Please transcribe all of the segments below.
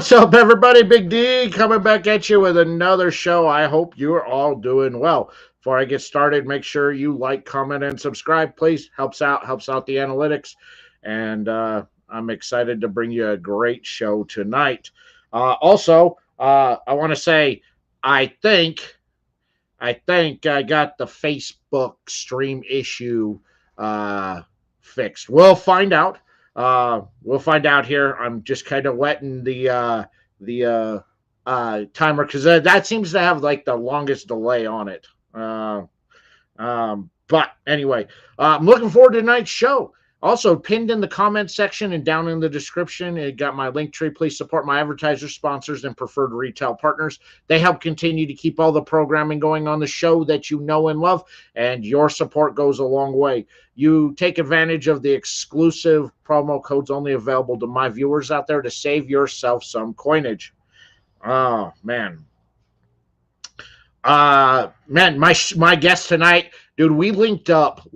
What's up, everybody? Big D coming back at you with another show. I hope you're all doing well. Before I get started, make sure you like, comment, and subscribe, please. Helps out the analytics. And I'm excited to bring you a great show tonight. Also, I want to say I think I got the Facebook stream issue fixed. We'll find out here. I'm just kind of wetting the timer because that seems to have like the longest delay on it. But anyway, I'm looking forward to tonight's show. Also, pinned in the comment section and down in the description, it got my link tree. Please support my advertisers, sponsors, and preferred retail partners. They help continue to keep all the programming going on the show that you know and love, and your support goes a long way. You take advantage of the exclusive promo codes only available to my viewers out there to save yourself some coinage. Oh, man. My guest tonight, dude, we linked up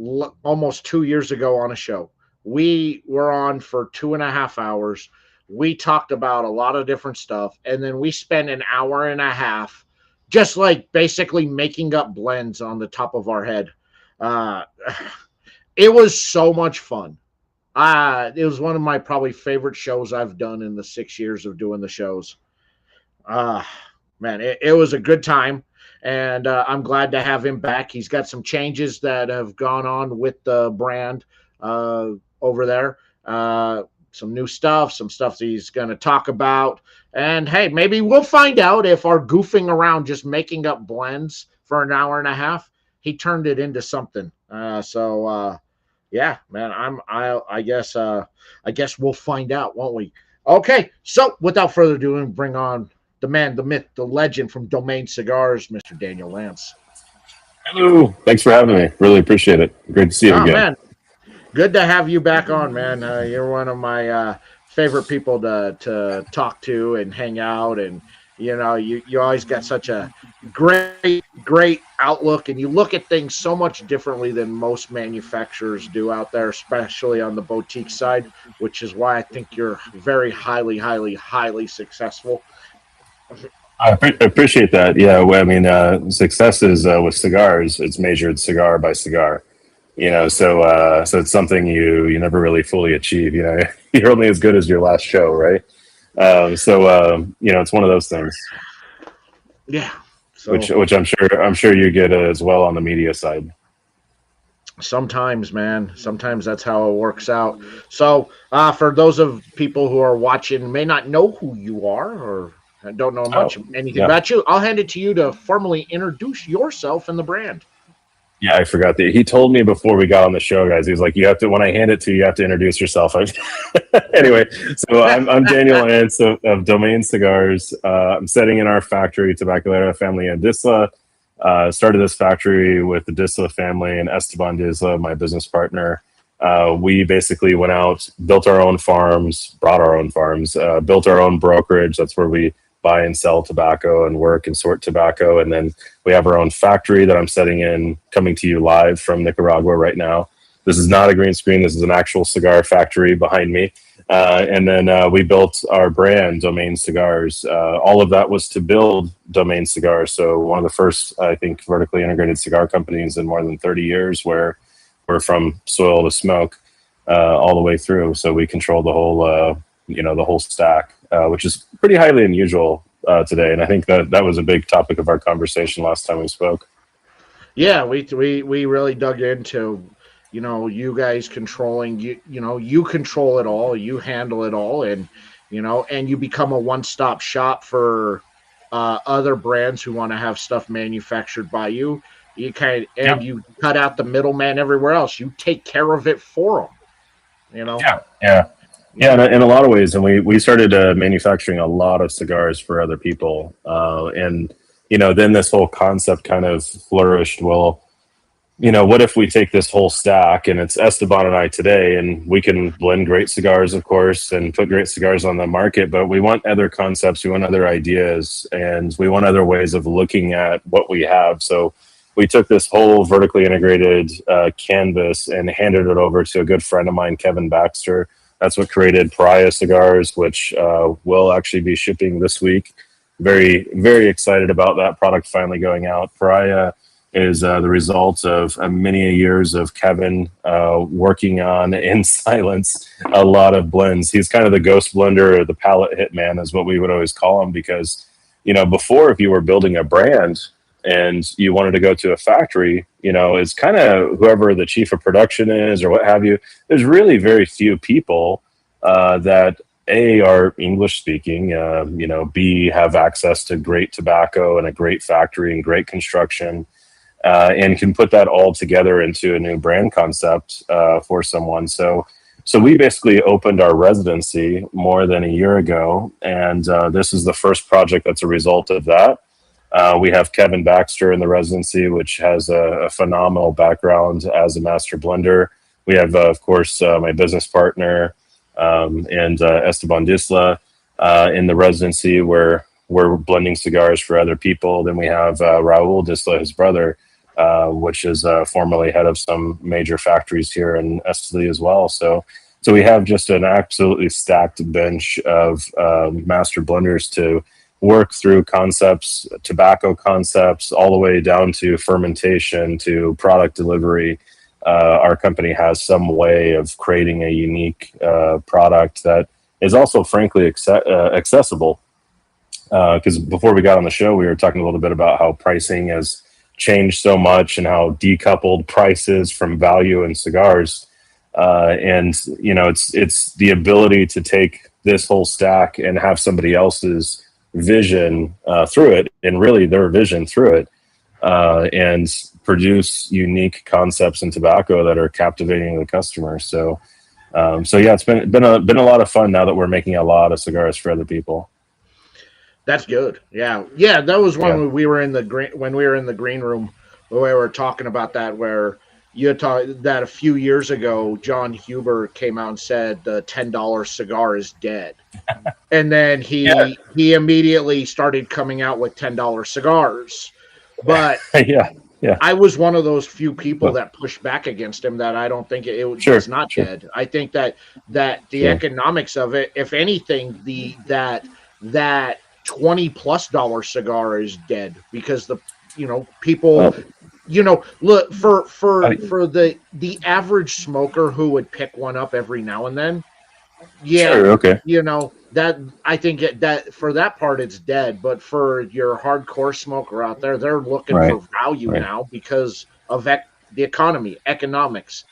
almost 2 years ago on a show. We were on for 2.5 hours. We talked about a lot of different stuff, and then we spent an hour and a half just like basically making up blends on the top of our head. It was so much fun. It was one of my probably favorite shows I've done in the 6 years of doing the shows. Man, it was a good time. And I'm glad to have him back. He's got some changes that have gone on with the brand over there. Some new stuff, some stuff that he's going to talk about. And, hey, maybe we'll find out if our goofing around just making up blends for an hour and a half, he turned it into something. Yeah, man, I guess we'll find out, won't we? Okay, so without further ado, bring on the man, the myth, the legend from Domain Cigars, Mr. Daniel Lance. Hello. Thanks for having me. Really appreciate it. Great to see you again. Man. Good to have you back on, man. You're one of my favorite people to talk to and hang out. And, you know, you always got such a great outlook. And you look at things so much differently than most manufacturers do out there, especially on the boutique side, which is why I think you're very highly successful. I appreciate that. Yeah, well, I mean, success is with cigars. It's measured cigar by cigar. You know, so it's something you never really fully achieve. You know, you're only as good as your last show, right? You know, it's one of those things. Yeah. So, which I'm sure you get as well on the media side. Sometimes, man. Sometimes that's how it works out. So, for those of people who are watching, may not know who you are or don't know anything about you, I'll hand it to you to formally introduce yourself and the brand. Yeah, I forgot that. He told me before we got on the show, guys. He was like, "You have to. When I hand it to you, you have to introduce yourself." Anyway, so I'm Daniel Lance of Domain Cigars. I'm setting in our factory, Tabacalera family in Disla. Started this factory with the Disla family and Esteban Disla, my business partner. We basically went out, built our own farms, brought our own farms, built our own brokerage. That's where we buy and sell tobacco and work and sort tobacco. And then we have our own factory that I'm setting in, coming to you live from Nicaragua right now. This is not a green screen. This is an actual cigar factory behind me. And then we built our brand, Domain Cigars. All of that was to build Domain Cigars. So one of the first, I think, vertically integrated cigar companies in more than 30 years where we're from soil to smoke all the way through. So we control the whole, the whole stack, which is pretty highly unusual today. And I think that was a big topic of our conversation last time we spoke. Yeah, we really dug into, you guys controlling, you control it all, you handle it all, and, and you become a one-stop shop for other brands who want to have stuff manufactured by you. You you cut out the middleman everywhere else. You take care of it for them, Yeah, in a lot of ways. And we started manufacturing a lot of cigars for other people. And, then this whole concept kind of flourished. Well, what if we take this whole stack, and it's Esteban and I today, and we can blend great cigars, of course, and put great cigars on the market, but we want other concepts, we want other ideas, and we want other ways of looking at what we have. So we took this whole vertically integrated canvas and handed it over to a good friend of mine, Kevin Baxter, That's what created Pariah Cigars, which will actually be shipping this week. Very, very excited about that product finally going out. Pariah is the result of many years of Kevin working on, in silence, a lot of blends. He's kind of the ghost blender, or the palette hitman is what we would always call him, because, before, if you were building a brand and you wanted to go to a factory, it's kind of whoever the chief of production is or what have you. There's really very few people that A, are English speaking, B, have access to great tobacco and a great factory and great construction, and can put that all together into a new brand concept for someone. So we basically opened our residency more than a year ago, and this is the first project that's a result of that. We have Kevin Baxter in the residency, which has a phenomenal background as a master blender. We have, of course, my business partner and Esteban Disla in the residency, where we're blending cigars for other people. Then we have Raul Disla, his brother, which is formerly head of some major factories here in Esteli as well. So we have just an absolutely stacked bench of master blenders to work through concepts, tobacco concepts, all the way down to fermentation, to product delivery. Our company has some way of creating a unique product that is also, frankly, accessible. Because before we got on the show, we were talking a little bit about how pricing has changed so much and how decoupled prices from value in cigars. And it's the ability to take this whole stack and have somebody else's vision through it, and really their vision through it, and produce unique concepts in tobacco that are captivating the customer. So yeah, it's been a lot of fun now that we're making a lot of cigars for other people. That's good. Yeah. That was when we were in the green room, where we were talking about that, where you had talked that a few years ago, John Huber came out and said the $10 cigar is dead. And then he immediately started coming out with $10 cigars. But yeah. I was one of those few people that pushed back against him, that I don't think it's not dead. I think that the economics of it, if anything, that $20+ cigar is dead, because people look for the average smoker who would pick one up every now and then. That I think that for that part it's dead, but for your hardcore smoker out there, they're looking for value now because of the economy, economics,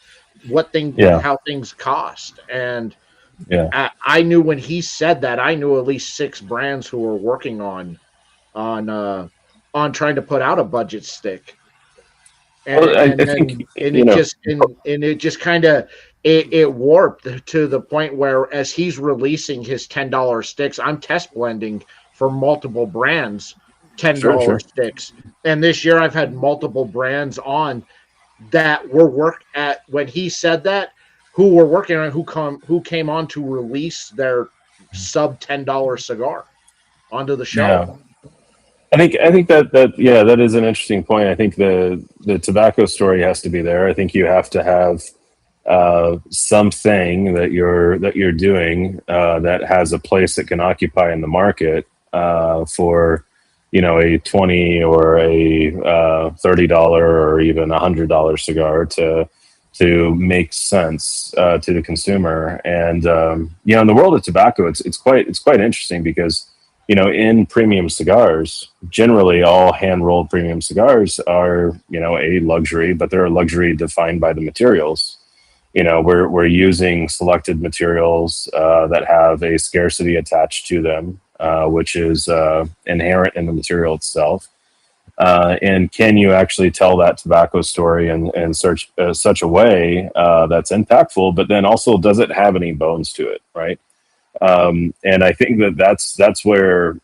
how things cost. And I knew when he said that, I knew at least 6 brands who were working on trying to put out a budget stick. And it just kind of it warped to the point where, as he's releasing his $10 sticks, I'm test blending for multiple brands, $10 sticks. And this year I've had multiple brands on that were when he said that, who were working on, who came on to release their sub $10 cigar onto the show. Yeah. I think that is an interesting point. I think the tobacco story has to be there. I think you have to have something that you're doing that has a place that can occupy in the market for a $20 or a $30 or even $100 cigar to make sense to the consumer. And in the world of tobacco, it's quite interesting, because in premium cigars, generally all hand-rolled premium cigars are, a luxury, but they're a luxury defined by the materials. We're using selected materials that have a scarcity attached to them, which is inherent in the material itself. And can you actually tell that tobacco story in such a way that's impactful, but then also does it have any bones to it, right? And I think that's where,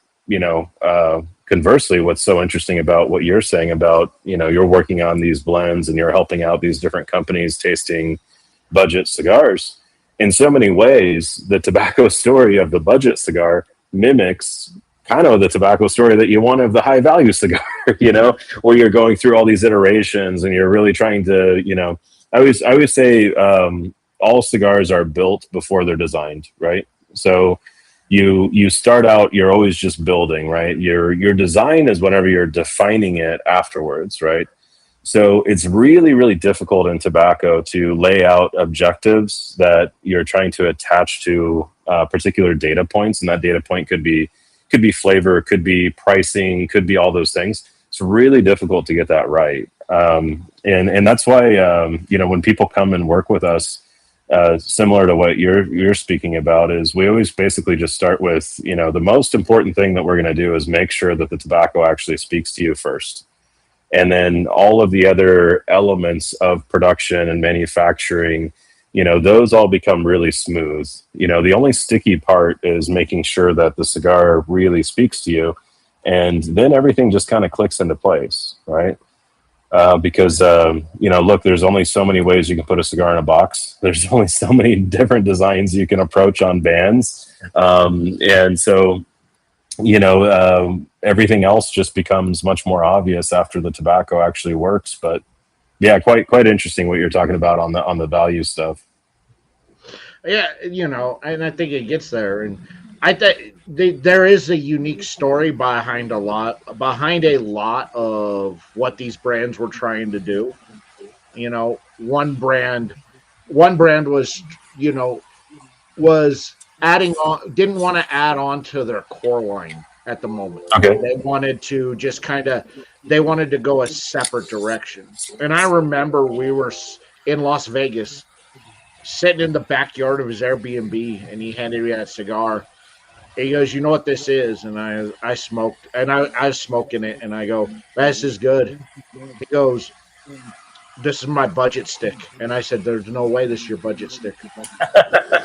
conversely, what's so interesting about what you're saying about, you're working on these blends and you're helping out these different companies tasting budget cigars. In so many ways, the tobacco story of the budget cigar mimics kind of the tobacco story that you want of the high value cigar, where you're going through all these iterations and you're really trying to, I always say, all cigars are built before they're designed, right? So you start out, you're always just building, right? Your design is whenever you're defining it afterwards, right? So it's really, really difficult in tobacco to lay out objectives that you're trying to attach to particular data points, and that data point could be flavor, could be pricing, could be all those things. It's really difficult to get that right, and that's why when people come and work with us, similar to what you're speaking about, is we always basically just start with the most important thing that we're going to do is make sure that the tobacco actually speaks to you first. And then all of the other elements of production and manufacturing, those all become really smooth. The only sticky part is making sure that the cigar really speaks to you. And then everything just kind of clicks into place, right? Because, look, there's only so many ways you can put a cigar in a box. There's only so many different designs you can approach on bands. And so, everything else just becomes much more obvious after the tobacco actually works. But yeah, quite interesting what you're talking about on the value stuff. Yeah, and I think it gets there, and I think there is a unique story behind a lot of what these brands were trying to do. One brand was adding on, didn't want to add on to their core line at the moment. Okay. They wanted to just they wanted to go a separate direction. And I remember we were in Las Vegas sitting in the backyard of his Airbnb, and he handed me that cigar. He goes, "You know what this is?" And I smoked, and I was smoking it, and I go, "This is good." He goes, "This is my budget stick." And I said, "There's no way this is your budget stick."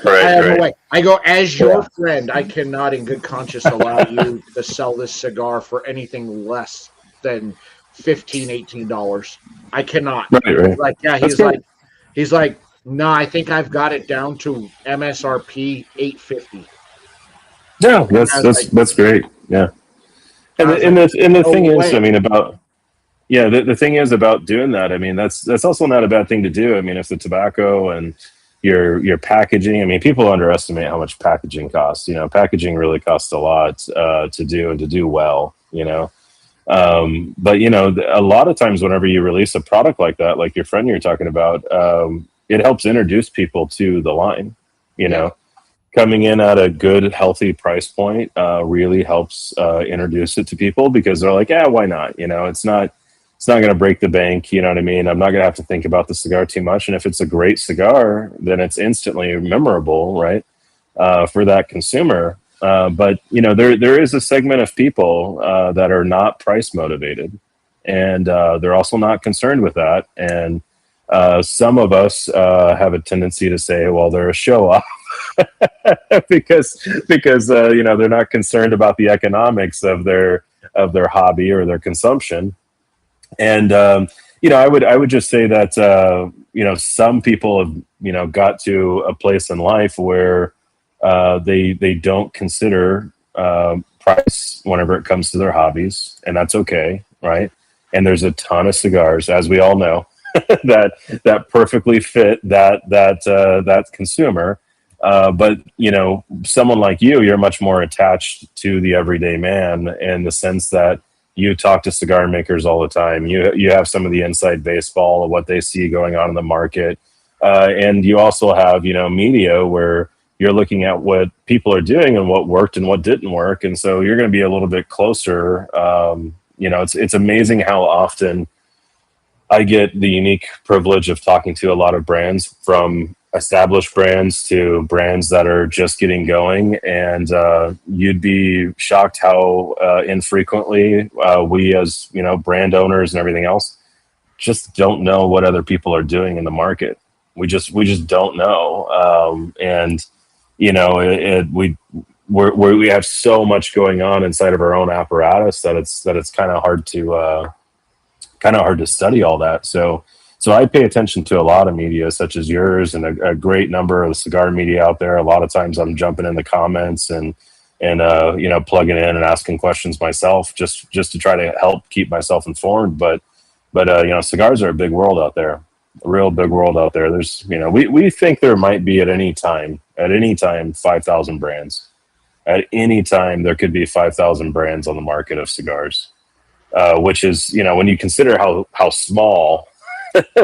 No way. I go, "As your friend, I cannot in good conscience allow you to sell this cigar for anything less than $15, $18. I cannot." Right. He's like, "No, I think I've got it down to MSRP $8.50. Yeah, that's great. Yeah. And the thing is, I mean, about the thing is about doing that. I mean, that's also not a bad thing to do. I mean, if the tobacco and your packaging, I mean, people underestimate how much packaging costs. Packaging really costs a lot to do and to do well. But a lot of times whenever you release a product like that, like your friend you're talking about, it helps introduce people to the line. Coming in at a good, healthy price point really helps introduce it to people, because they're like, yeah, why not? It's not going to break the bank. You know what I mean? I'm not going to have to think about the cigar too much. And if it's a great cigar, then it's instantly memorable, right? For that consumer. But there is a segment of people that are not price motivated, and they're also not concerned with that. And some of us have a tendency to say, well, they're a show off. because they're not concerned about the economics of their hobby or their consumption. And I would just say that some people have got to a place in life where they don't consider price whenever it comes to their hobbies, and that's okay, right? And there's a ton of cigars, as we all know, that perfectly fit that consumer. But someone like you're much more attached to the everyday man, in the sense that you talk to cigar makers all the time. You have some of the inside baseball of what they see going on in the market, and you also have media where you're looking at what people are doing and what worked and what didn't work, and so you're going to be a little bit closer. It's amazing how often I get the unique privilege of talking to a lot of brands, from established brands to brands that are just getting going, and you'd be shocked how infrequently we, as brand owners and everything else, just don't know what other people are doing in the market. We just don't know, and we have so much going on inside of our own apparatus that it's kind of hard to study all that. So I pay attention to a lot of media such as yours, and a great number of cigar media out there. A lot of times I'm jumping in the comments and plugging in and asking questions myself, just to try to help keep myself informed. But cigars are a big world out there. real big world out there. There's, we think there might be at any time, 5,000 brands. At any time, there could be 5,000 brands on the market of cigars, which is, when you consider how small,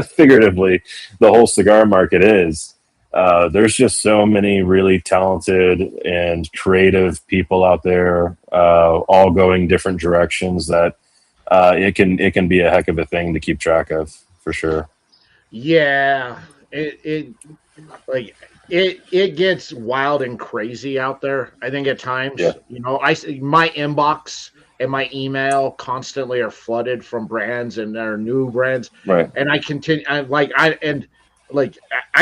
figuratively, the whole cigar market is, there's just so many really talented and creative people out there, all going different directions that it can be a heck of a thing to keep track of, for sure. Yeah, it gets wild and crazy out there. I think at times, Yeah. my inbox and my email constantly are flooded from brands and their new brands. Right. And I continue, I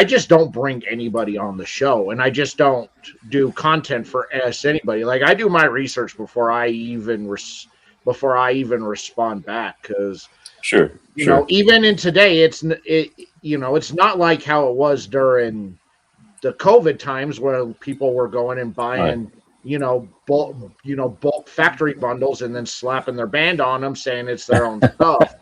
just don't bring anybody on the show, and I just don't do content for anybody. Like, I do my research before I even respond back, because Sure. even in today, it's not like how it was during the COVID times where people were going and buying, bulk factory bundles and then slapping their band on them saying it's their own stuff.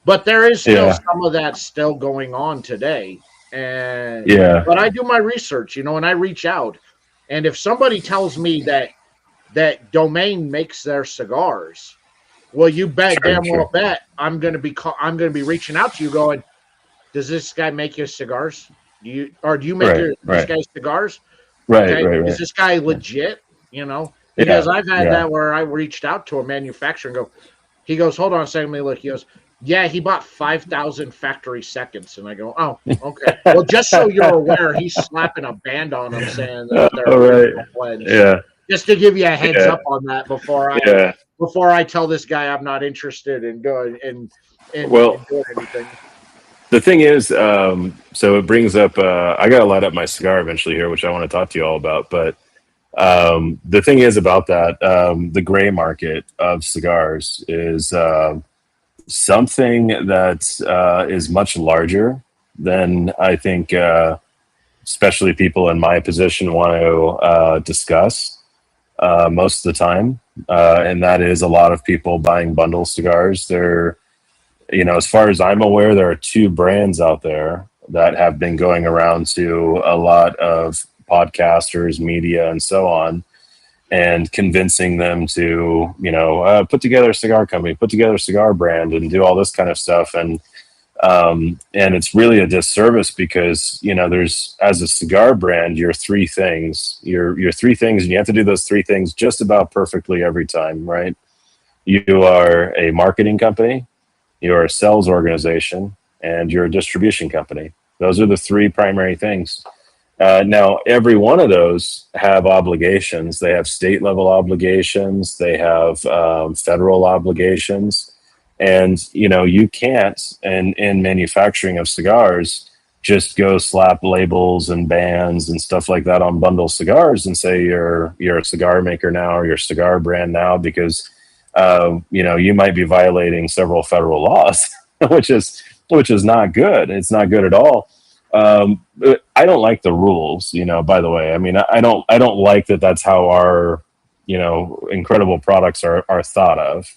But there is still some of that still going on today. And but I do my research, and I reach out. And if somebody tells me that Domain makes their cigars, well, you bet bet I'm going to be reaching out to you going, does this guy make your cigars? Do you make this guy's cigars? Right. Is this guy legit? Because I've had that where I reached out to a manufacturer and he goes, hold on a second, let me look. He goes, yeah, he bought 5,000 factory seconds. And I go, oh, okay. Well, just so you're aware, he's slapping a band on them saying that they're pledged. Yeah. Just to give you a heads up on that before I tell this guy I'm not interested in doing doing anything. The thing is, so it brings up, I got to light up my cigar eventually here, which I want to talk to you all about. But the thing is about that, the gray market of cigars is something that is much larger than I think, especially people in my position want to discuss most of the time. And that is a lot of people buying bundle cigars. They're, as far as I'm aware, there are 2 brands out there that have been going around to a lot of podcasters, media, and so on, and convincing them to, put together a cigar company, put together a cigar brand, and do all this kind of stuff. And it's really a disservice because, there's, as a cigar brand, you're 3 things. You're 3 things, and you have to do those 3 things just about perfectly every time, right? You are a marketing company, you're a sales organization, and you're a distribution company. Those are the 3 primary things. Now, every one of those have obligations. They have state level obligations. They have federal obligations. And, you can't, in manufacturing of cigars, just go slap labels and bands and stuff like that on bundle cigars and say you're a cigar maker now or you're a cigar brand now, because you might be violating several federal laws, which is not good. It's not good at all. I don't like the rules, by the way. I mean, I don't like that that's how our, incredible products are thought of,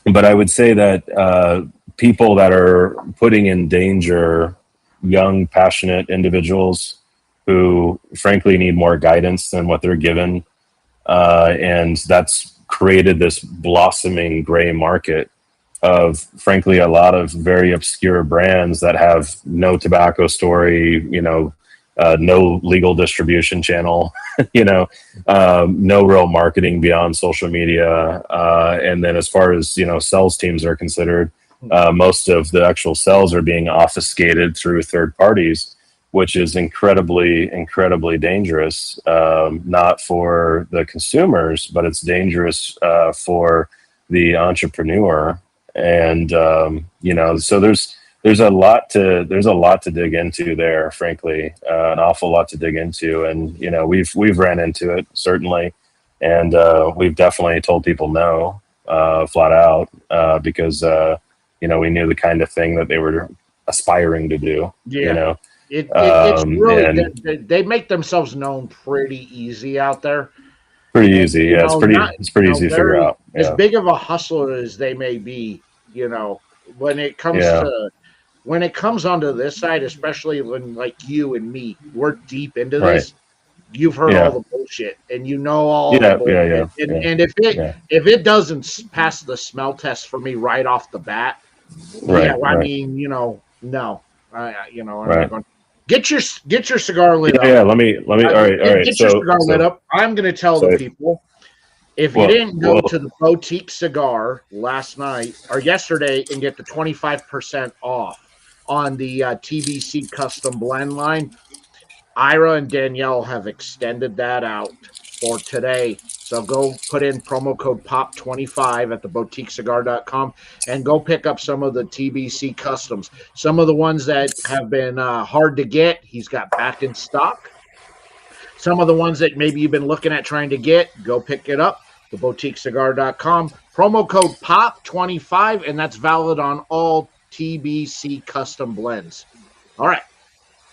but I would say that people that are putting in danger young, passionate individuals who frankly need more guidance than what they're given, and that's created this blossoming gray market of, frankly, a lot of very obscure brands that have no tobacco story, no legal distribution channel, no real marketing beyond social media. And then as far as, sales teams are considered, most of the actual sales are being obfuscated through third parties, which is incredibly, incredibly dangerous, not for the consumers, but it's dangerous for the entrepreneur. And, so there's a lot to dig into there, frankly, an awful lot to dig into. And, we've ran into it, certainly. And we've definitely told people no, flat out, because, we knew the kind of thing that they were aspiring to do, It's really, they make themselves known pretty easy out there. Pretty easy. It's pretty easy to figure out. As big of a hustler as they may be, when it comes Yeah. to when it comes onto this side, especially when like you and me, we're deep into Right. this. You've heard all Yeah. the bullshit, and you know all the Yeah. Yeah. Yeah. bullshit. And Yeah. and Yeah. if it doesn't pass the smell test for me right off the bat, yeah, Right. I Right. mean, no, I'm not Right. going. Get your cigar lit Yeah. up. Yeah. Let me. All right. All right. Get your cigar lit up. I'm going to tell the So, people, if you well, didn't go well, to the Boutique Cigar last night or yesterday and get the 25% off on the TBC custom blend line, Ira and Danielle have extended that out for today. So go put in promo code POP25 at theboutiquecigar.com and go pick up some of the TBC customs. Some of the ones that have been hard to get, he's got back in stock. Some of the ones that maybe you've been looking at trying to get, go pick it up. Theboutiquecigar.com. Promo code POP25, and that's valid on all TBC custom blends. All right.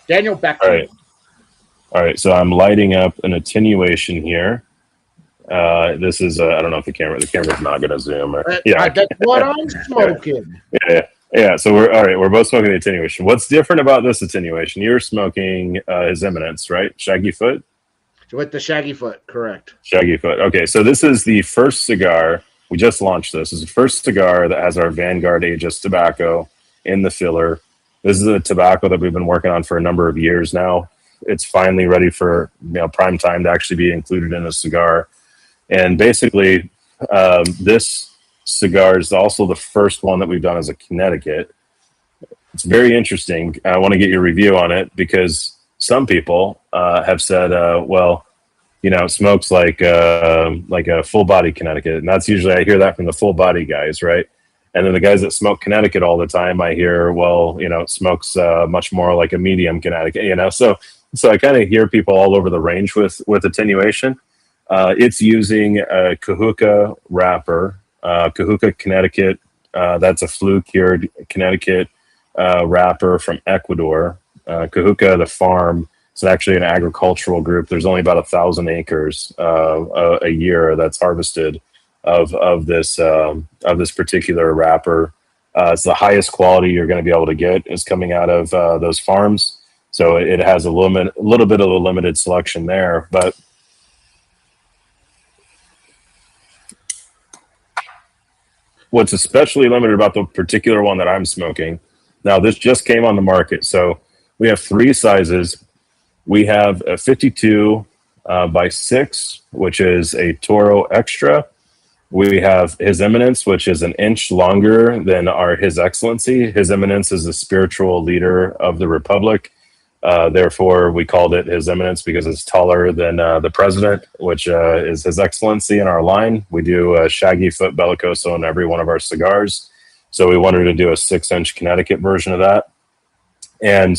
Daniel, back to all right. you. All right. So I'm lighting up an attenuation here. This is I don't know if the camera's not going to zoom. Or, yeah. That's what I'm smoking. Yeah. Yeah. So we're all right. We're both smoking the attenuation. What's different about this attenuation? You're smoking His Eminence, right? Shaggy Foot. With the Shaggy Foot, correct. Shaggy Foot. Okay, so this is the first cigar. We just launched this. This is the first cigar that has our Vanguard Aegis tobacco in the filler. This is a tobacco that we've been working on for a number of years now. It's finally ready for prime time to actually be included in a cigar. And basically, this cigar is also the first one that we've done as a Connecticut. It's very interesting. I want to get your review on it because some people have said, well, it smokes like a full body Connecticut. And that's usually, I hear that from the full body guys, right? And then the guys that smoke Connecticut all the time, I hear, well, it smokes much more like a medium Connecticut, So I kind of hear people all over the range with attenuation. It's using a Cahuca wrapper, Cahuca Connecticut. That's a flue cured Connecticut wrapper from Ecuador. Cahuca, the farm, is actually an agricultural group. There's only about 1,000 acres a year that's harvested of this particular wrapper. It's the highest quality you're going to be able to get is coming out of those farms. So it has a little bit of a limited selection there, but what's especially limited about the particular one that I'm smoking. Now, this just came on the market, so we have 3 sizes. We have a 52 by 6, which is a Toro Extra. We have His Eminence, which is an inch longer than our His Excellency. His Eminence is the spiritual leader of the Republic. Therefore, we called it His Eminence because it's taller than the president, which is His Excellency in our line. We do a Shaggy Foot Bellicoso in every one of our cigars. So we wanted to do a 6-inch Connecticut version of that. And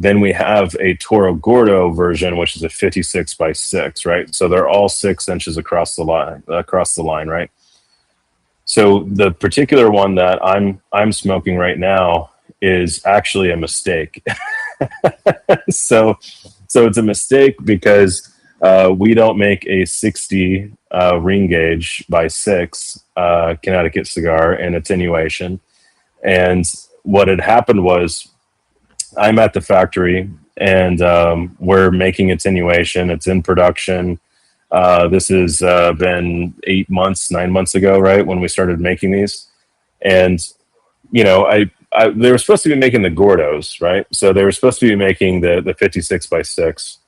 then we have a Toro Gordo version, which is a 56 by 6, right? So they're all 6 inches across the line, right? So the particular one that I'm smoking right now is actually a mistake. So it's a mistake because we don't make a 60 ring gauge by 6 Connecticut cigar in attenuation. And what had happened was I'm at the factory and we're making attenuation. It's in production. This has been 9 months ago, right, when we started making these. And, they were supposed to be making the Gordos, right? So they were supposed to be making the 56 by 6.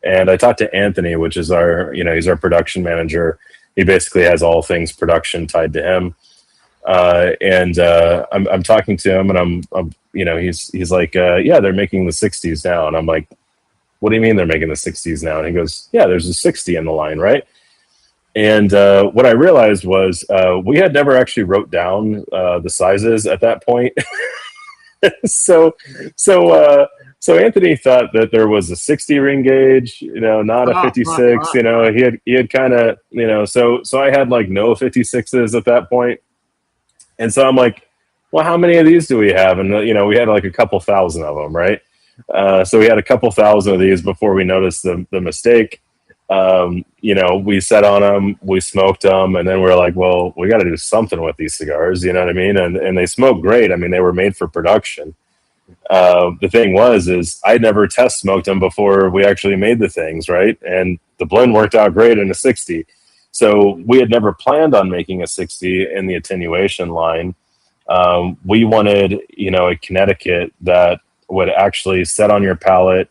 And I talked to Anthony, which is he's our production manager. He basically has all things production tied to him. And I'm talking to him, and I'm he's like, yeah, they're making the 60s now. And I'm like, what do you mean they're making the 60s now? And he goes, yeah, there's a 60 in the line, right? And what I realized was we had never actually wrote down the sizes at that point. So Anthony thought that there was a 60 ring gauge, not a 56. He had kind of, so I had like no 56s at that point. And so I'm like, well, how many of these do we have? And we had like a couple thousand of them, right? So we had a couple thousand of these before we noticed the mistake. You know, we sat on them, we smoked them, and then we're like, well, we got to do something with these cigars. You know what I mean? And they smoke great. I mean, they were made for production. The thing is I'd never test smoked them before we actually made the things, right? And the blend worked out great in a 60. So we had never planned on making a 60 in the attenuation line. We wanted, you know, a Connecticut that would actually set on your palate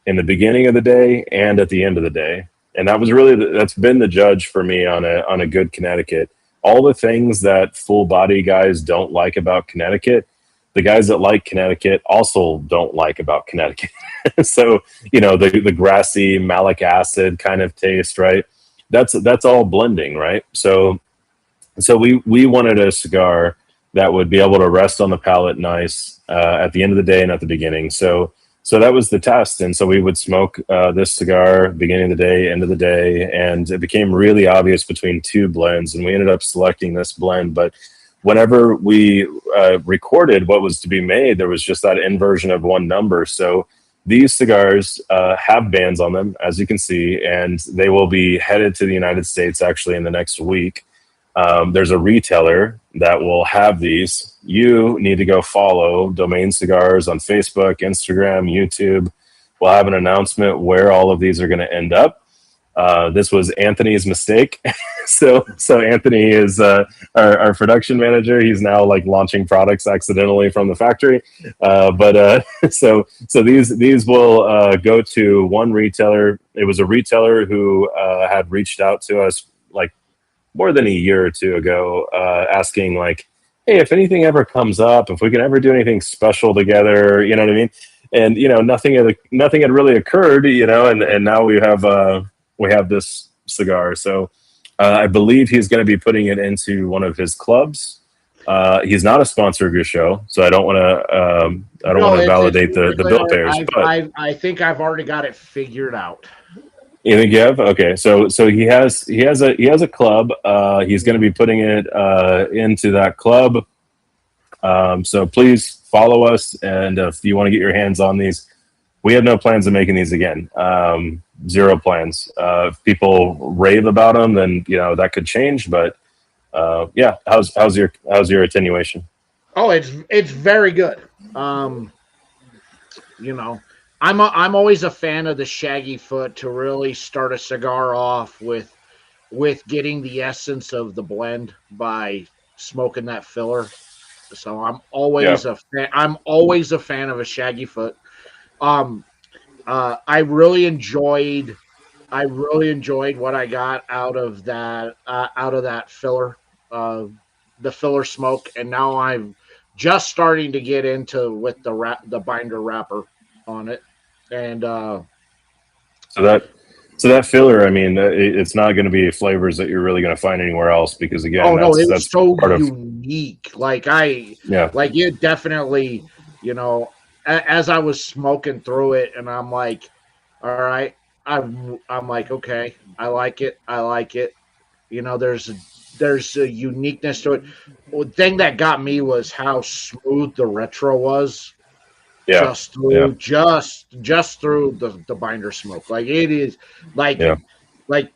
in the beginning of the day and at the end of the day. And that was really, that's been the judge for me on a good Connecticut. All the things that full body guys don't like about Connecticut, the guys that like Connecticut also don't like about Connecticut. So, you know, the grassy malic acid kind of taste, right? That's all blending, right? So we wanted a cigar that would be able to rest on the palate nice at the end of the day and at the beginning. So that was the test. And so we would smoke this cigar beginning of the day, end of the day, and it became really obvious between two blends. And we ended up selecting this blend. But whenever we recorded what was to be made, there was just that inversion of one number. So these cigars have bands on them, as you can see, and they will be headed to the United States actually in the next week. There's a retailer that will have these. You need to go follow Domain Cigars on Facebook, Instagram, YouTube. We'll have an announcement where all of these are going to end up. This was Anthony's mistake. So Anthony is our production manager. He's now like launching products accidentally from the factory. So these will go to one retailer. It was a retailer who had reached out to us like more than a year or two ago, asking like, hey, if anything ever comes up, if we can ever do anything special together, you know what I mean? And, you know, nothing had really occurred, you know, and now we have this cigar. So I believe he's going to be putting it into one of his clubs. He's not a sponsor of your show, so I don't want to validate the bill payers. I think I've already got it figured out. You think you have? Okay, so he has a club. He's going to be putting it into that club. So please follow us, and if you want to get your hands on these, we have no plans of making these again. Zero plans. If people rave about them, then you know that could change. But yeah, how's your attenuation? Oh, it's very good. You know, I'm always a fan of the shaggy foot to really start a cigar off with getting the essence of the blend by smoking that filler. So I'm always a fan. I'm always a fan of a shaggy foot. I really enjoyed what I got out of that filler, the filler smoke, and now I'm just starting to get into with the binder wrapper on it, and so that filler, I mean, it's not going to be flavors that you're really going to find anywhere else because again, that's so unique. Like it definitely, you know. As I was smoking through it, and I'm like, all right, I'm like, okay, I like it. You know, there's a uniqueness to it. The thing that got me was how smooth the retro was. Yeah. Just through the binder smoke. Like it is like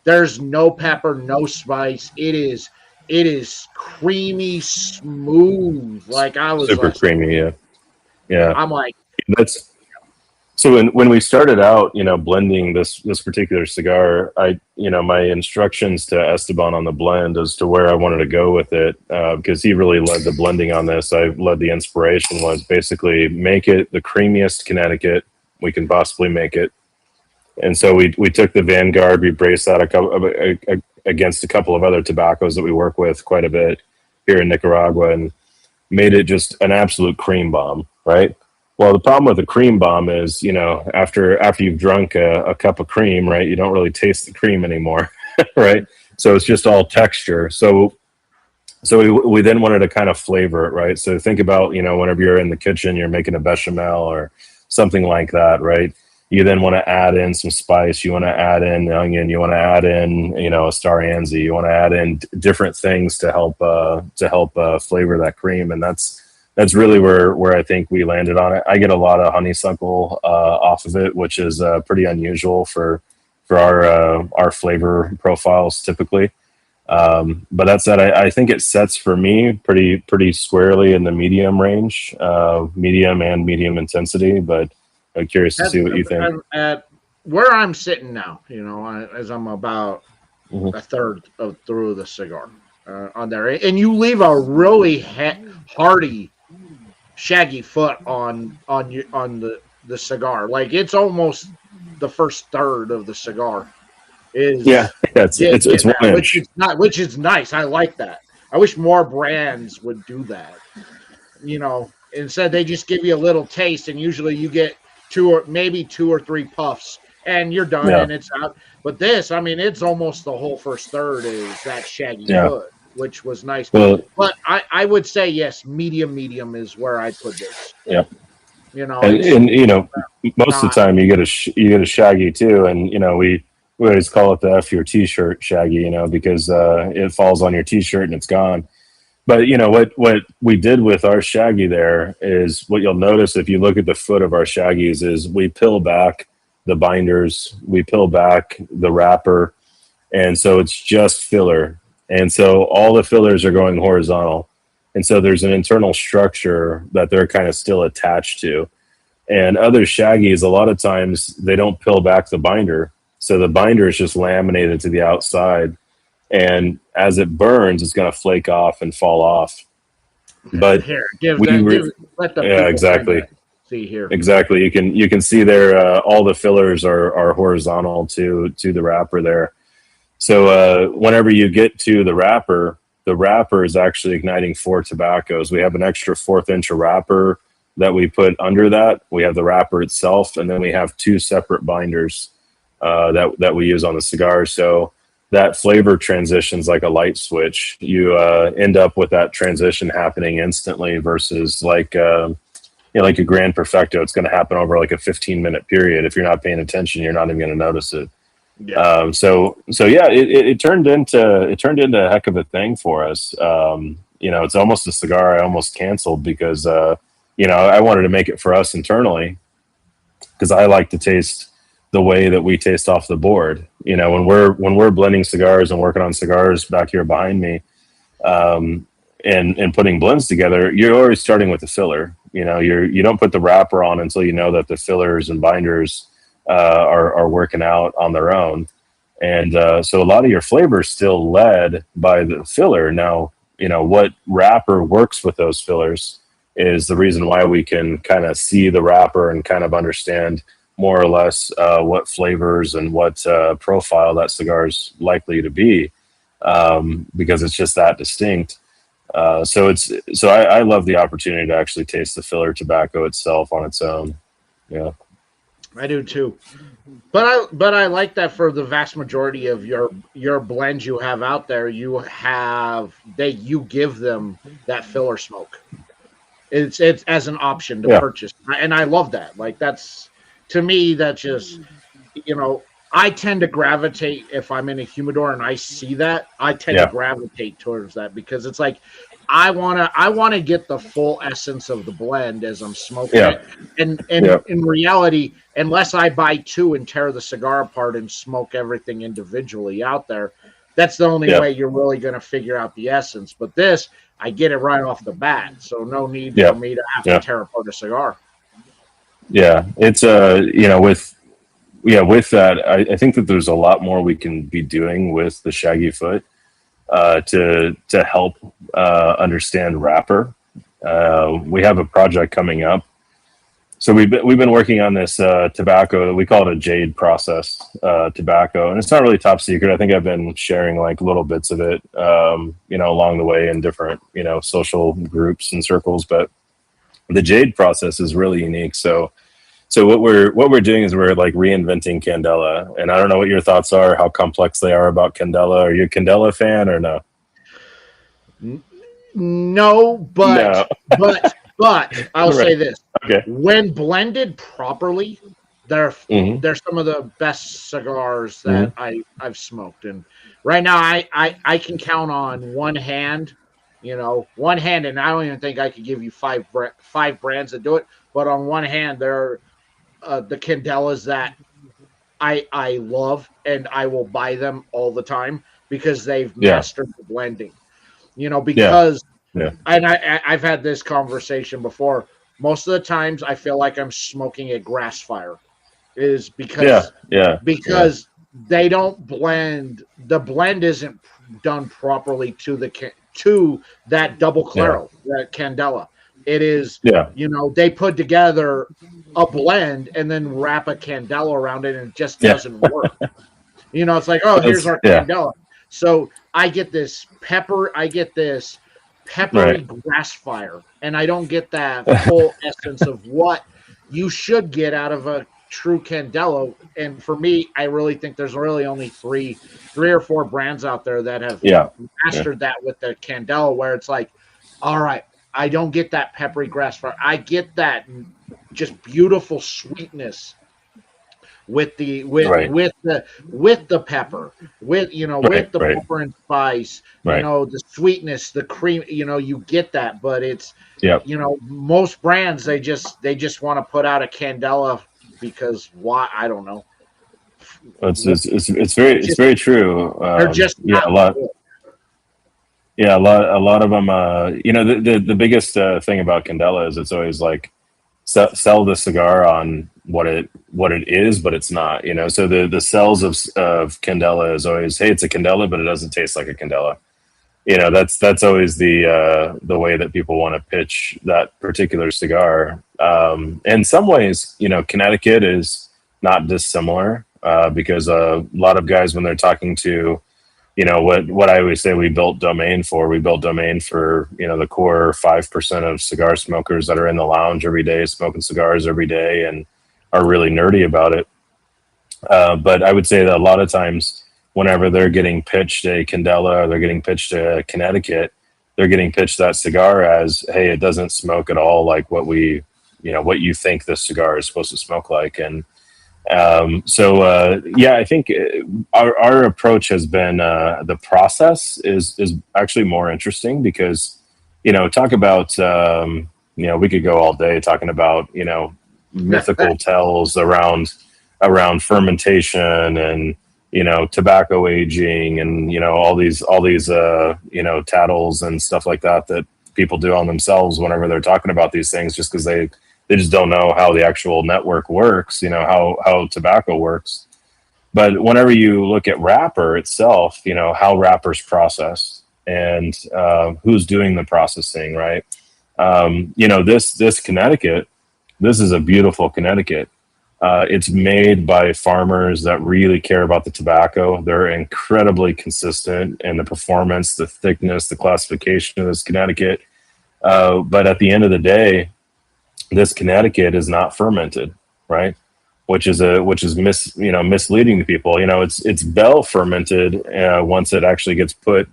there's no pepper, no spice. It is creamy, smooth. Like I was super creamy, yeah. Yeah, I'm like, that's so. When we started out, you know, blending this particular cigar, my instructions to Esteban on the blend as to where I wanted to go with it, because he really led the blending on this. I led the inspiration was basically make it the creamiest Connecticut we can possibly make it, and so we took the Vanguard, we braced that against a couple of other tobaccos that we work with quite a bit here in Nicaragua, and made it just an absolute cream bomb. Right. Well, the problem with a cream bomb is, you know, after you've drunk a cup of cream, right, you don't really taste the cream anymore, right? So it's just all texture. So we then wanted to kind of flavor it, right? So think about, you know, whenever you're in the kitchen, you're making a bechamel or something like that, right? You then want to add in some spice. You want to add in onion. You want to add in, you know, a star anise. You want to add in different things to help flavor that cream, and that's really where I think we landed on it. I get a lot of honeysuckle off of it, which is pretty unusual for for our flavor profiles typically. But that said, I think it sets for me pretty squarely in the medium range, medium and medium intensity. But I'm curious to see what you think. At where I'm sitting now, as I'm about a third through the cigar on there, and you leave a really hearty, shaggy foot on the cigar. Like it's almost the first third of the cigar. It's 1 inch, which is nice. I like that. I wish more brands would do that. Instead they just give you a little taste, and usually you get two or three puffs, and you're done, and it's out. But this, it's almost the whole first third is that shaggy foot, which was nice. Well, but I would say yes, medium is where I put this. Yeah. And most of the time you get a shaggy too, and we always call it the F your t-shirt shaggy, because it falls on your t-shirt and it's gone. But what we did with our shaggy there is, what you'll notice if you look at the foot of our shaggies is we peel back the binders, we peel back the wrapper, and so it's just filler. And so all the fillers are going horizontal. And so there's an internal structure that they're kind of still attached to. And other shaggies, a lot of times they don't peel back the binder. So the binder is just laminated to the outside, and as it burns, it's going to flake off and fall off. But exactly. See here. Exactly. You can see there all the fillers are horizontal to the wrapper there. So whenever you get to the wrapper is actually igniting 4 tobaccos. We have an extra 1/4 inch of wrapper that we put under that. We have the wrapper itself, and then we have 2 separate binders that we use on the cigar. So that flavor transitions like a light switch. You end up with that transition happening instantly versus like a Grand Perfecto. It's going to happen over like a 15-minute period. If you're not paying attention, you're not even going to notice it. Yeah. It turned into a heck of a thing for us. It's almost a cigar I almost canceled because I wanted to make it for us internally, because I like to taste the way that we taste off the board. When we're blending cigars and working on cigars back here behind me, and putting blends together, you're always starting with the filler. You don't put the wrapper on until you know that the fillers and binders are working out on their own. And so a lot of your flavor is still led by the filler. Now, what wrapper works with those fillers is the reason why we can kind of see the wrapper and kind of understand more or less what flavors and what profile that cigar is likely to be, because it's just that distinct. So I love the opportunity to actually taste the filler tobacco itself on its own. Yeah, I do too. But I like that for the vast majority of your blends you have out there, you give them that filler smoke. It's as an option to purchase, and I love that. Like that's, to me, that's just, I tend to gravitate, if I'm in a humidor and I see that, I tend to gravitate towards that, because it's like I want to get the full essence of the blend as I'm smoking it. And in reality, unless I buy 2 and tear the cigar apart and smoke everything individually out there, that's the only way you're really going to figure out the essence. But this, I get it right off the bat, so no need for me to have to tear apart a cigar. Yeah, it's with that, I think that there's a lot more we can be doing with the shaggy foot to help understand wrapper. We have a project coming up. So we've been working on this tobacco. We call it a jade process tobacco, and it's not really top secret. I think I've been sharing like little bits of it, along the way in different social groups and circles. But the jade process is really unique. So what we're doing is we're like reinventing Candela, and I don't know what your thoughts are, how complex they are about Candela. Are you a Candela fan or no? No, but I'll say this. Okay. When blended properly, they're some of the best cigars that I've smoked. And right now I can count on one hand, and I don't even think I could give you five brands that do it. But on one hand, there are the Candelas that I love, and I will buy them all the time because they've Yeah. mastered the blending. Yeah. Because Yeah. and I've had this conversation before. Most of the times, I feel like I'm smoking a grass fire, is Yeah. Yeah. Yeah. because they don't blend. The blend isn't done properly to to that double Yeah. claro, that candela. It is, Yeah. they put together a blend and then wrap a candela around it, and it just Yeah. doesn't work. It's like, oh, here's our Yeah. candela. So I get this peppery Right. grass fire, and I don't get that full essence of what you should get out of a true candela. And for me, I really think there's really only three or four brands out there that have Yeah. Yeah. mastered that with the candela, where it's like, all right, I don't get that peppery grass fire. I get that just beautiful sweetness with the Right. with the pepper, with Right. with the Right. pepper and spice, Right. the sweetness, the cream, you get that. But it's, Yeah. most brands, they just want to put out a candela because why, I don't know. It's very true. They're just Yeah, not a lot. good. Yeah, a lot of them. The biggest thing about Candela is it's always like sell the cigar on what it is, but it's not. So the cells of Candela is always, hey, it's a Candela, but it doesn't taste like a Candela. That's always the way that people want to pitch that particular cigar. In some ways, Connecticut is not dissimilar, because a lot of guys, when they're talking to, what I always say, we built Domain for the core 5% of cigar smokers that are in the lounge every day, smoking cigars every day, and are really nerdy about it. But I would say that a lot of times, whenever they're getting pitched a Candela or they're getting pitched a Connecticut, they're getting pitched that cigar as, hey, it doesn't smoke at all like what what you think this cigar is supposed to smoke like. And I think our approach has been, the process is actually more interesting because, talk about, we could go all day talking about, mythical tells around fermentation and, tobacco aging and, all these tattles and stuff like that people do on themselves whenever they're talking about these things, just because they just don't know how the actual network works, how tobacco works. But whenever you look at wrapper itself, how wrapper's processed and who's doing the processing, right? This Connecticut, this is a beautiful Connecticut. It's made by farmers that really care about the tobacco. They're incredibly consistent in the performance, the thickness, the classification of this Connecticut. But at the end of the day, this Connecticut is not fermented, right? Which is misleading to people. It's bell fermented once it actually gets put,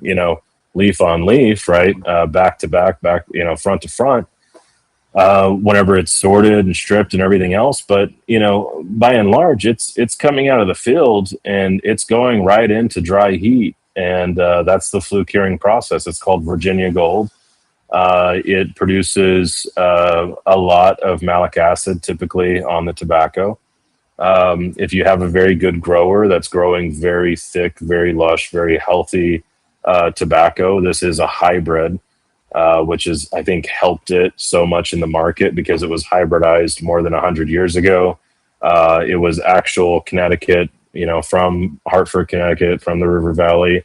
leaf on leaf, right, back to back, front to front. Whenever it's sorted and stripped and everything else, but by and large, it's coming out of the field and it's going right into dry heat, and that's the flue curing process. It's called Virginia Gold. It produces a lot of malic acid, typically on the tobacco. If you have a very good grower that's growing very thick, very lush, very healthy tobacco, this is a hybrid, which is, I think, helped it so much in the market because it was hybridized more than 100 years ago. It was actual Connecticut, from Hartford, Connecticut, from the River Valley.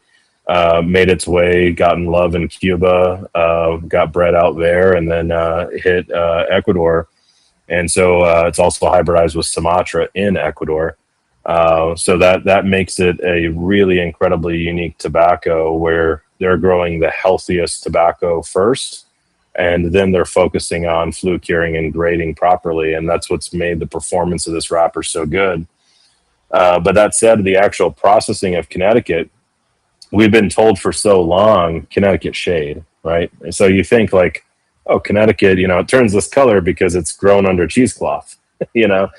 Made its way, got in love in Cuba, got bred out there, and then hit Ecuador. And so it's also hybridized with Sumatra in Ecuador. So that makes it a really incredibly unique tobacco where they're growing the healthiest tobacco first, and then they're focusing on flue curing and grading properly. And that's what's made the performance of this wrapper so good. But that said, the actual processing of Connecticut, we've been told for so long, Connecticut shade, right? And so you think like, oh, Connecticut, it turns this color because it's grown under cheesecloth, and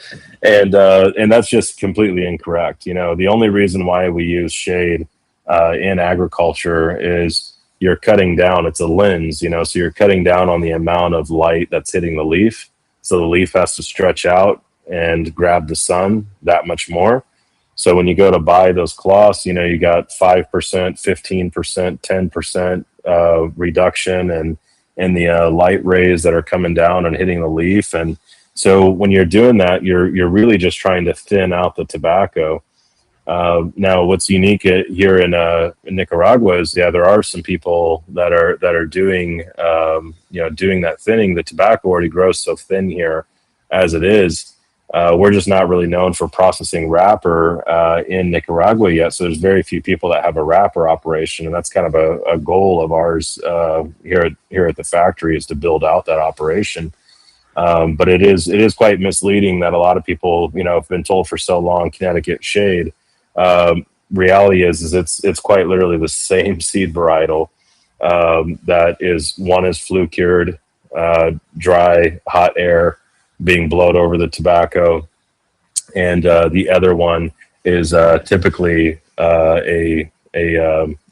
that's just completely incorrect. The only reason why we use shade in agriculture is you're cutting down, it's a lens, so you're cutting down on the amount of light that's hitting the leaf. So the leaf has to stretch out and grab the sun that much more. So when you go to buy those cloths, you know, you got 5%, 15%, 10% reduction and the light rays that are coming down and hitting the leaf. And so when you're doing that, you're really just trying to thin out the tobacco. Now, what's unique here in Nicaragua is, yeah, there are some people that are doing doing that thinning. The tobacco already grows so thin here as it is. We're just not really known for processing wrapper in Nicaragua yet. So there's very few people that have a wrapper operation, and that's kind of a goal of ours here at the factory, is to build out that operation. But it is quite misleading that a lot of people, you know, have been told for so long Connecticut shade. Reality is it's quite literally the same seed varietal that is, one is flue cured, dry, hot air being blown over the tobacco, and the other one is typically a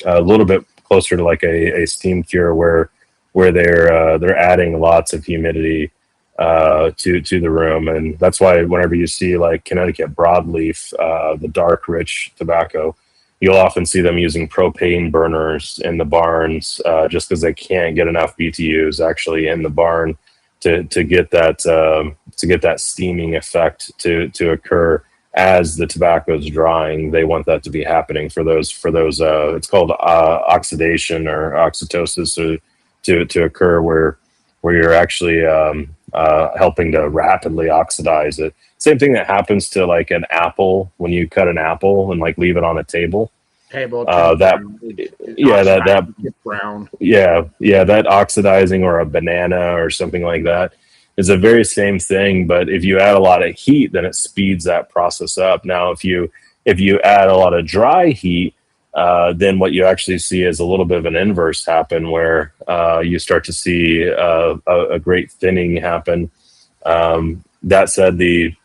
little bit closer to like a steam cure, where they're adding lots of humidity to the room. And that's why whenever you see like Connecticut broadleaf, the dark rich tobacco, you'll often see them using propane burners in the barns, just because they can't get enough BTUs actually in the barn to get that steaming effect to occur as the tobacco is drying. They want that to be happening for those it's called oxidation or oxytosis to occur, where you're actually helping to rapidly oxidize it. Same thing that happens to like an apple when you cut an apple and like leave it on a table. That oxidizing, or a banana or something like that, is a very same thing. But if you add a lot of heat, then it speeds that process up. Now, if you add a lot of dry heat, then what you actually see is a little bit of an inverse happen, where you start to see a great thinning happen. That said, the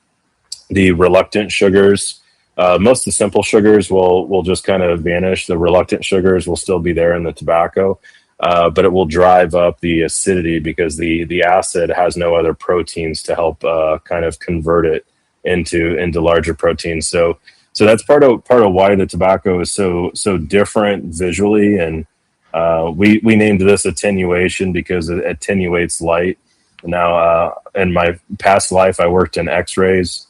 reluctant sugars, most of the simple sugars will just kind of vanish. The reluctant sugars will still be there in the tobacco, but it will drive up the acidity, because the acid has no other proteins to help kind of convert it into larger proteins. So that's part of why the tobacco is so different visually. And we named this attenuation because it attenuates light. Now, in my past life, I worked in X-rays.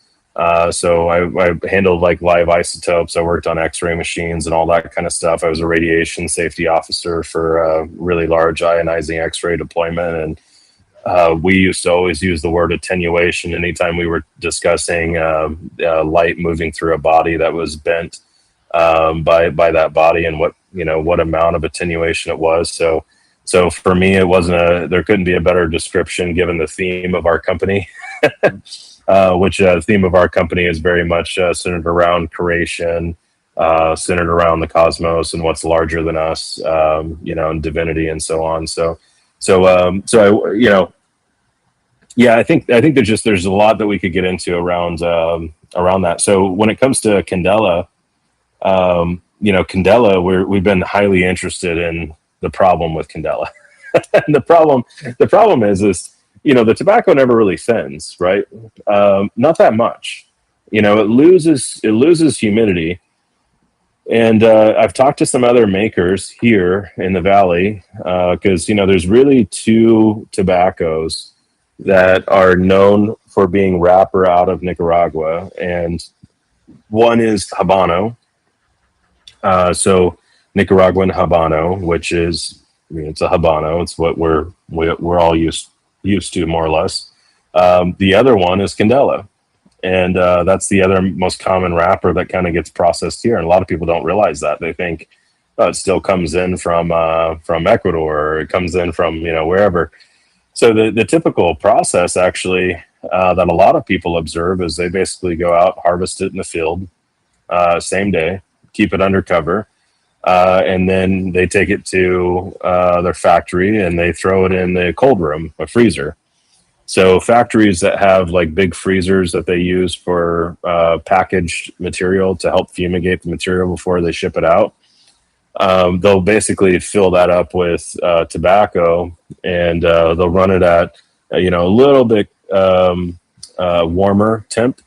So I handled like live isotopes. I worked on X-ray machines and all that kind of stuff. I was a radiation safety officer for a really large ionizing X-ray deployment. And we used to always use the word attenuation anytime we were discussing light moving through a body that was bent by that body, and what amount of attenuation it was. So for me, there couldn't be a better description given the theme of our company. Which the theme of our company is very much centered around creation, centered around the cosmos and what's larger than us, and divinity and so on. I think there's a lot that we could get into around that. So when it comes to Candela, Candela, we've been highly interested in the problem with Candela. And the problem is the tobacco never really thins, right? Not that much. It loses humidity. And I've talked to some other makers here in the Valley, because, there's really two tobaccos that are known for being wrapper out of Nicaragua. And one is Habano. So Nicaraguan Habano, which is, it's a Habano. It's what we're all used to, more or less. The other one is Candela, and that's the other most common wrapper that kind of gets processed here. And a lot of people don't realize that. They think it still comes in from Ecuador, or it comes in from wherever. So the typical process actually that a lot of people observe is they basically go out, harvest it in the field, same day, keep it undercover. And then they take it to their factory and they throw it in the cold room, a freezer. So factories that have like big freezers that they use for packaged material to help fumigate the material before they ship it out, they'll basically fill that up with tobacco, and they'll run it at a little bit warmer temp,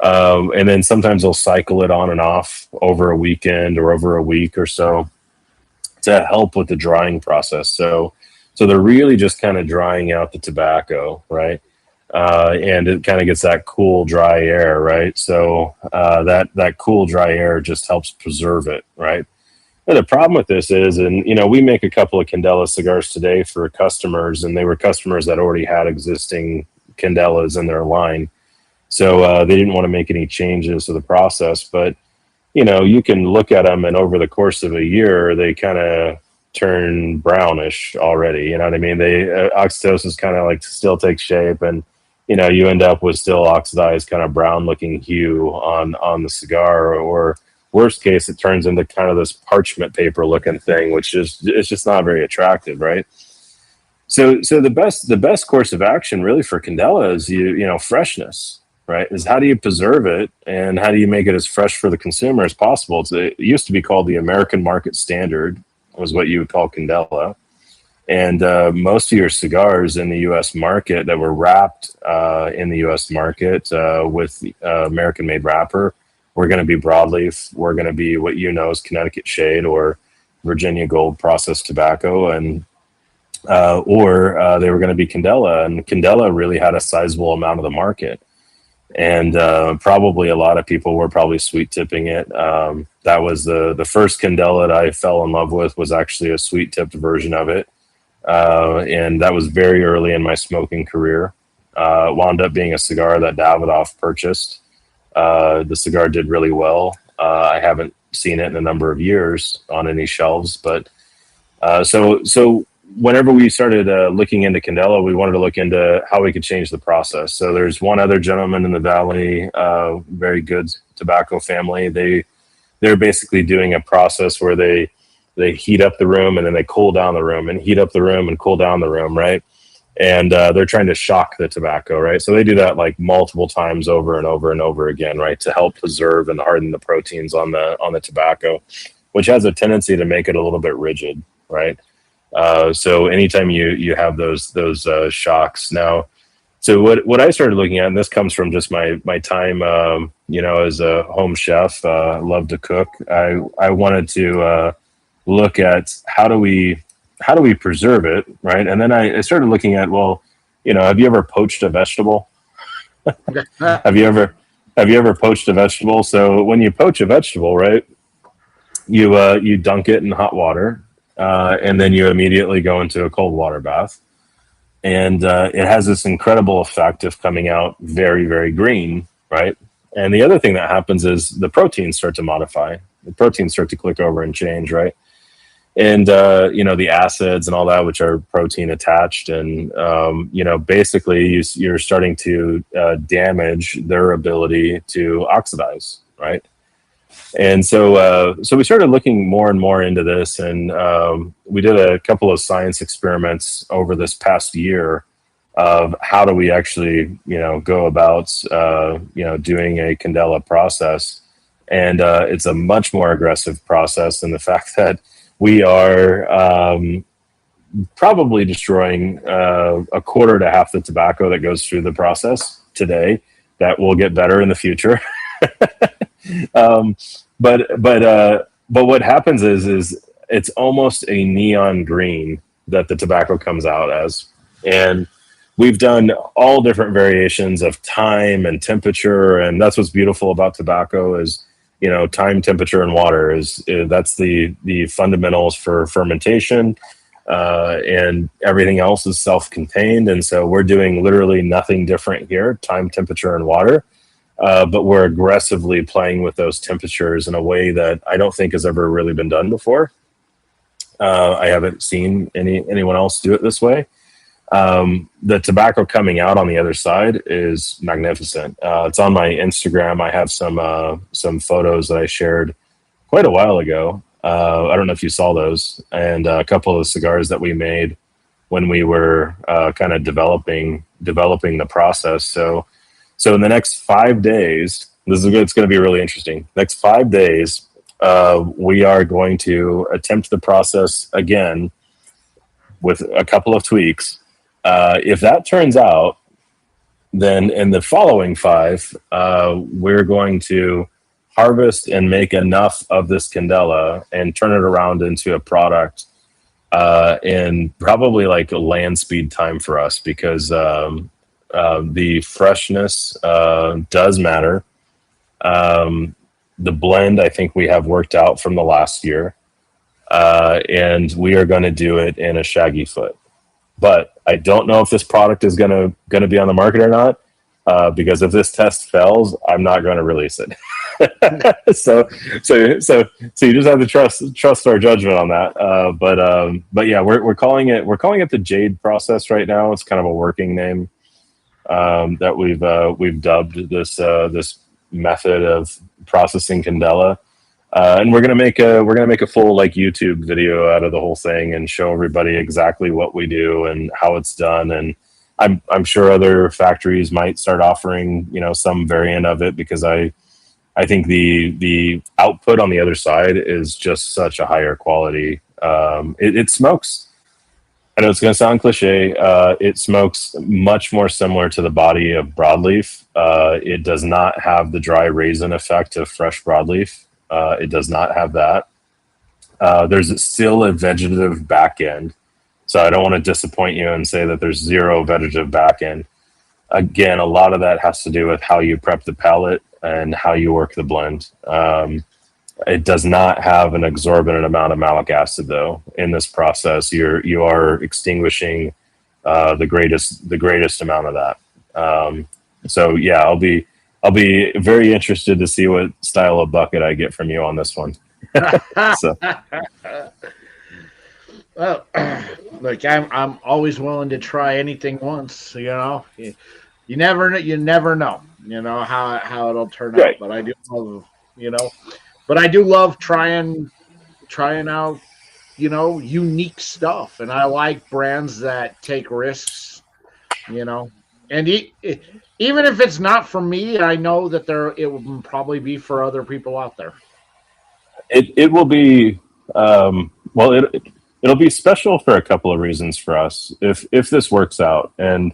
And then sometimes they'll cycle it on and off over a weekend or over a week or so to help with the drying process. So they're really just kind of drying out the tobacco, right? And it kind of gets that cool, dry air, right? So that cool, dry air just helps preserve it, right? And the problem with this is, and we make a couple of Candela cigars today for customers, and they were customers that already had existing Candelas in their line. So they didn't want to make any changes to the process. But, you can look at them, and over the course of a year, they kind of turn brownish already. You know what I mean? Oxydosis kind of like still takes shape, and, you end up with still oxidized kind of brown looking hue on the cigar, or worst case, it turns into kind of this parchment paper looking thing, which is, it's just not very attractive, right? So the best course of action really for Candela is freshness, right? Is how do you preserve it, and how do you make it as fresh for the consumer as possible? It used to be called the American market standard, was what you would call Candela. And most of your cigars in the U.S. market that were wrapped in the U.S. market with American-made wrapper were going to be broadleaf. We're going to be what is Connecticut shade or Virginia Gold processed tobacco, and or they were going to be Candela. And Candela really had a sizable amount of the market. And probably a lot of people were probably sweet tipping it. That was the first Candela that I fell in love with, was actually a sweet tipped version of it. And that was very early in my smoking career. Wound up being a cigar that Davidoff purchased. The cigar did really well. I haven't seen it in a number of years on any shelves, but so whenever we started looking into Candela, we wanted to look into how we could change the process. So there's one other gentleman in the Valley, very good tobacco family. They're basically doing a process where they heat up the room, and then they cool down the room, and heat up the room and cool down the room, right? And they're trying to shock the tobacco, right? So they do that like multiple times over and over and over again, right, to help preserve and harden the proteins on the tobacco, which has a tendency to make it a little bit rigid, right? So anytime you have those shocks now, so what I started looking at, and this comes from just my time, as a home chef, love to cook. I wanted to look at how do we preserve it, right? And then I started looking at, have you ever poached a vegetable? Have you ever poached a vegetable? So when you poach a vegetable, right, you dunk it in hot water. And then you immediately go into a cold water bath. And it has this incredible effect of coming out very, very green, right? And the other thing that happens is the proteins start to modify. The proteins start to click over and change, right? And, the acids and all that, which are protein attached. And, basically you're starting to damage their ability to oxidize, right? And so we started looking more and more into this, and we did a couple of science experiments over this past year of how do we actually, go about, doing a Candela process. And it's a much more aggressive process in the fact that we are probably destroying a quarter to half the tobacco that goes through the process today. That will get better in the future. But what happens is it's almost a neon green that the tobacco comes out as. And we've done all different variations of time and temperature. And that's what's beautiful about tobacco is, time, temperature, and water that's the fundamentals for fermentation. And everything else is self-contained. And so we're doing literally nothing different here, time, temperature, and water. But we're aggressively playing with those temperatures in a way that I don't think has ever really been done before. I haven't seen anyone else do it this way. The tobacco coming out on the other side is magnificent. It's on my Instagram. I have some photos that I shared quite a while ago. I don't know if you saw those, and a couple of cigars that we made when we were kind of developing the process. So in the next 5 days, it's going to be really interesting. Next 5 days, we are going to attempt the process again with a couple of tweaks. If that turns out then in the following 5, we're going to harvest and make enough of this candela and turn it around into a product in probably like a land speed time for us, because the freshness does matter. The blend, I think we have worked out from the last year, and we are going to do it in a shaggy foot. But I don't know if this product is going to be on the market or not, because if this test fails, I'm not going to release it. so you just have to trust our judgment on that. But yeah, we're calling it the Jade process right now. It's kind of a working name that we've dubbed this method of processing candela. And we're gonna make a full like YouTube video out of the whole thing and show everybody exactly what we do and how it's done. And I'm sure other factories might start offering, you know, some variant of it, because I think the output on the other side is just such a higher quality. It smokes. I know it's going to sound cliche. It smokes much more similar to the body of broadleaf. It does not have the dry raisin effect of fresh broadleaf. It does not have that. There's still a vegetative back end. So I don't want to disappoint you and say that there's zero vegetative back end. Again, a lot of that has to do with how you prep the palate and how you work the blend. It does not have an exorbitant amount of malic acid, though. In this process, you are extinguishing the greatest amount of that. So yeah, I'll be very interested to see what style of bucket I get from you on this one. So. Well, look, I'm always willing to try anything once. You know, you never know. You know how it'll turn out. But I do love, you know. But I do love trying out, you know, unique stuff, and I like brands that take risks, you know. And even if it's not for me, I know that it will probably be for other people out there. It will be it'll be special for a couple of reasons for us if this works out. And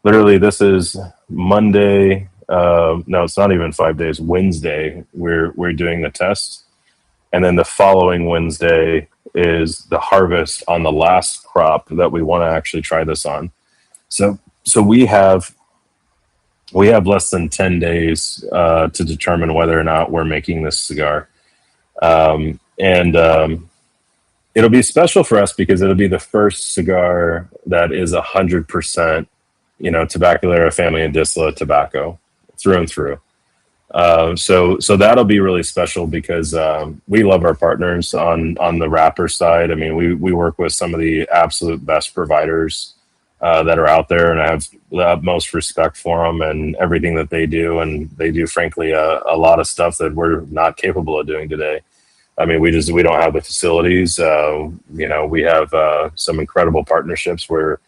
literally, this is Monday. No, it's not even 5 days. Wednesday, we're doing the test, and then the following Wednesday is the harvest on the last crop that we want to actually try this on. So we have less than 10 days to determine whether or not we're making this cigar, and it'll be special for us because it'll be the first cigar that is 100%, you know, Tabacalera family and distillate tobacco through and through. So that'll be really special because we love our partners on the wrapper side. I mean, we work with some of the absolute best providers that are out there, and I have the utmost respect for them and everything that they do. And they do, frankly, a lot of stuff that we're not capable of doing today. I mean, we don't have the facilities. You know, we have some incredible partnerships where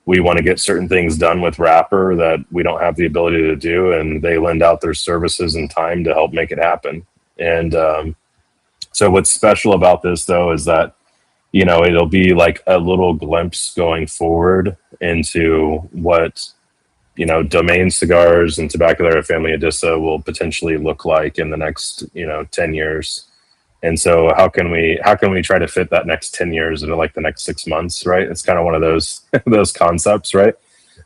we want to get certain things done with wrapper that we don't have the ability to do, and they lend out their services and time to help make it happen. And so what's special about this, though, is that, you know, it'll be like a little glimpse going forward into what, you know, Domain Cigars and Tabacalera Family Adissa will potentially look like in the next, you know, 10 years. And so how can we try to fit that next 10 years into like the next 6 months, right? It's kind of one of those those concepts, right?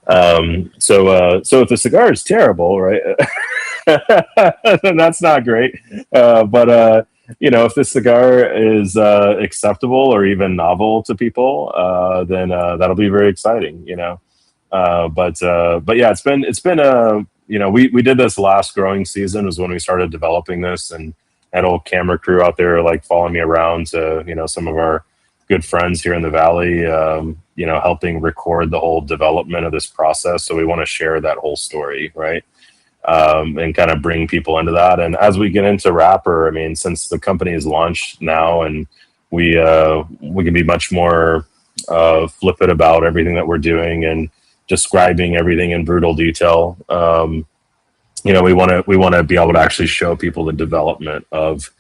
So if the cigar is terrible, right, then that's not great. But you know, if the cigar is acceptable or even novel to people, then that'll be very exciting, you know. But yeah, it's been you know, we did this last growing season was when we started developing this, and that old camera crew out there like following me around to, you know, some of our good friends here in the Valley, you know, helping record the whole development of this process. So we want to share that whole story, right? And kind of bring people into that. And as we get into wrapper, I mean, since the company is launched now, and we can be much more flippant about everything that we're doing and describing everything in brutal detail. You know, we want to be able to actually show people the development of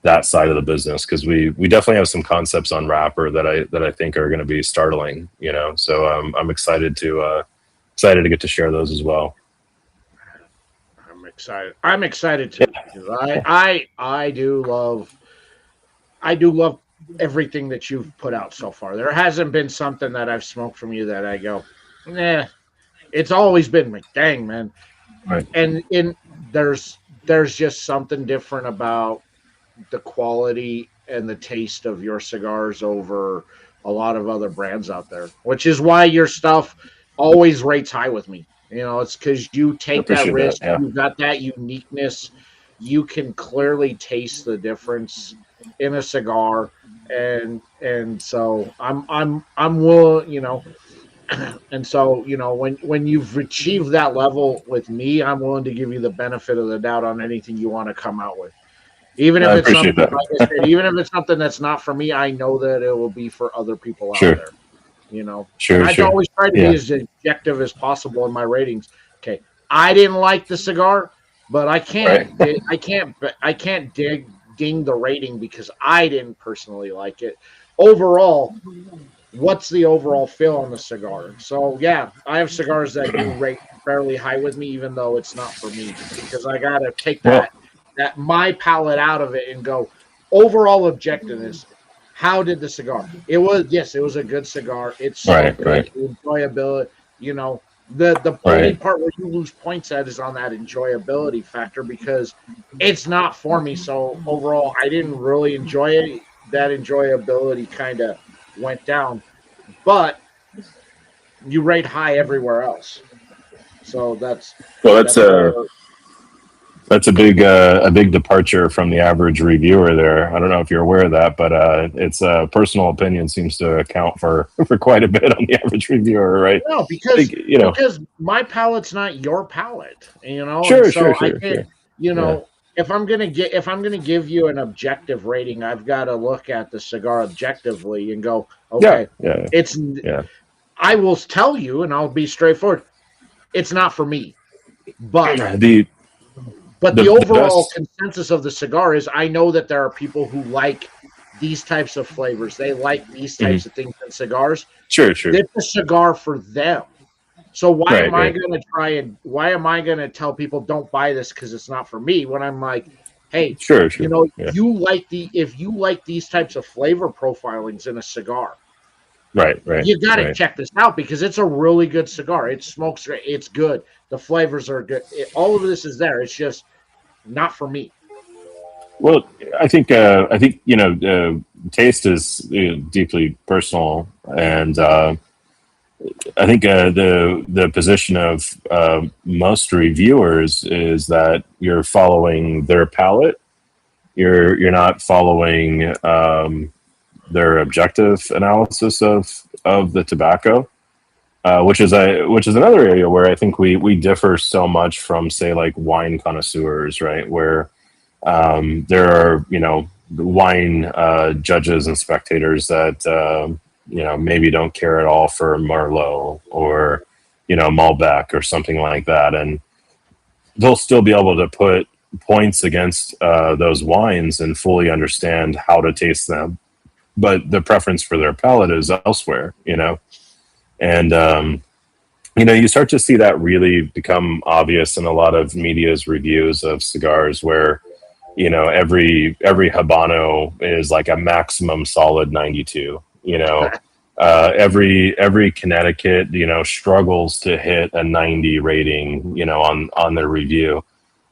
that side of the business, because we definitely have some concepts on wrapper that I think are going to be startling. You know, so I'm excited to get to share those as well. excited. I'm excited too. Because I do love everything that you've put out so far. There hasn't been something that I've smoked from you that I go, nah. It's always been like, dang, man. Right. And there's just something different about the quality and the taste of your cigars over a lot of other brands out there, which is why your stuff always rates high with me. You know, it's because you I take that appreciate risk. that. Yeah. You've got that uniqueness. You can clearly taste the difference in a cigar, and so I'm willing, you know, and so you know when you've achieved that level with me, I'm willing to give you the benefit of the doubt on anything you want to come out with. Even if I it's appreciate something, that. like I said, even if it's something that's not for me, I know that it will be for other people out Sure. there. You know, Sure, and I sure. always try to Yeah. be as objective as possible in my ratings. Okay, I didn't like the cigar, but I can't, I can't ding the rating because I didn't personally like it. Overall, what's the overall feel on the cigar? So yeah, I have cigars that do rate fairly high with me, even though it's not for me, because I gotta take Well, that my palate out of it and go overall objectiveness. How did the cigar? It was a good cigar. It smoked right. good, enjoyability. You know, the only Right. part where you lose points at is on that enjoyability factor because it's not for me. So overall, I didn't really enjoy it. That enjoyability kind of went down, but you rate high everywhere else. So Well, that's where that's a big departure from the average reviewer there. I don't know if you're aware of that, but it's personal opinion seems to account for quite a bit on the average reviewer, right? no, I think, because my palate's not your palate, you know, and sure, so sure, I sure, can't, sure. you Yeah. know, if I'm gonna give you an objective rating, I've got to look at the cigar objectively and go, Yeah, okay, yeah, it's yeah. I will tell you, and I'll be straightforward, it's not for me, but The the the overall best. consensus of the cigar is I know that there are people who like these types of flavors. They like these Mhm. types of things in cigars. Sure, sure. It's a cigar for them. So Right, right. why am I going to tell people don't buy this because it's not for me when I'm like, hey, Sure, you sure. know, Yeah. if you like these types of flavor profilings in a cigar, Right, right, you got to right. check this out because it's a really good cigar. It smokes great. It's good. The flavors are good. All of this is there. It's just not for me. Well, I think taste is deeply personal, and I think the position of most reviewers is that you're following their palate. You're not following their objective analysis of the tobacco, which is another area where I think we differ so much from, say, like wine connoisseurs, right? Where there are wine judges and spectators that maybe don't care at all for Merlot or Malbec or something like that, and they'll still be able to put points against those wines and fully understand how to taste them, but the preference for their palate is elsewhere, and you start to see that really become obvious in a lot of media's reviews of cigars, where every Habano is like a maximum solid 92. Every Connecticut struggles to hit a 90 rating on their review,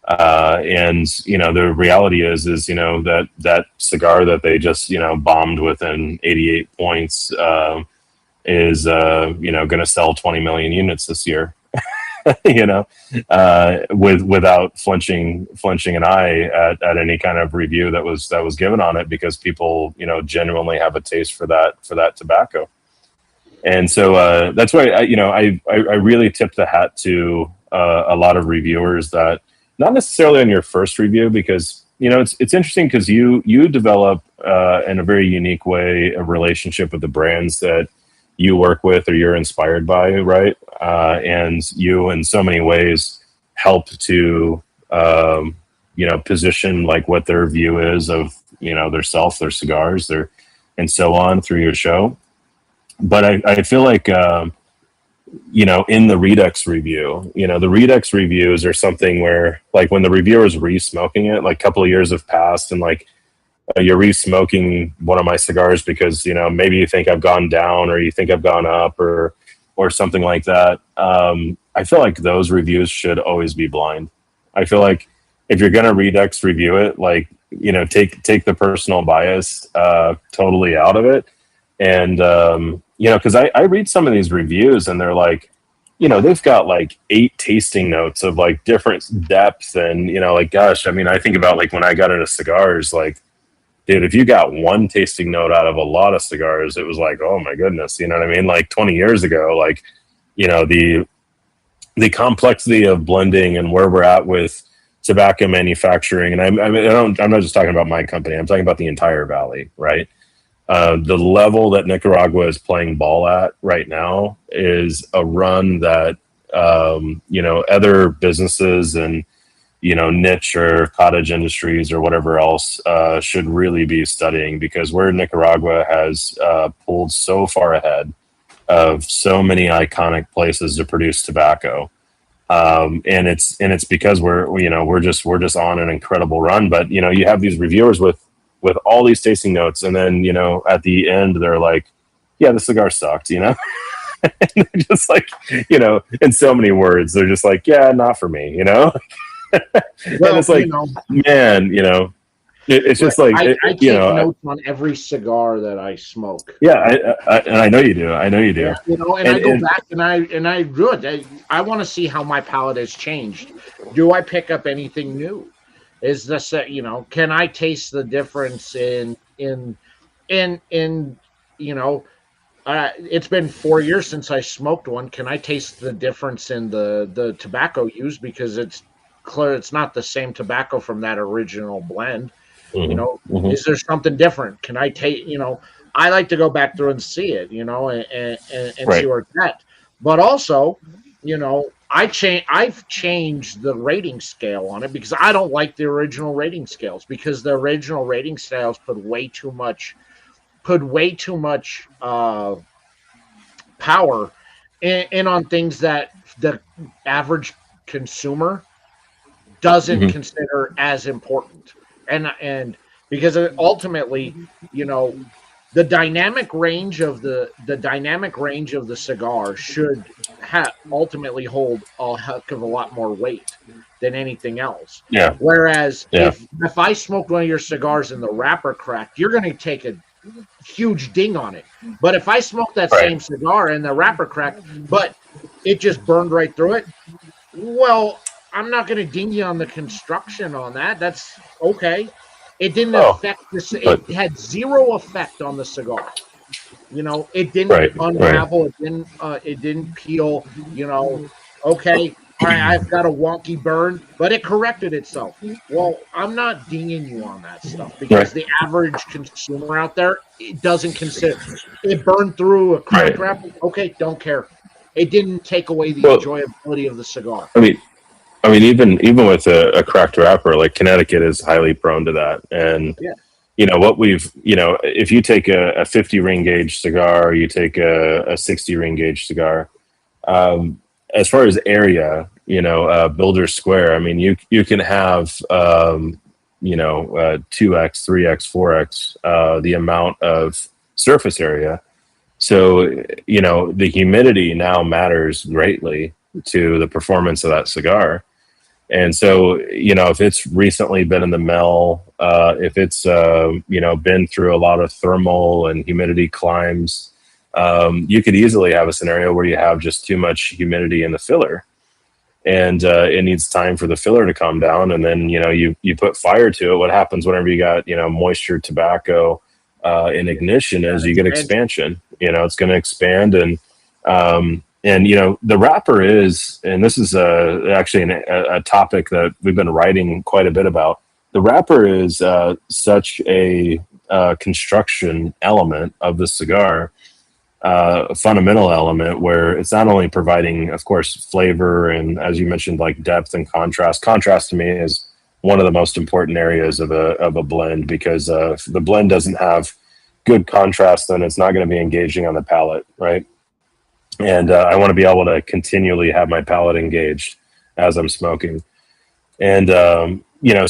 and the reality is that cigar that they just bombed with an 88 points is going to sell 20 million units this year. Without flinching an eye at any kind of review that was given on it, because people genuinely have a taste for that tobacco. And so that's why I really tip the hat to a lot of reviewers that, not necessarily on your first review, because it's interesting because you develop in a very unique way a relationship with the brands that you work with or you're inspired by, right? And you, in so many ways, help to position like what their view is of their self, their cigars, and so on through your show. But I feel like in the Redux review, the Redux reviews are something where, like, when the reviewer's re-smoking it, like a couple of years have passed, and like you're re-smoking one of my cigars because maybe you think I've gone down or you think I've gone up or something like that. I feel like those reviews should always be blind. I feel like if you're gonna Redux review it, like take the personal bias totally out of it, and because I read some of these reviews and they're like, they've got like 8 tasting notes of like different depth, and like, gosh, I mean, I think about like when I got into cigars, like, dude, if you got one tasting note out of a lot of cigars, it was like, oh my goodness, you know what I mean? Like 20 years ago, like, the complexity of blending and where we're at with tobacco manufacturing, and I'm not just talking about my company, I'm talking about the entire valley, right? The level that Nicaragua is playing ball at right now is a run that other businesses and niche or cottage industries or whatever else should really be studying, because where Nicaragua has pulled so far ahead of so many iconic places to produce tobacco, and it's because we're just on an incredible run. But you have these reviewers with all these tasting notes, and then at the end they're like, yeah, the cigar sucked, and they're just like, in so many words, they're just like, yeah, not for me, Well, and it's like, man, it's just like, I take notes on every cigar that I smoke. Yeah, and I know you do. I know you do. Yeah, and I go back and I do it. I want to see how my palate has changed. Do I pick up anything new? Is this can I taste the difference in it's been 4 years since I smoked one. Can I taste the difference in the tobacco used, because it's clear it's not the same tobacco from that original blend. Mm-hmm. Is there something different? Can I take, I like to go back through and see it, and Right. see where it's at. But also, I've changed the rating scale on it, because I don't like the original rating scales, because the original rating scales put way too much power in on things that the average consumer doesn't Mm-hmm. consider as important, and because ultimately, the dynamic range of the cigar should ultimately hold a heck of a lot more weight than anything else. Yeah. Whereas Yeah. if I smoked one of your cigars and the wrapper cracked, you're going to take a huge ding on it. But if I smoke that Right. same cigar and the wrapper cracked, but it just burned right through it, well, I'm not going to ding you on the construction on that. That's okay. It didn't affect this. It had zero effect on the cigar. It didn't Right, unravel. It didn't peel. Okay. All right, I've got a wonky burn, but it corrected itself. Well, I'm not dinging you on that stuff, because the average consumer out there, it doesn't consider it burned through a crack wrap. Okay, don't care. It didn't take away the enjoyability of the cigar. I mean, even with a cracked wrapper, like Connecticut is highly prone to that. And, if you take a 50 ring gauge cigar, or you take a 60 ring gauge cigar, as far as area, builder square, I mean, you can have, 2x, 3x, 4x, the amount of surface area. So, the humidity now matters greatly to the performance of that cigar. And so, if it's recently been in the mill, if it's, been through a lot of thermal and humidity climbs, you could easily have a scenario where you have just too much humidity in the filler, and it needs time for the filler to calm down. And then, you put fire to it. What happens whenever you got, moisture, tobacco in ignition is you get expansion. It's going to expand. And the wrapper is, and this is actually a topic that we've been writing quite a bit about. The wrapper is such a construction element of the cigar, a fundamental element, where it's not only providing, of course, flavor and, as you mentioned, like depth and contrast. Contrast to me is one of the most important areas of a blend, because if the blend doesn't have good contrast, then it's not going to be engaging on the palate, right? And I want to be able to continually have my palate engaged as I'm smoking. And,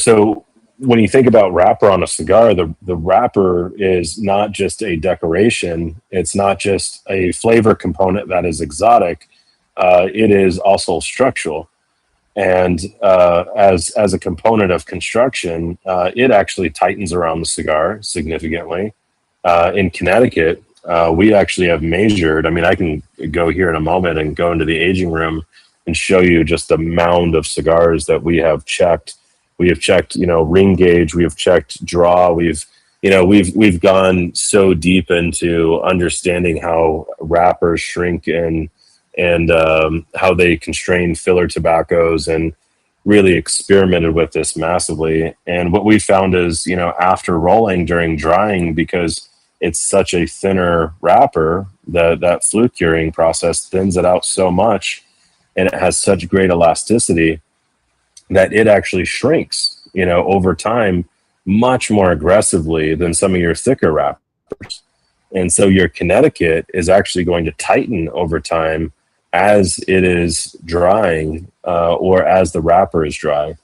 so when you think about wrapper on a cigar, the wrapper is not just a decoration. It's not just a flavor component that is exotic. It is also structural. And as a component of construction, it actually tightens around the cigar significantly. In Connecticut, we actually have measured. I mean, I can go here in a moment and go into the aging room and show you just the mound of cigars that we have checked. We have checked, ring gauge. We have checked draw. We've gone so deep into understanding how wrappers shrink and how they constrain filler tobaccos, and really experimented with this massively. And what we found is, after rolling during drying, because it's such a thinner wrapper, that flue curing process thins it out so much, and it has such great elasticity that it actually shrinks, over time much more aggressively than some of your thicker wrappers. And so your Connecticut is actually going to tighten over time as it is drying, or as the wrapper is dry.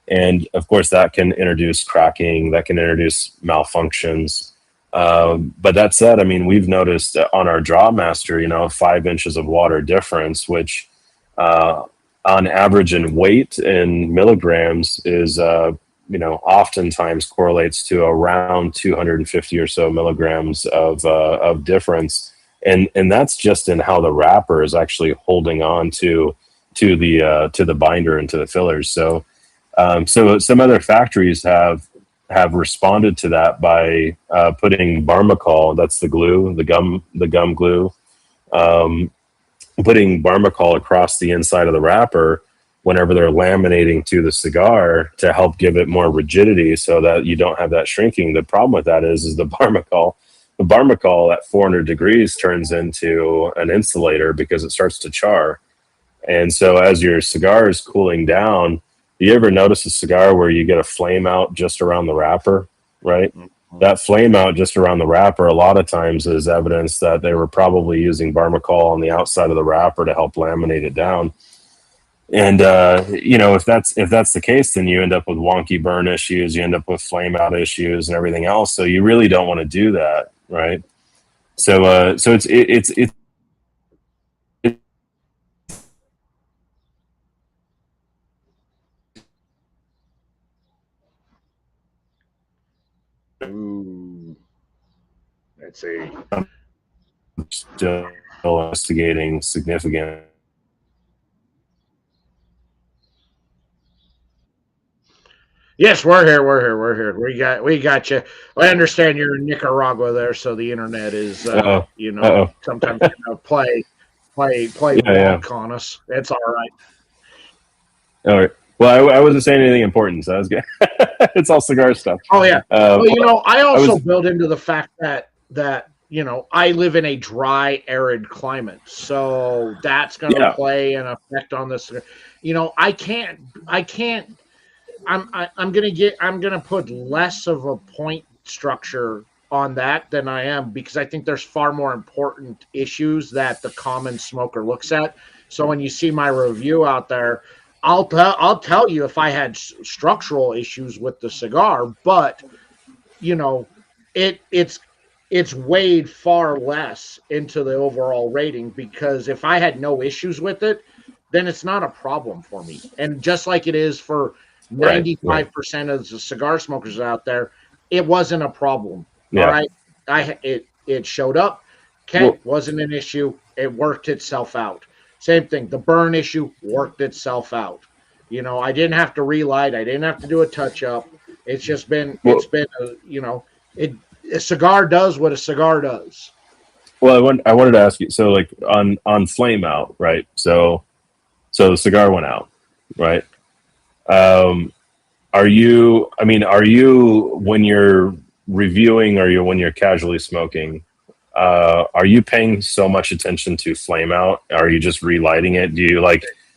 And of course that can introduce cracking, that can introduce malfunctions. But that said, I mean, we've noticed on our Draw Master, 5 inches of water difference, which on average in weight in milligrams is, oftentimes correlates to around 250 or so milligrams of difference. And that's just in how the wrapper is actually holding on to the binder and to the fillers. So some other factories have responded to that by putting Barmacol, that's the glue, the gum glue, putting Barmacol across the inside of the wrapper whenever they're laminating to the cigar to help give it more rigidity so that you don't have that shrinking. The problem with that is the Barmacol at 400 degrees turns into an insulator because it starts to char. And so as your cigar is cooling down, do you ever notice a cigar where you get a flame out just around the wrapper, right? Mm-hmm. That flame out just around the wrapper a lot of times is evidence that they were probably using Barmacol on the outside of the wrapper to help laminate it down. And if that's the case, then you end up with wonky burn issues, you end up with flame out issues and everything else. So you really don't want to do that, right? So it's Ooh. Let's see. Still investigating significant. Yes, we're here. We got you. I understand you're in Nicaragua there, so the internet is, sometimes play wonk on us. It's all right. All right. Well, I wasn't saying anything important, so I was good. It's all cigar stuff. Oh yeah. I also build into the fact that I live in a dry, arid climate, so that's going to play an effect on this. I'm gonna put less of a point structure on that than I am, because I think there's far more important issues that the common smoker looks at. So when you see my review out there, I'll tell you if I had structural issues with the cigar, but it's weighed far less into the overall rating, because if I had no issues with it, then it's not a problem for me. And just like it is for 95% of the cigar smokers out there, it wasn't a problem. Yeah. All right. It showed up. Okay. Wasn't an issue. It worked itself out. Same thing. The burn issue worked itself out. I didn't have to relight. I didn't have to do a touch up. It's just been, a cigar does what a cigar does. Well, I wanted to ask you, so like on flame out, right? So the cigar went out, right? Are you, when you're reviewing or when you're casually smoking, are you paying so much attention to flame out? Are you just relighting it? Do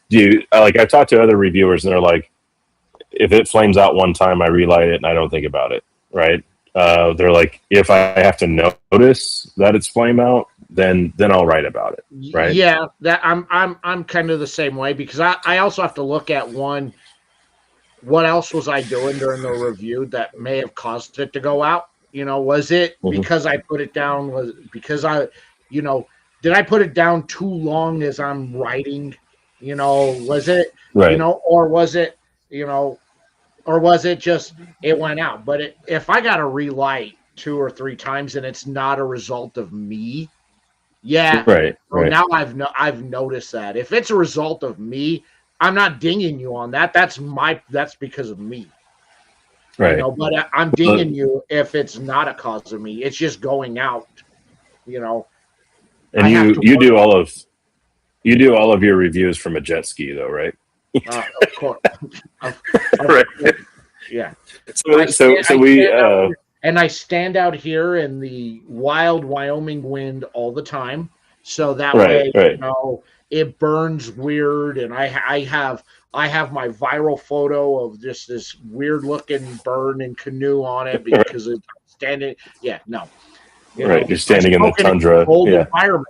you I've talked to other reviewers and they're like, if it flames out one time, I relight it and I don't think about it. Right. they're like, if I have to notice that it's flame out, then I'll write about it. Right. Yeah, that I'm kind of the same way, because I also have to look at what else was I doing during the review that may have caused it to go out? Was it because I put it down? Was it because did I put it down too long as I'm writing? Was it, right. Or was it, or was it just, it went out? But if I got to relight 2 or 3 times and it's not a result of me, yeah. Right. Well, right. now I've noticed that. If it's a result of me, I'm not dinging you on that. That's because of me. Right. But I'm dinging you if it's not a cause of me. It's just going out. And you do all of your reviews from a jet ski, though, right? Of course. Right. Yeah. And I stand out here in the wild Wyoming wind all the time, so that way, it burns weird, and I have my viral photo of just this weird looking burn and canoe on it because it's standing. Yeah, no. You're standing in the tundra. Cold environment.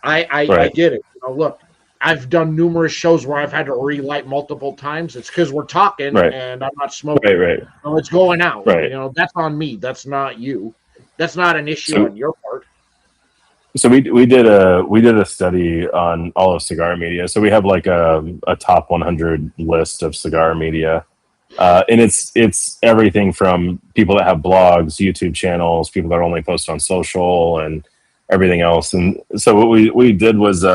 I get it. Look, I've done numerous shows where I've had to relight multiple times. It's because we're talking and I'm not smoking. Right. It's going out. Right. That's on me. That's not you. That's not an issue on your part. So we did a study on all of cigar media. So we have like a top 100 list of cigar media, and it's everything from people that have blogs, YouTube channels, people that only post on social, and everything else. And so what we did was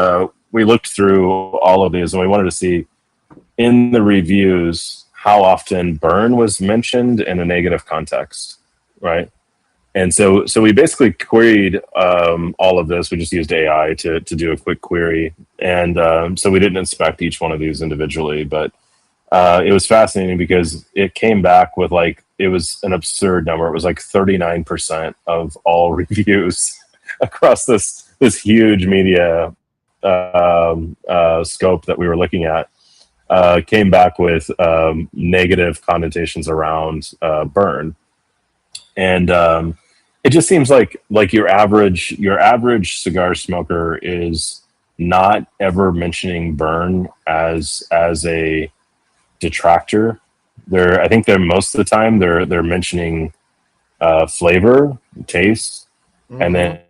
we looked through all of these, and we wanted to see in the reviews how often burn was mentioned in a negative context, right? And so we basically queried all of this. We just used AI to do a quick query. And so we didn't inspect each one of these individually, but it was fascinating because it came back with it was an absurd number. It was like 39% of all reviews across this huge media scope that we were looking at came back with negative connotations around burn. And it just seems like your average cigar smoker is not ever mentioning burn as a detractor. I think they're most of the time they're mentioning flavor, taste, and then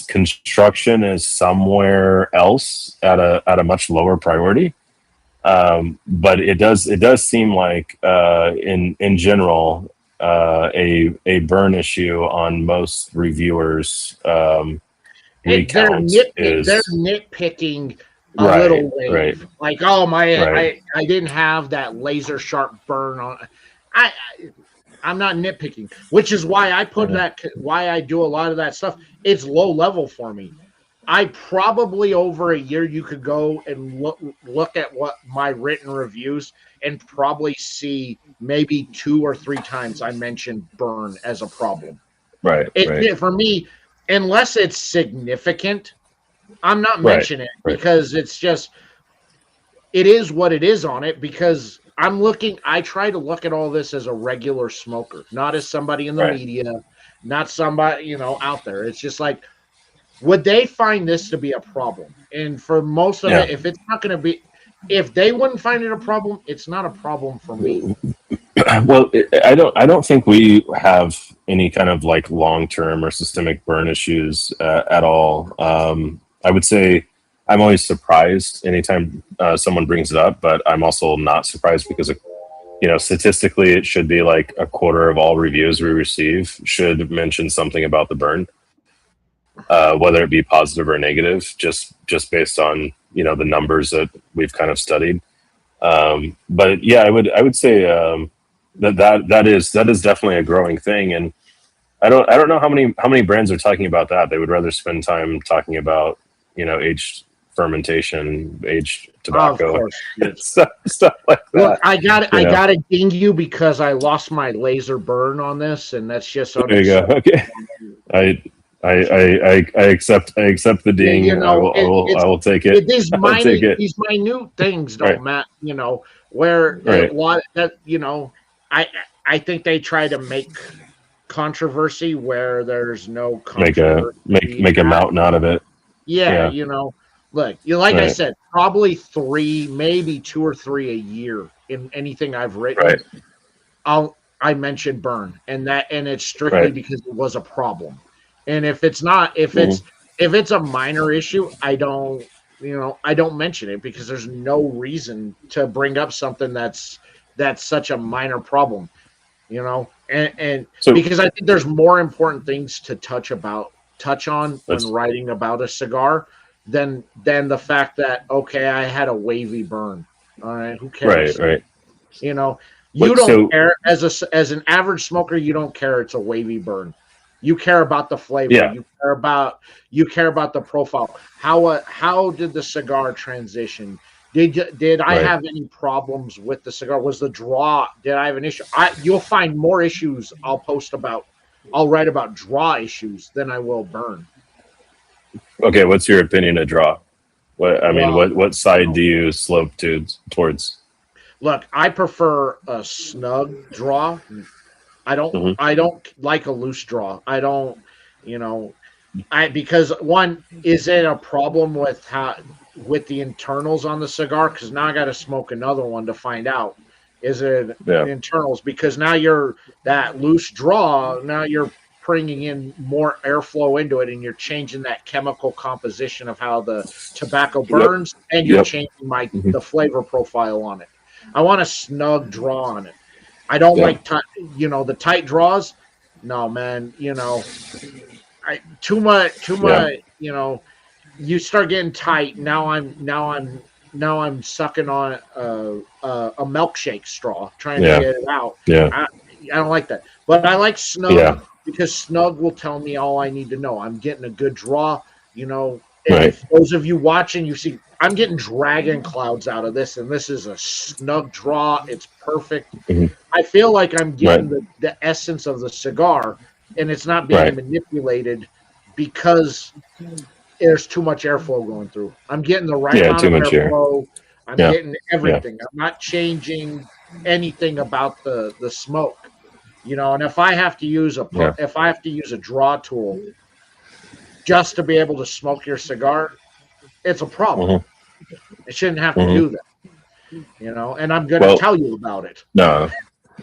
construction is somewhere else at a much lower priority. But it does seem like in general. A burn issue on most reviewers. They're nitpicking a little wave. Right. Like, oh my, I didn't have that laser sharp burn on. I'm not nitpicking, which is why I put why I do a lot of that stuff. It's low level for me. I probably over a year you could go and look at what my written reviews and probably see maybe 2 or 3 times I mentioned burn as a problem. Right. For me, unless it's significant, I'm not mentioning it because it's just, it is what it is on it, because I try to look at all this as a regular smoker, not as somebody in the media, not somebody, out there. It's just like, would they find this to be a problem? And for most of it, if it's not going to be, if they wouldn't find it a problem, it's not a problem for me. Well, I don't think we have any kind of long-term or systemic burn issues at all. I would say I'm always surprised anytime someone brings it up, but I'm also not surprised because statistically it should be like a quarter of all reviews we receive should mention something about the burn. Whether it be positive or negative, just based on the numbers that we've kind of studied. But yeah, I would say that is definitely a growing thing, and I don't know how many brands are talking about that. They would rather spend time talking about aged fermentation, aged tobacco, stuff like that. Look, I gotta ding you because I lost my laser burn on this, and that's just there you go. Okay, I accept the ding. I will take it. These minute things don't matter, where a lot that I think they try to make controversy where there's no make controversy. a mountain out of it. Yeah, you know, look, you like I Right. said, probably 3, maybe 2 or 3 a year in anything I've written. Right. I mention burn, and it's strictly Right. because it was a problem. And if it's not, if it's a minor issue, I don't mention it because there's no reason to bring up something that's such a minor problem, you know. And So because I think there's more important things to touch on when That's- writing about a cigar than the fact that, okay, I had a wavy burn. All right, who cares? right. You know, you don't So care as an average smoker. You don't care it's a wavy burn. You care about the flavor. Yeah. You care about the profile. How did the cigar transition? Did I Right. have any problems with the cigar? Was the draw? Did I have an issue? You'll find more issues I'll write about draw issues than I will burn. Okay, what's your opinion of draw? Well, What side do you slope towards? Look, I prefer a snug draw. I don't Mhm. I don't like a loose draw. I don't, because one, is it a problem with the internals on the cigar? Because now I got to smoke another one to find out. Is it internals? Because now that loose draw, now you're bringing in more airflow into it, and you're changing that chemical composition of how the tobacco burns, and you're changing the flavor profile on it. I want a snug draw on it. I don't like the tight draws. No, man, too much. You start getting tight. Now I'm sucking on a milkshake straw trying to get it out. Yeah. I don't like that. But I like snug. Yeah. Because snug will tell me all I need to know. I'm getting a good draw, And Right. if those of you watching, you see, I'm getting dragon clouds out of this, and this is a snug draw. It's perfect. Mhm. I feel like I'm getting the essence of the cigar, and it's not being manipulated because there's too much airflow going through. I'm getting the right amount of airflow. I'm getting everything. I'm not changing anything about the smoke. And if I have to use a draw tool just to be able to smoke your cigar, it's a problem. Mm-hmm. I shouldn't have to do that. And I'm going to tell you about it. No,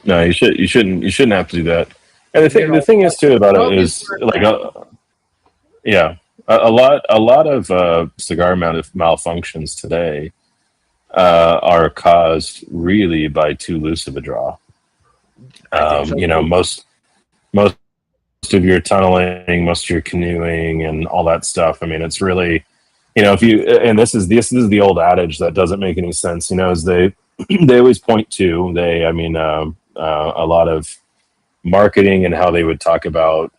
you shouldn't have to do that. And the thing is too about it is like, a lot of cigar malfunctions today are caused really by too loose of a draw. Most of your tunneling, most of your canoeing, and all that stuff. I mean, it's really, if you, and this is the old adage that doesn't make any sense. Is they always point to a lot of marketing and how they would talk about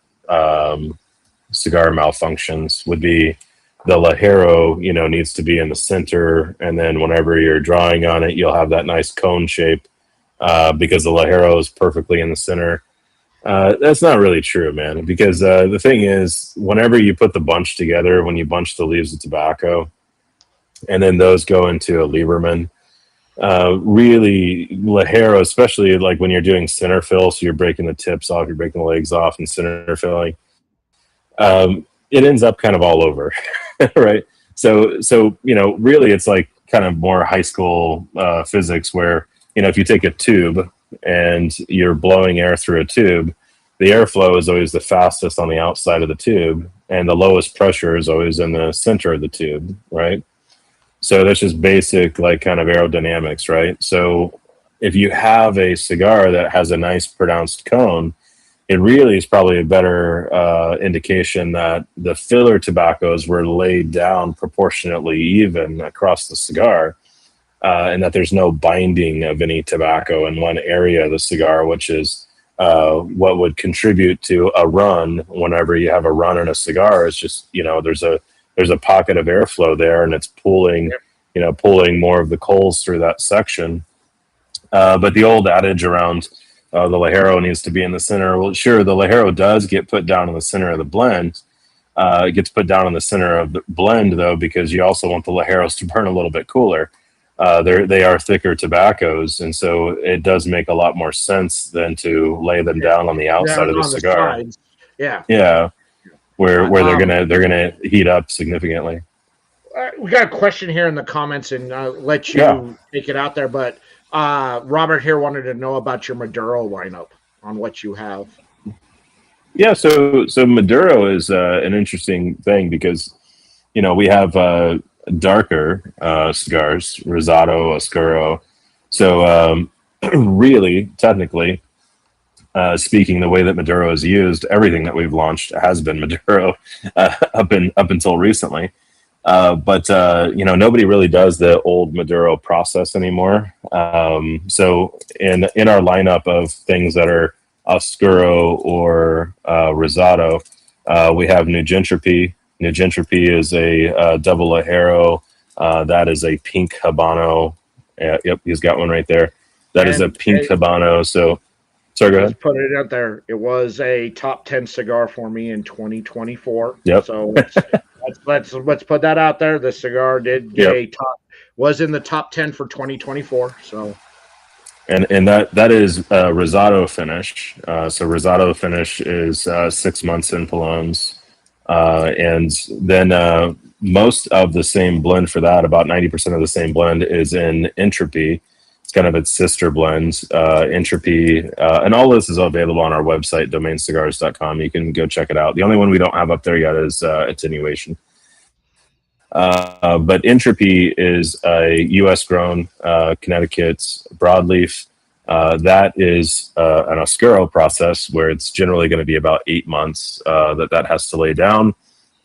cigar malfunctions would be the Ligero, needs to be in the center, and then whenever you're drawing on it, you'll have that nice cone shape. Because the Ligero is perfectly in the center. That's not really true, man, because the thing is, whenever you put the bunch together, when you bunch the leaves of tobacco, and then those go into a Lieberman, really, Ligero, especially like when you're doing center fill, so you're breaking the tips off, you're breaking the legs off and center filling, it ends up kind of all over, right? So really it's like kind of more high school physics where, if you take a tube and you're blowing air through a tube, the airflow is always the fastest on the outside of the tube, and the lowest pressure is always in the center of the tube, right? So that's just basic, like, kind of aerodynamics, right? So if you have a cigar that has a nice pronounced cone, it really is probably a better indication that the filler tobaccos were laid down proportionately even across the cigar. And that there's no binding of any tobacco in one area of the cigar, which is what would contribute to a run. Whenever you have a run in a cigar, it's just, there's a pocket of airflow there, and it's pulling more of the coals through that section. But the old adage around the Ligero needs to be in the center. Well, sure, the Ligero does get put down in the center of the blend. It gets put down in the center of the blend, though, because you also want the Ligeros to burn a little bit cooler. they are thicker tobaccos, and so it does make a lot more sense than to lay them down on the outside of the on the cigar. sides. Yeah. Yeah, where they're gonna heat up significantly. We got a question here in the comments, and let you take it out there. But Robert here wanted to know about your Maduro lineup on what you have. Yeah, so Maduro is an interesting thing because we have darker cigars, Rosado, Oscuro. So really, technically speaking, the way that Maduro is used, everything that we've launched has been Maduro up until recently. But nobody really does the old Maduro process anymore. So in our lineup of things that are Oscuro or Rosado, we have New Gentropy. New Gentropy is a double Ajero. That is a pink Habano. Yep, he's got one right there. That is a pink Habano. So, sorry, go ahead. Put it out there. It was a top 10 cigar for me in 2024. Yep. So let's put that out there. The cigar did get was in the top 10 for 2024. So, and that is Rosado finish. So Rosado finish is 6 months in Palones, and then most of the same blend for that, about 90% of the same blend, is in Entropy. It's kind of its sister blend, Entropy, and all this is available on our website, domaincigars.com. You can go check it out. The only one we don't have up there yet is Attenuation. But Entropy is a U.S. grown Connecticut broadleaf. That is an Oscuro process where it's generally going to be about 8 months that has to lay down.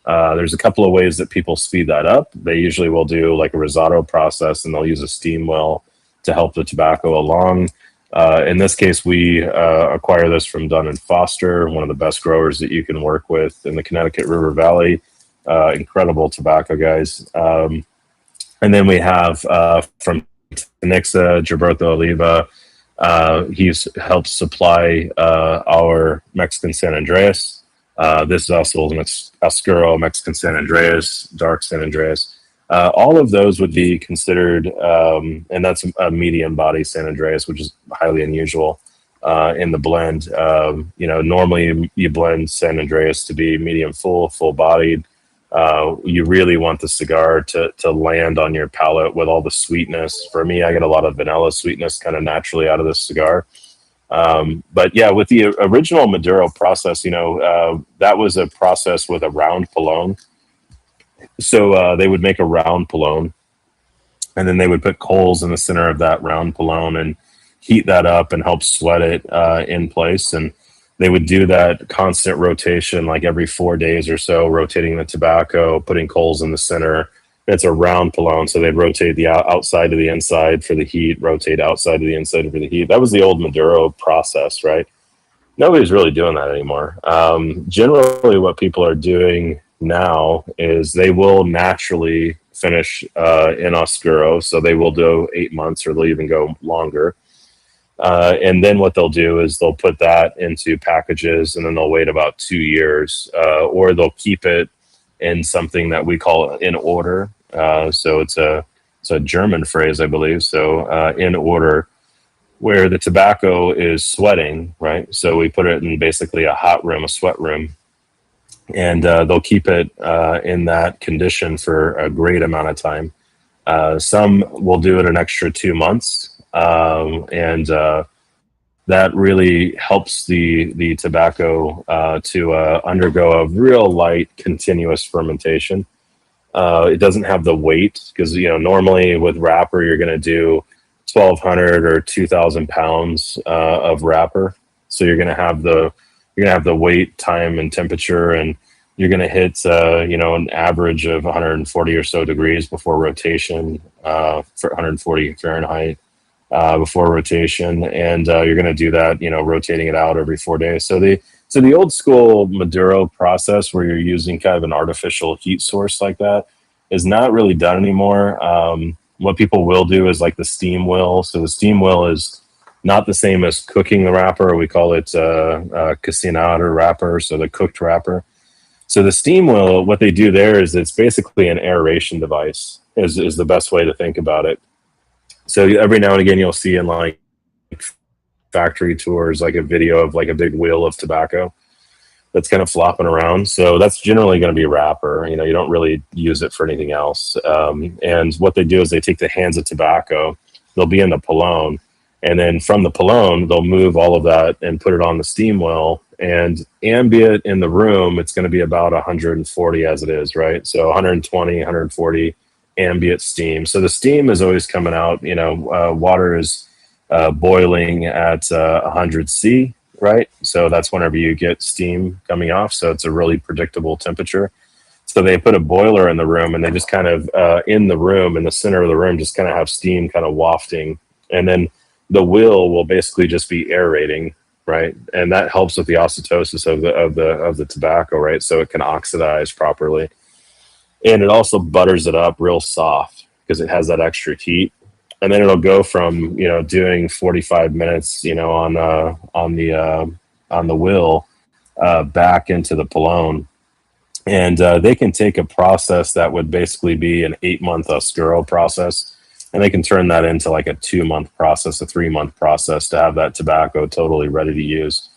There's a couple of ways that people speed that up. They usually will do like a Rosado process, and they'll use a steam well to help the tobacco along. In this case, we acquire this from Dunn and Foster, one of the best growers that you can work with in the Connecticut River Valley. Incredible tobacco guys. And then we have from Tenixa, Gilberto Oliva. He's helped supply our Mexican San Andreas. This is also an Oscuro Mexican San Andreas, dark San Andreas. All of those would be considered, and that's a medium body San Andreas, which is highly unusual in the blend. Normally you blend San Andreas to be medium full bodied. You really want the cigar to land on your palate with all the sweetness. For me, I get a lot of vanilla sweetness kind of naturally out of this cigar. But yeah, with the original Maduro process, that was a process with a round Palone. So they would make a round Palone, and then they would put coals in the center of that round Palone and heat that up and help sweat it in place. And they would do that constant rotation, like every 4 days or so, rotating the tobacco, putting coals in the center. It's a round Palone, so they'd rotate the outside to the inside for the heat, rotate outside to the inside for the heat. That was the old Maduro process, right? Nobody's really doing that anymore. Generally, what people are doing now is they will naturally finish in Oscuro, so they will do 8 months, or they'll even go longer. And then what they'll do is they'll put that into packages, and then they'll wait about 2 years, or they'll keep it in something that we call in order. So it's a German phrase, I believe. So in order, where the tobacco is sweating, right? So we put it in basically a hot room, a sweat room, and they'll keep it in that condition for a great amount of time. Some will do it an extra 2 months. And that really helps the tobacco to undergo a real light, continuous fermentation. It doesn't have the weight because normally with wrapper you're going to do 1,200 or 2,000 pounds of wrapper, so you're going to have the weight, time, and temperature, and you're going to hit an average of 140 or so degrees before rotation, for 140 Fahrenheit. Before rotation, and you're going to do that, rotating it out every 4 days. So the old school Maduro process, where you're using kind of an artificial heat source like that, is not really done anymore. What people will do is like the steam will. So the steam will is not the same as cooking the wrapper. We call it cocinado wrapper, so the cooked wrapper. So the steam will, what they do there is it's basically an aeration device. Is the best way to think about it. So every now and again, you'll see in like factory tours, like a video of like a big wheel of tobacco that's kind of flopping around. So that's generally going to be a wrapper. You know, you don't really use it for anything else. And what they do is they take the hands of tobacco, they'll be in the polone, and then from the polone, they'll move all of that and put it on the steam well. And ambient in the room, it's going to be about 140 as it is, right? So 120, 140 ambient steam. So the steam is always coming out. You know, water is boiling at 100 C, right? So that's whenever you get steam coming off. So it's a really predictable temperature. So they put a boiler in the room, and they just kind of in the room, in the center of the room, just kind of have steam kind of wafting. And then the will basically just be aerating, right? And that helps with the oxytocin of the tobacco, right? So it can oxidize properly. And it also butters it up real soft because it has that extra heat. And then it'll go from, you know, doing 45 minutes, you know, on the will back into the polone. And they can take a process that would basically be an 8-month Oscuro process, and they can turn that into like a 2-month process, a 3-month process to have that tobacco totally ready to use.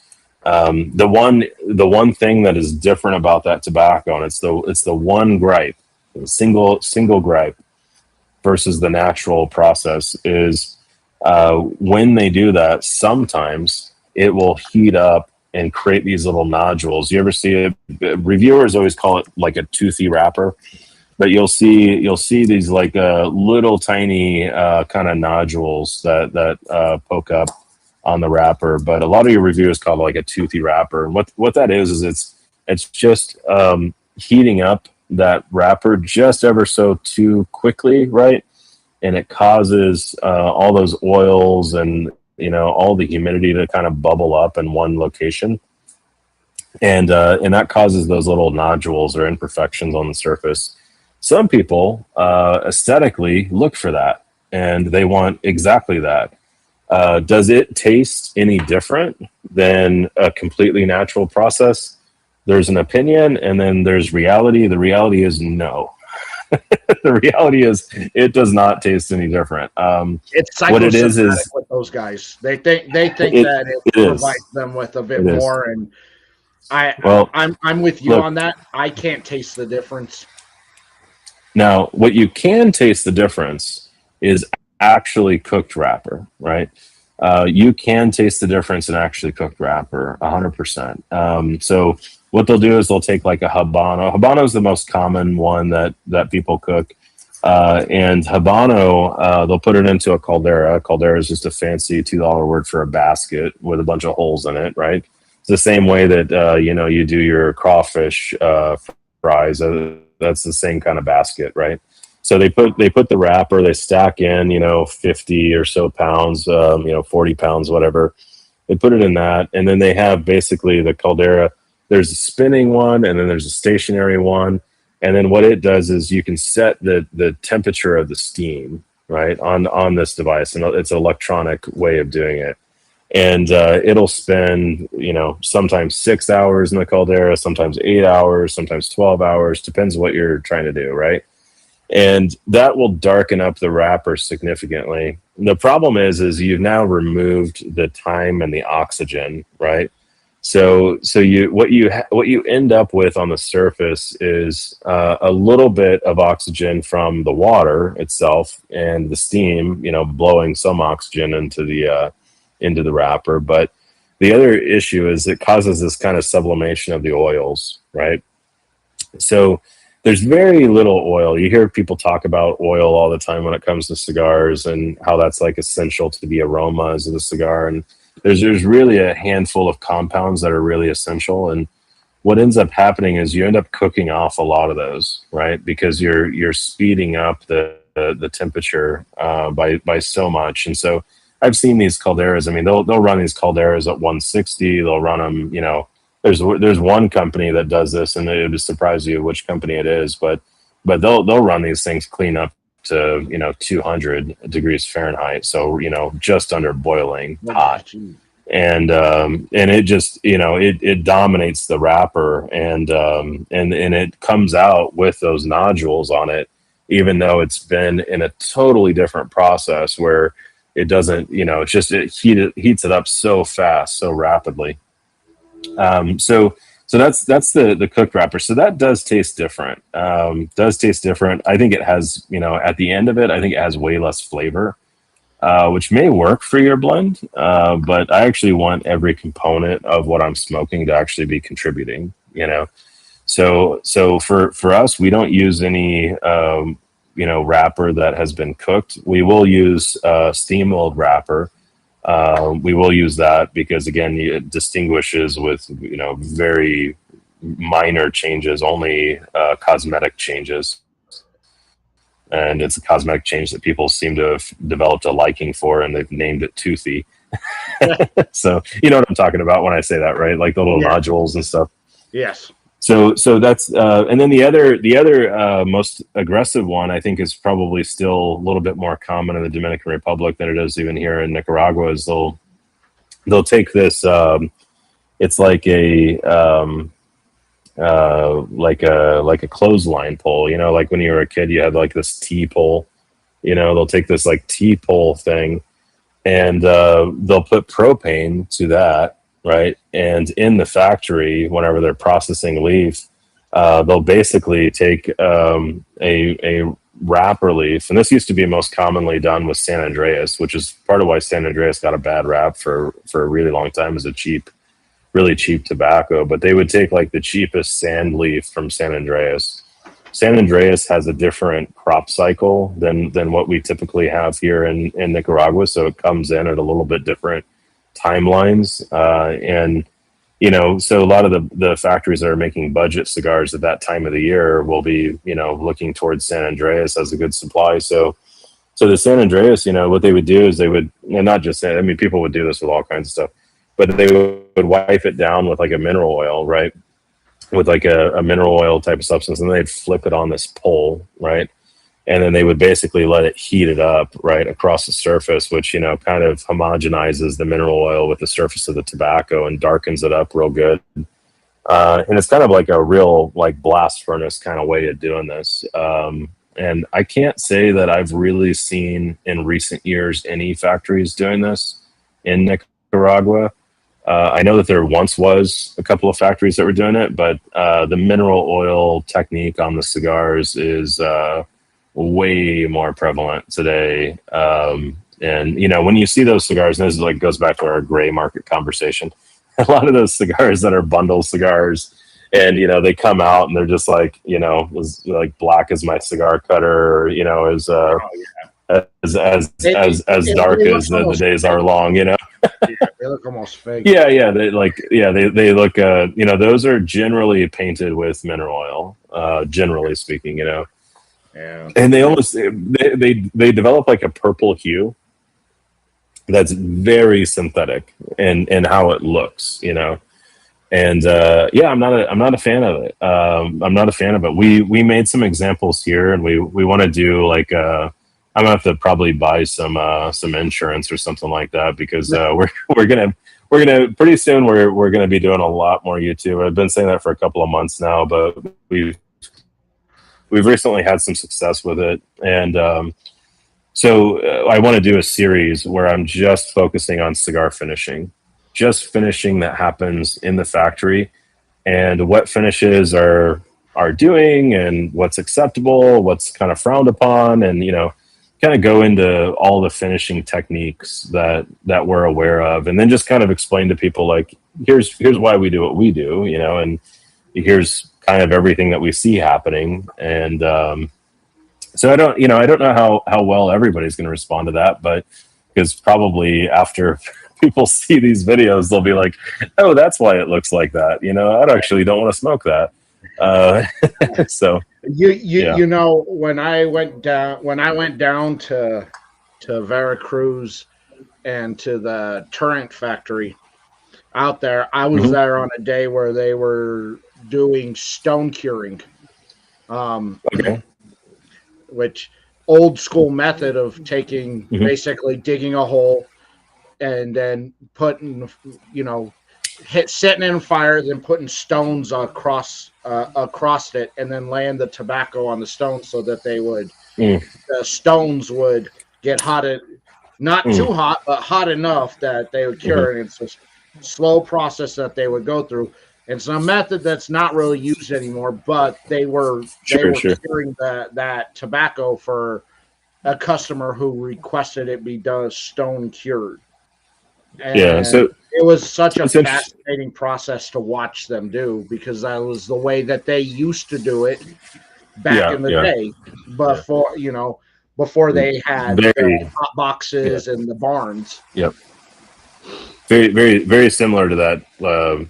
The one thing that is different about that tobacco, and it's the one gripe, the single gripe versus the natural process, is when they do that, sometimes it will heat up and create these little nodules. You ever see it? Reviewers always call it like a toothy wrapper, but you'll see these like little tiny kind of nodules that poke up on the wrapper. But a lot of your reviewers call it like a toothy wrapper. And what that is it's just heating up that wrapper just ever so too quickly, right? And it causes all those oils and, you know, all the humidity to kind of bubble up in one location. And that causes those little nodules or imperfections on the surface. Some people aesthetically look for that, and they want exactly that. Does it taste any different than a completely natural process? There's an opinion, and then there's reality. The reality is no. The reality is it does not taste any different. It's what it is with those guys. They think that it provides them with a bit more, and I'm with you on that. I can't taste the difference. Now, what you can taste the difference is actually cooked wrapper, right? You can taste the difference in actually cooked wrapper, 100%. So what they'll do is they'll take like a Habano. Habano is the most common one that people cook. And Habano, they'll put it into a Caldera. Caldera is just a fancy $2 word for a basket with a bunch of holes in it, right? It's the same way that, you know, you do your crawfish fries. That's the same kind of basket, right? So they put the wrapper, they stack in, you know, 50 or so pounds, you know, 40 pounds, whatever. They put it in that, and then they have basically the Caldera. There's a spinning one, and then there's a stationary one. And then what it does is you can set the temperature of the steam, right, on this device, and it's an electronic way of doing it. And it'll spend, you know, sometimes 6 hours in the Caldera, sometimes 8 hours, sometimes 12 hours, depends what you're trying to do, right? And that will darken up the wrapper significantly. The problem is you've now removed the time and the oxygen, right? So what you end up with on the surface is a little bit of oxygen from the water itself and the steam, you know, blowing some oxygen into the wrapper. But the other issue is it causes this kind of sublimation of the oils, right? So there's very little oil. You hear people talk about oil all the time when it comes to cigars and how that's like essential to the aromas of the cigar. And there's really a handful of compounds that are really essential. And what ends up happening is you end up cooking off a lot of those, right? Because you're speeding up the temperature by so much. And so I've seen these Calderas. I mean, they'll run these Calderas at 160. They'll run them, you know, there's one company that does this, and it would surprise you which company it is, but they'll run these things clean up to, you know, 200 degrees Fahrenheit. So, you know, just under boiling hot. And it just, you know, it dominates the wrapper, and it comes out with those nodules on it even though it's been in a totally different process where it doesn't, it heats it up so fast, so rapidly. So that's the cooked wrapper. So that does taste different. I think it has, at the end of it, I think it has way less flavor, which may work for your blend. But I actually want every component of what I'm smoking to actually be contributing, So for us, we don't use any, wrapper that has been cooked. We will use steam milled wrapper. We will use that because, again, it distinguishes with, very minor changes, only cosmetic changes. And it's a cosmetic change that people seem to have developed a liking for, and they've named it toothy. So you know what I'm talking about when I say that, right? Like the little nodules and stuff. Yes. So that's and then the other most aggressive one, I think, is probably still a little bit more common in the Dominican Republic than it is even here in Nicaragua. Is they'll take this, it's like a clothesline pole, like when you were a kid you had like this T pole, they'll take this like T pole thing, and they'll put propane to that, right? And in the factory, whenever they're processing leaf, they'll basically take a wrapper leaf, and this used to be most commonly done with San Andreas, which is part of why San Andreas got a bad rap for a really long time as a really cheap tobacco. But they would take like the cheapest sand leaf from San Andreas. San Andreas has a different crop cycle than what we typically have here in Nicaragua, so it comes in at a little bit different timelines, and so a lot of the factories that are making budget cigars at that time of the year will be looking towards San Andreas as a good supply. So the San Andreas, what they would do is they would, and not just that, I mean, people would do this with all kinds of stuff, but they would wipe it down with like a mineral oil, right? With like a mineral oil type of substance, and they'd flip it on this pole, right? And then they would basically let it heat it up right across the surface, which, kind of homogenizes the mineral oil with the surface of the tobacco and darkens it up real good. And it's kind of like a real like blast furnace kind of way of doing this. And I can't say that I've really seen in recent years any factories doing this in Nicaragua. I know that there once was a couple of factories that were doing it, but the mineral oil technique on the cigars is way more prevalent today. And when you see those cigars, and this is like goes back to our gray market conversation, a lot of those cigars that are bundle cigars, and they come out and they're just like as like black as my cigar cutter, or as dark as the days are long, Yeah, they look almost fake. Yeah, they look those are generally painted with mineral oil, generally speaking, Yeah. And they almost they develop like a purple hue that's very synthetic in how it looks, And I'm not a fan of it. I'm not a fan of it. We made some examples here, and we want to do like I'm gonna have to probably buy some insurance or something like that, because we're gonna pretty soon we're gonna be doing a lot more YouTube. I've been saying that for a couple of months now, but we've recently had some success with it, and so I want to do a series where I'm just focusing on cigar finishing, just finishing that happens in the factory, and what finishes are doing, and what's acceptable, what's kind of frowned upon, and kind of go into all the finishing techniques that we're aware of, and then just kind of explain to people like, here's why we do what we do, and here's kind of everything that we see happening. And so I don't know how well everybody's going to respond to that, but because probably after people see these videos, they'll be like, oh, that's why it looks like that. I actually don't want to smoke that. So when I went down to Veracruz and to the Turrent factory out there, I was there on a day where they were doing stone curing, which old school method of taking basically digging a hole and then putting setting in fire, then putting stones across it, and then laying the tobacco on the stones so that they would Mm. the stones would get hot, not too hot, but hot enough that they would cure. And it's a slow process that they would go through. It's a method that's not really used anymore, but they were curing that tobacco for a customer who requested it be done stone cured. Yeah, And so it was such a it's interesting. fascinating process to watch them do, because that was the way that they used to do it back Yeah, in the yeah, day, before before they had very, hot boxes and the barns. yep, very, very, very similar to that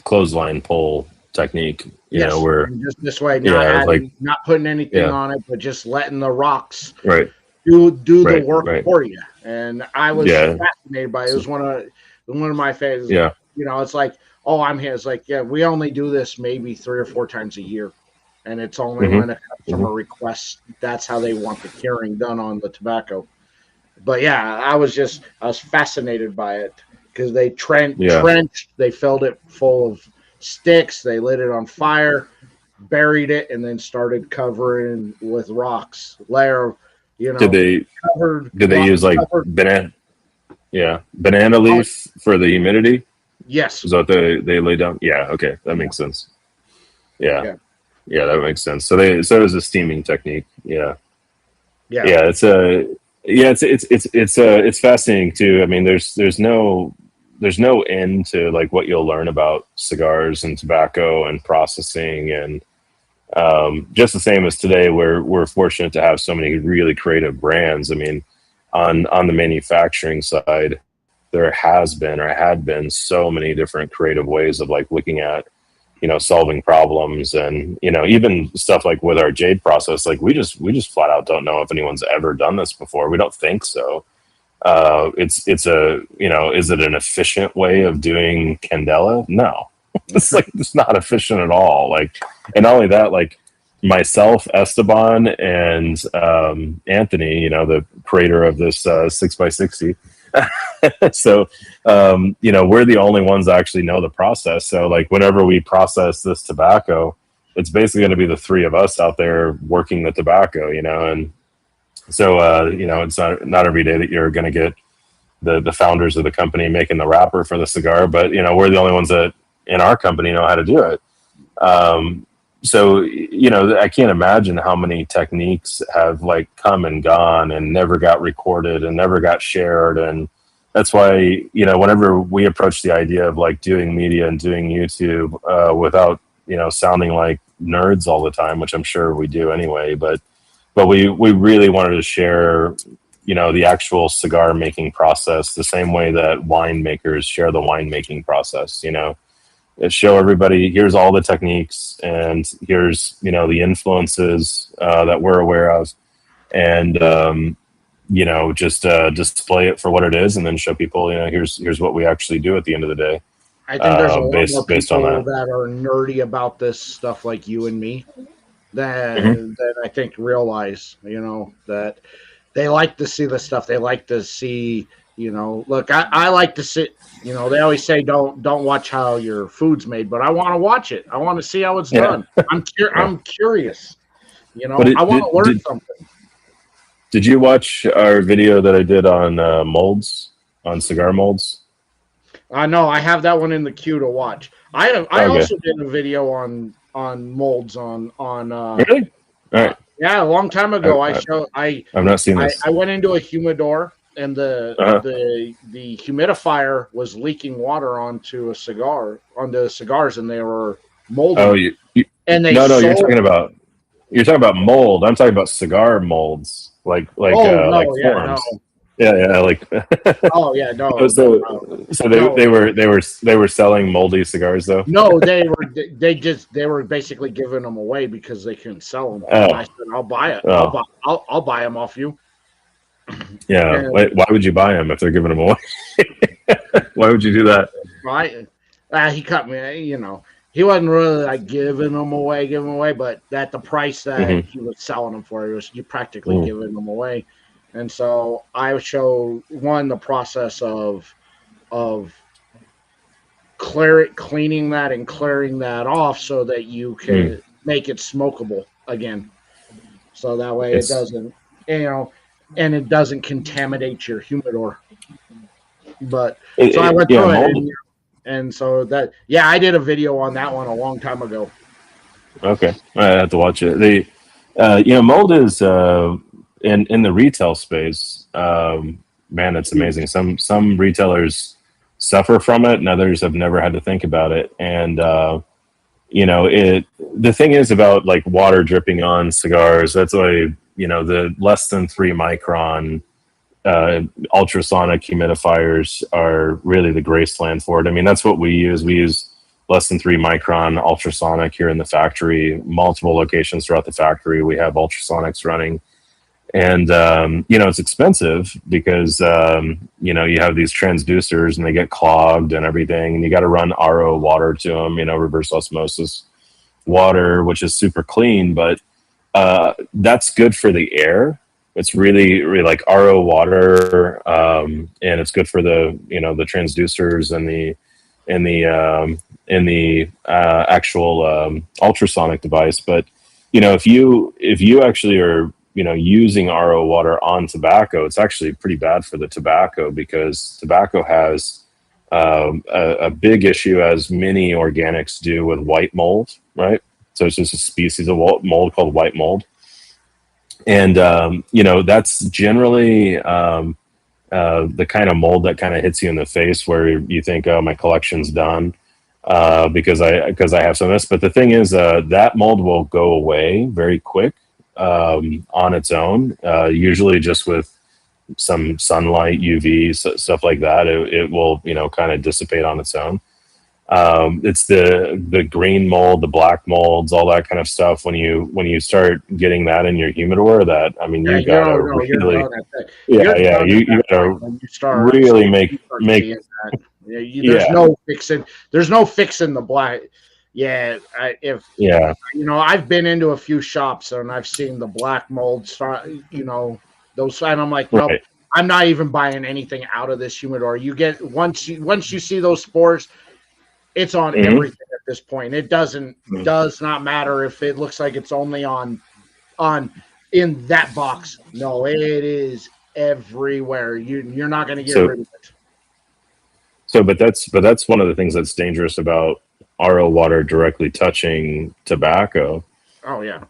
clothesline pull technique. Yes, Where and just this way, not yeah, like adding, not putting anything yeah, on it, but just letting the rocks right, do the right, work right, for you. And I was yeah, fascinated by it. It was one of my favorites. yeah, It's like, oh, I'm here. It's like, yeah, we only do this maybe 3 or 4 times a year, and it's only when a customer requests. That's how they want the curing done on the tobacco. But yeah, I was fascinated by it, because they trenched, they filled it full of sticks, they lit it on fire, buried it, and then started covering with rocks. Layer, Did they covered, did they use like banana leaf for the humidity? Yes. Is that they lay down? Yeah, okay, that makes sense. Yeah, that makes sense. So it was a steaming technique. Yeah. It's fascinating too. I mean, there's no end to like what you'll learn about cigars and tobacco and processing, and just the same as today, we're fortunate to have so many really creative brands. I mean, on the manufacturing side, there has been or had been so many different creative ways of like looking at solving problems, and even stuff like with our jade process, like we just flat out don't know if anyone's ever done this before. We don't think so. It's a is it an efficient way of doing candela? No. It's not efficient at all. Like, and not only that, like myself, Esteban, and Anthony, the creator of this 6x60. So we're the only ones that actually know the process. So like whenever we process this tobacco, it's basically going to be the three of us out there working the tobacco, and so it's not every day that you're going to get the founders of the company making the wrapper for the cigar, but we're the only ones that in our company know how to do it. So I can't imagine how many techniques have like come and gone and never got recorded and never got shared. And that's why whenever we approach the idea of like doing media and doing YouTube without sounding like nerds all the time, which I'm sure we do anyway, but we really wanted to share the actual cigar making process the same way that winemakers share the winemaking process. Show everybody, here's all the techniques, and here's the influences that we're aware of, and just display it for what it is, and then show people here's what we actually do at the end of the day. I think there's a lot more people that are nerdy about this stuff like you and me that I think realize that they like to see the stuff. They like to see look, I like to sit. They always say don't watch how your food's made, but I want to watch it. I want to see how it's done. I'm curious. I want to learn something. Did you watch our video that I did on molds, on cigar molds? No, I have that one in the queue to watch. I also did a video on molds on really? All right. Yeah, a long time ago. I've not seen this. I went into a humidor, and the humidifier was leaking water onto cigars, and they were molding. Oh, you're talking about mold. I'm talking about cigar molds, like forms. No. Yeah, like. Oh yeah, no. They were selling moldy cigars though. No, they were basically giving them away because they couldn't sell them. Oh. And I said, I'll buy it. Oh. I'll buy them off you. Yeah. And why would you buy them if they're giving them away? Why would you do that? Right. He cut me. He wasn't really like giving them away, but at the price that he was selling them for, you practically giving them away. And so I show the process of cleaning that and clearing that off so that you can make it smokable again. So that way it doesn't and it doesn't contaminate your humidor. But It, so I it, went yeah, through it, mold. and so that, yeah, I did a video on that one a long time ago. Okay, I have to watch it. Mold is in the retail space. Man, it's amazing. Some retailers suffer from it, and others have never had to think about it. And the thing is about like water dripping on cigars. That's why the less than 3 micron ultrasonic humidifiers are really the graceland for it. I mean, that's what we use. We use less than 3 micron ultrasonic here in the factory, multiple locations throughout the factory. We have ultrasonics running. And, it's expensive because, you have these transducers and they get clogged and everything. And you got to run RO water to them, reverse osmosis water, which is super clean. But that's good for the air. It's really, really like RO water. And it's good for the transducers and the actual ultrasonic device. But, if you actually are using RO water on tobacco, it's actually pretty bad for the tobacco because tobacco has a big issue, as many organics do, with white mold, right? So it's just a species of mold called white mold. And, that's generally the kind of mold that kind of hits you in the face where you think, oh, my collection's done because I have some of this. But the thing is, that mold will go away very quick. On its own, usually just with some sunlight, UV, stuff like that, it will kind of dissipate on its own. It's the green mold, the black molds, all that kind of stuff. When you start getting that in your humidor, you gotta really, you gotta really make. There's no fixing. There's no fixing the black. Yeah, I've been into a few shops and I've seen the black mold start, those, and I'm like, nope, right. I'm not even buying anything out of this humidor. You get once you see those spores, it's on everything at this point. It does not matter if it looks like it's only on in that box. No, it is everywhere. You're not going to get rid of it. So, but that's one of the things that's dangerous about RO water directly touching tobacco. Oh yeah,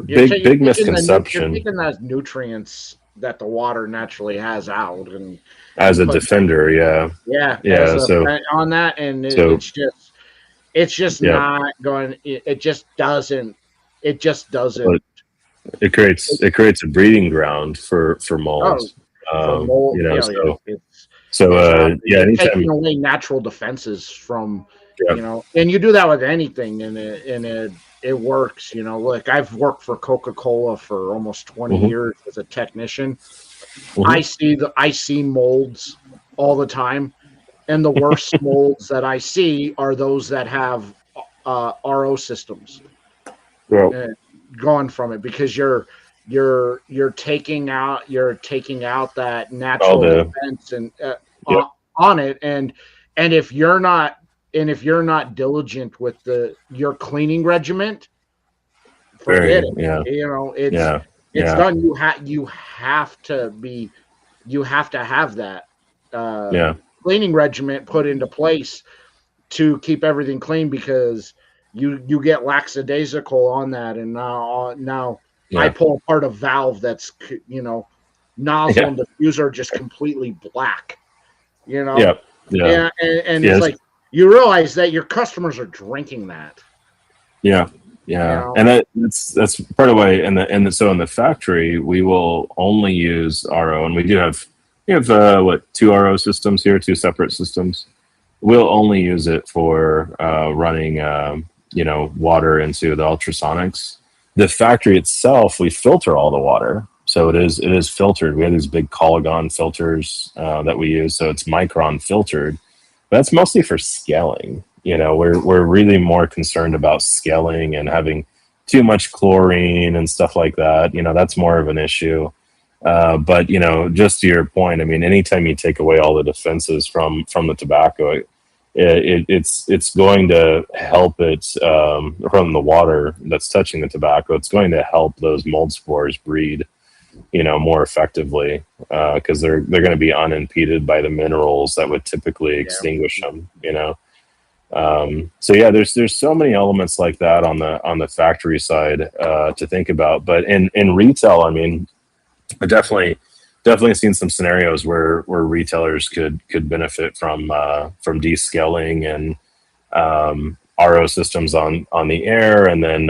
big misconception. You're taking those nutrients that the water naturally has out, and as a defender, yeah. So on that, and it's just not going. It just doesn't. It just doesn't. It creates a breeding ground for mold. For mold, anytime taking away natural defenses from. And you do that with anything, and it works. Look, I've worked for Coca-Cola for almost 20 years as a technician. I see molds all the time, and the worst molds that I see are those that have RO systems. Going from it, because you're taking out that natural defense and on it, and if you're not diligent with your cleaning regimen, forget it. It's done. You have to have that cleaning regimen put into place to keep everything clean, because you get lackadaisical on that, and now I pull apart a valve that's nozzle and diffuser just completely black. And it's like, you realize that your customers are drinking that. And that's part of why. So in the factory, we will only use RO, and we have 2 RO systems here, 2 separate systems. We'll only use it for running water into the ultrasonics. The factory itself, we filter all the water, so it is filtered. We have these big Colagon filters that we use, so it's micron filtered. That's mostly for scaling. We're really more concerned about scaling and having too much chlorine and stuff like that. That's more of an issue. But just to your point, anytime you take away all the defenses from the tobacco, it's going to help it from the water that's touching the tobacco. It's going to help those mold spores breed. more effectively, because they're going to be unimpeded by the minerals that would typically extinguish them. So yeah, there's so many elements like that on the factory side to think about. But in retail, I mean, I definitely seen some scenarios where retailers could benefit from descaling and RO systems on the air, and then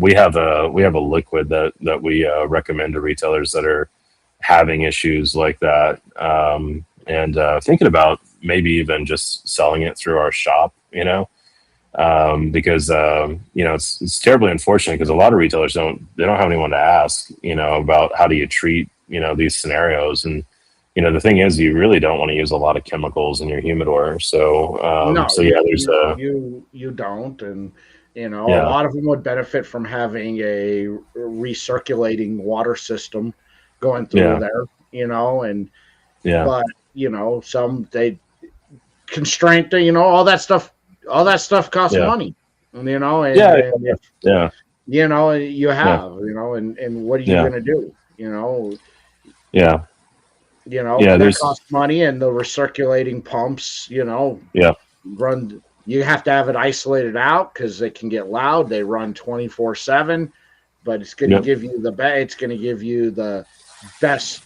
we have a liquid that we recommend to retailers that are having issues like that, and thinking about maybe even just selling it through our shop, because it's terribly unfortunate because a lot of retailers don't have anyone to ask, about how do you treat these scenarios. And the thing is, you really don't want to use a lot of chemicals in your humidor. So you don't, and a Yeah. lot of them would benefit from having a recirculating water system going through there, and but some they constraint, all that stuff costs money, and you have, and what are you gonna do, that costs money, and the recirculating pumps, run. You have to have it isolated out because they can get loud. They run 24/7, but it's going to give you it's going to give you the best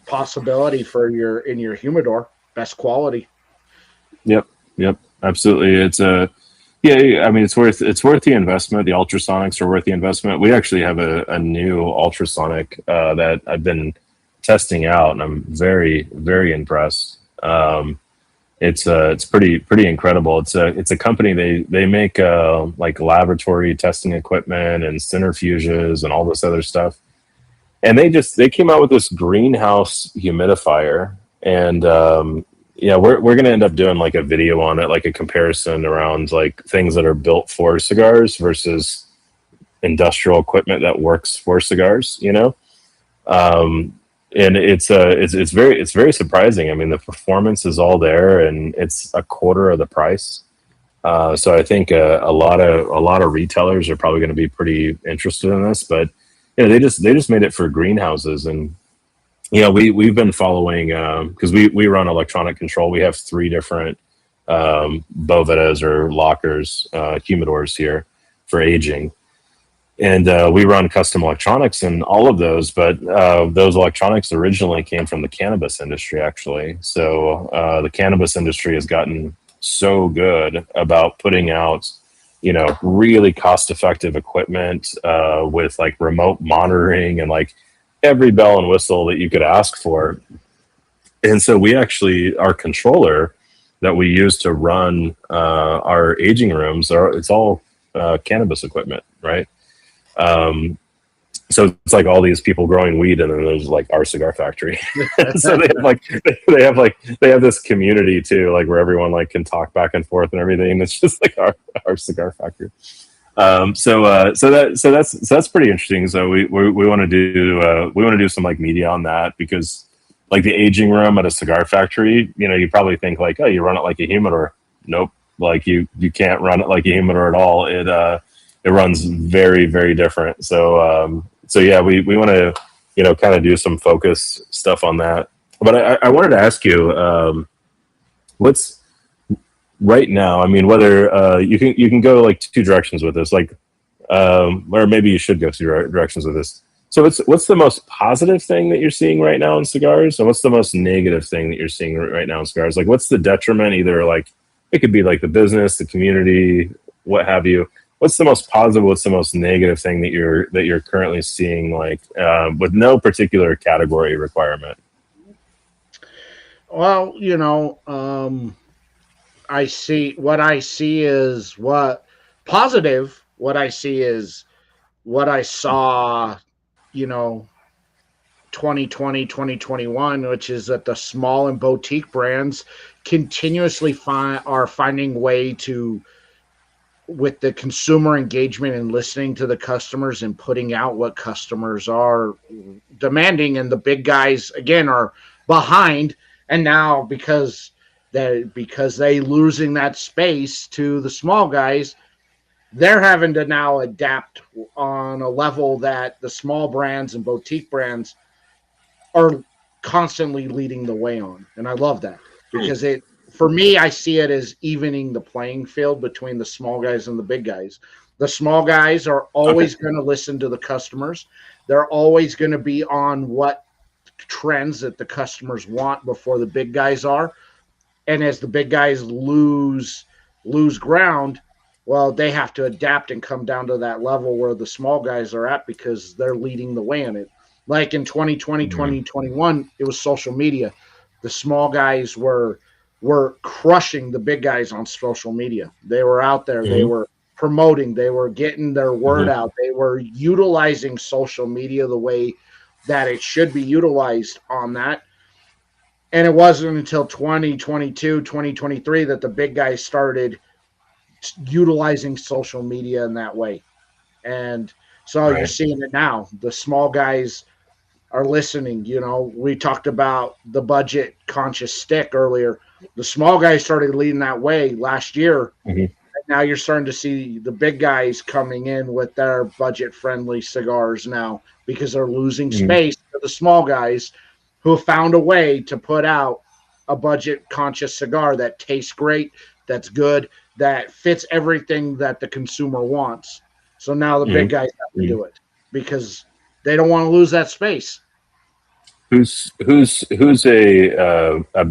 possibility for in your humidor, best quality. Yep, absolutely. It's I mean, it's worth the investment. The ultrasonics are worth the investment. We actually have a new ultrasonic that I've been testing out, and I'm very, very impressed. It's pretty incredible. It's a company, they make like laboratory testing equipment and centrifuges and all this other stuff. And they came out with this greenhouse humidifier, and we're going to end up doing like a video on it, like a comparison around like things that are built for cigars versus industrial equipment that works for cigars, and it's very surprising. I mean, the performance is all there, and it's a quarter of the price. So I think a lot of retailers are probably going to be pretty interested in this. But they just made it for greenhouses, and we've been following because we run electronic control. We have 3 different Bovetas or lockers, humidors here for aging. And we run custom electronics in all of those, but those electronics originally came from the cannabis industry, actually. So the cannabis industry has gotten so good about putting out, really cost-effective equipment with like remote monitoring and like every bell and whistle that you could ask for. And so our controller that we use to run our aging rooms, it's all cannabis equipment, right? So it's like all these people growing weed, and then there's like our cigar factory. So they have this community too, like where everyone like can talk back and forth and everything. It's just like our cigar factory. So that's pretty interesting. So we want to do some like media on that, because like the aging room at a cigar factory, you probably think like, oh, you run it like a humidor. Nope. Like you can't run it like a humidor at all. It runs very, very different. So yeah, we want to, kind of do some focus stuff on that. But I wanted to ask you, what's right now? I mean, whether you can go like 2 directions with this, like, or maybe you should go 2 directions with this. So what's the most positive thing that you're seeing right now in cigars, and what's the most negative thing that you're seeing right now in cigars? Like, what's the detriment? Either like it could be like the business, the community, what have you. What's the most positive? What's the most negative thing that you're currently seeing, like with no particular category requirement? Well, I see what I see is what positive. What I see is what I saw, 2020, 2021, which is that the small and boutique brands continuously are finding way to, with the consumer engagement and listening to the customers and putting out what customers are demanding. And the big guys, again, are behind. And now because they losing that space to the small guys, they're having to now adapt on a level that the small brands and boutique brands are constantly leading the way on. And I love that because for me, I see it as evening the playing field between the small guys and the big guys. The small guys are always going to listen to the customers. They're always going to be on what trends that the customers want before the big guys are. And as the big guys lose ground, well, they have to adapt and come down to that level where the small guys are at because they're leading the way in it. Like in 2020, 2021, it was social media. The small guys were crushing the big guys on social media. They were out there. They were promoting. They were getting their word out. They were utilizing social media the way that it should be utilized on that. And it wasn't until 2022, 2023 that the big guys started utilizing social media in that way. And so you're seeing it now. The small guys are listening. You know, we talked about the budget conscious stick earlier. The small guys started leading that way last year. And now you're starting to see the big guys coming in with their budget friendly cigars now because they're losing space to the small guys who have found a way to put out a budget conscious cigar that tastes great, that's good, that fits everything that the consumer wants. So now the big guys have to do it because they don't want to lose that space. Who's a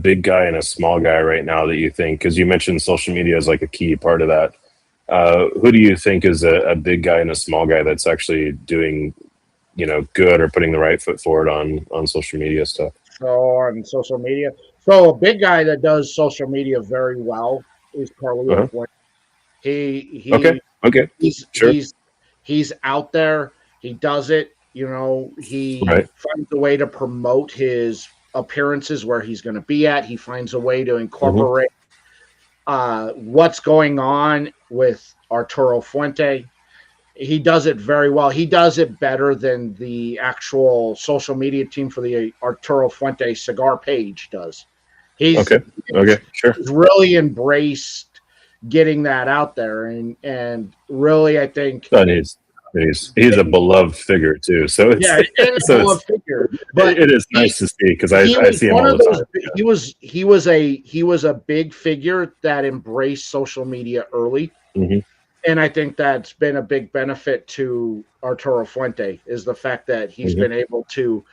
big guy and a small guy right now that you think, because you mentioned social media is like a key part of that. Who do you think is a big guy and a small guy that's actually doing, you know, good or putting the right foot forward on social media stuff? So on social media. So a big guy that does social media very well is Carlos. He's out there. He does it. You know, he finds a way to promote his appearances where he's going to be at. He finds a way to incorporate what's going on with Arturo Fuente. He does it very well. He does it better than the actual social media team for the Arturo Fuente cigar page does. He's really embraced getting that out there, and really, I think he's a beloved figure too. So it's a beloved figure, but it is nice to see because I see him all the time. He was a big figure that embraced social media early. And I think that's been a big benefit to Arturo Fuente is the fact that he's been able to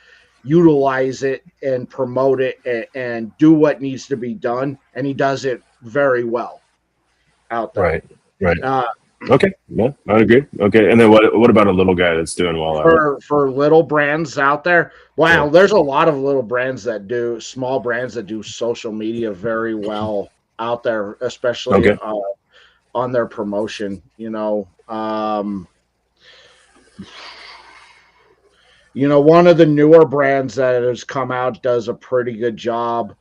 utilize it and promote it and do what needs to be done. And he does it very well out there. Right. Okay. Yeah, I agree. Okay. And then what about a little guy that's doing well? For little brands out there? Wow. There's a lot of little brands small brands that do social media very well out there, especially on their promotion, you know. One of the newer brands that has come out does a pretty good job.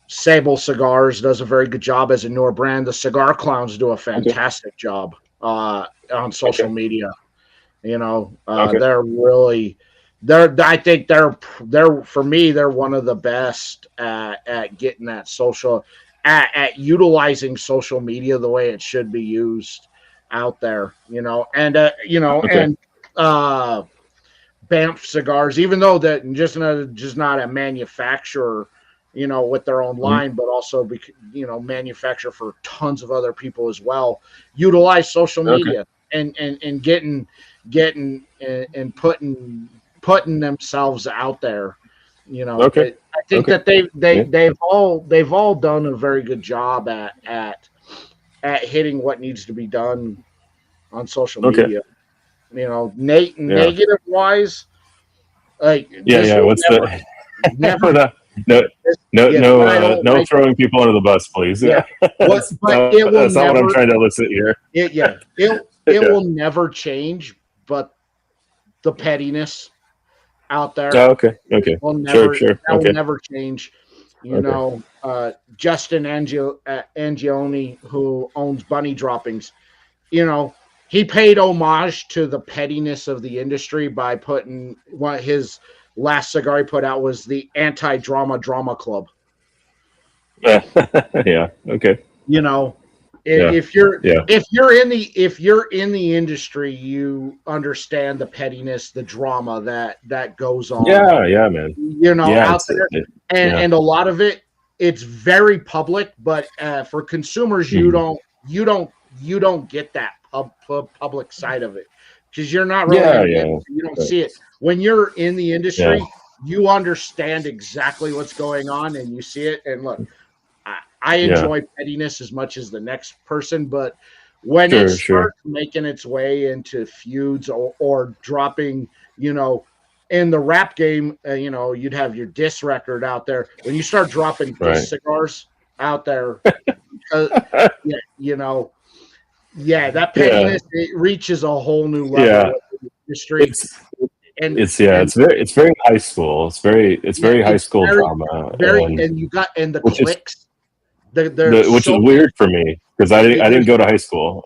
Sable Cigars does a very good job as a newer brand. The Cigar Clowns do a fantastic job on social media. They're really I think they're for me, they're one of the best at getting that social at utilizing social media the way it should be used out there, and Banff Cigars, even though that just not a manufacturer, with their own line, but also manufacture for tons of other people as well, utilize social media and getting and putting themselves out there. I think that they've all done a very good job at hitting what needs to be done on social media. Negative wise, like what's no throwing people under the bus, please. But that's not what I'm trying to elicit here. It will never change, but the pettiness out there. Will never change. Justin Angioni, who owns Bunny Droppings, he paid homage to the pettiness of the industry by putting his last cigar he put out was the Anti-Drama Drama Club. Yeah. Okay. You know, Yeah. if you're Yeah. if you're in the industry, you understand the pettiness, the drama that goes on, Yeah. Yeah, man. you know, Yeah. out there, Yeah. and a lot of it, it's very public, but for consumers, Mhm. you don't get that public side of it because you're not really Yeah. in the Yeah. industry. You don't Right. see it when you're in the Yeah. industry. You understand exactly what's going on, and you see it. And look, I Yeah. enjoy pettiness as much as the next person, but when it Sure. Sure. starts making its way into feuds or dropping, you know, in the rap game, you know, you'd have your diss record out there. When you start dropping Right. diss cigars out there, uh, yeah, you know, yeah, that Yeah. pettiness, it reaches a whole new level Yeah. in the industry, It's and it's yeah. and It's very high school. It's yeah, very high it's school drama, very, and and you got and the which is clicks. There's which is so many. weird for me because I didn't There's go to high school,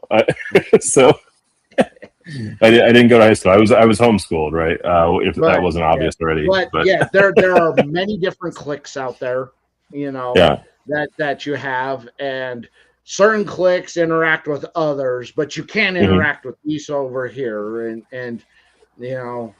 so I didn't go to high school. I was homeschooled, right? If that But wasn't yeah, obvious already, but but yeah, there are many different cliques out there, you know, yeah. that you have, and certain cliques interact with others, but you can't Hmm. interact with these over here, and you know,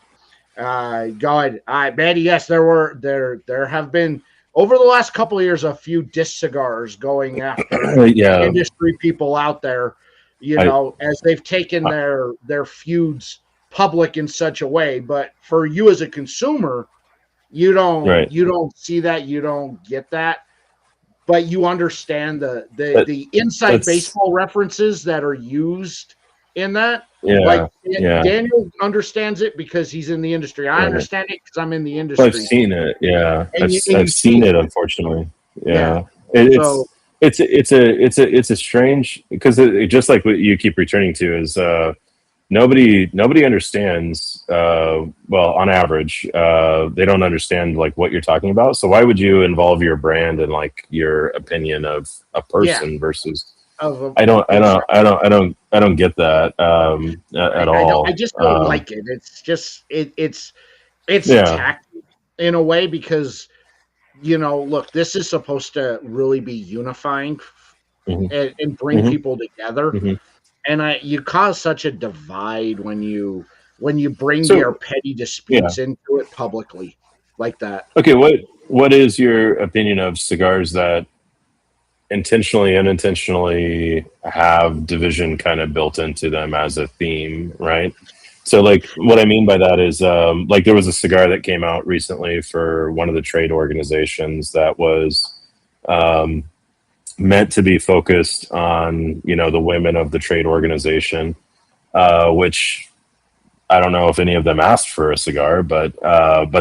God, I Betty, yes, there have been over the last couple of years a few disc cigars going after Yeah. industry people out there, you I, know, as they've taken I their feuds public in such a way. But for you as a consumer, right. you don't see that, you don't get that, but you understand That, the inside that's baseball references that are used in that. Like yeah. Yeah. Daniel understands it because he's in the industry. I Right. understand it because I'm in the Well, I've industry, seen it. Yeah. and I've you see seen it. it. Unfortunately. Yeah. Yeah. So It's a strange because just like what you keep returning to is nobody understands well on average they don't understand like what you're talking about, so why would you involve your brand in like your opinion of a yeah, person versus of exactly. I don't get that at I don't. I all. just don't like it. It's just it's Yeah. tacky in a way because you know, look, this is supposed to really be unifying Hmm. and bring Hmm. people together. Hmm. And you cause such a divide when you bring your So petty yeah. disputes into it publicly like that. Okay, what is your opinion of cigars that intentionally unintentionally have division kind of built into them as a theme, right? So like what I mean by that is like there was a cigar that came out recently for one of the trade organizations that was um, meant to be focused on, you know, the women of the trade organization, which I don't know if any of them asked for a cigar, but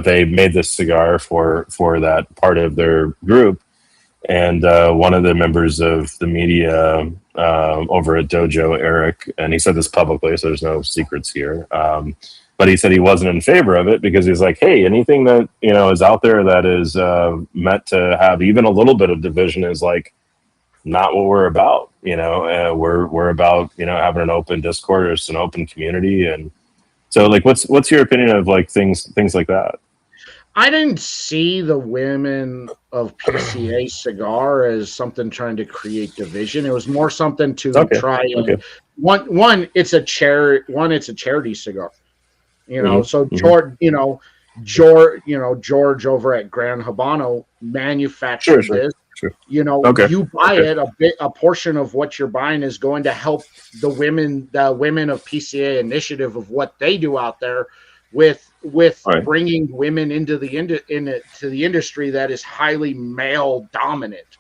they made this cigar for that part of their group. And one of the members of the media over at Dojo, Eric, and he said this publicly, so there's no secrets here. But he said he wasn't in favor of it because he's like, hey, anything that you know is out there that is meant to have even a little bit of division is like not what we're about. You know, we're about you know having an open discourse, an open community, and so like, what's your opinion of like things like that? I didn't see the women of PCA cigar as something trying to create division. It was more something to Okay, try okay. and one it's a charity cigar. You know, Hmm. so Hmm. George over at Gran Habano Sure, manufactured sure, this. sure. You know, Okay, you buy okay. it, a portion of what you're buying is going to help the women of PCA initiative of what they do out there with All right. bringing women into to the industry that is highly male dominant.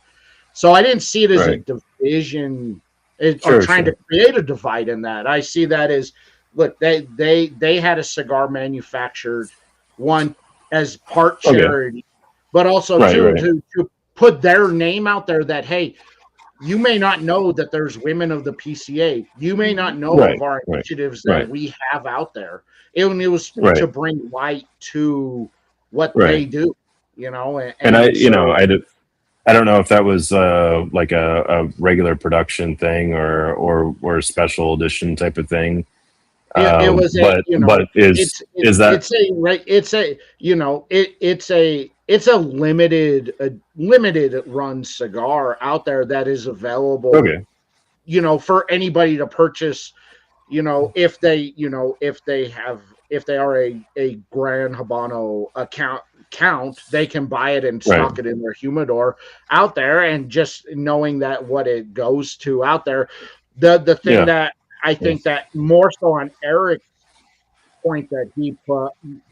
So I didn't see it as a Right. division or Sure, trying to sure. create a divide in that. I see that as look, they had a cigar manufactured one as part Okay. charity, but also Right, too right, to put their name out there that hey, you may not know that there's women of the PCA. You may not know of right, our right, initiatives that right, we have out there. It was right, to bring light to what right. they do, you know, And and you know, so I don't know if that was like a regular production thing or a special edition type of thing. it was a But you know is that it's a right it's a you know it's a it's a limited run cigar out there that is available. Okay. You know, for anybody to purchase. You know, if they are a Gran Habano count, they can buy it and stock it in their humidor out there. And just knowing that what it goes to out there, the thing that I think that more so on Eric's point that he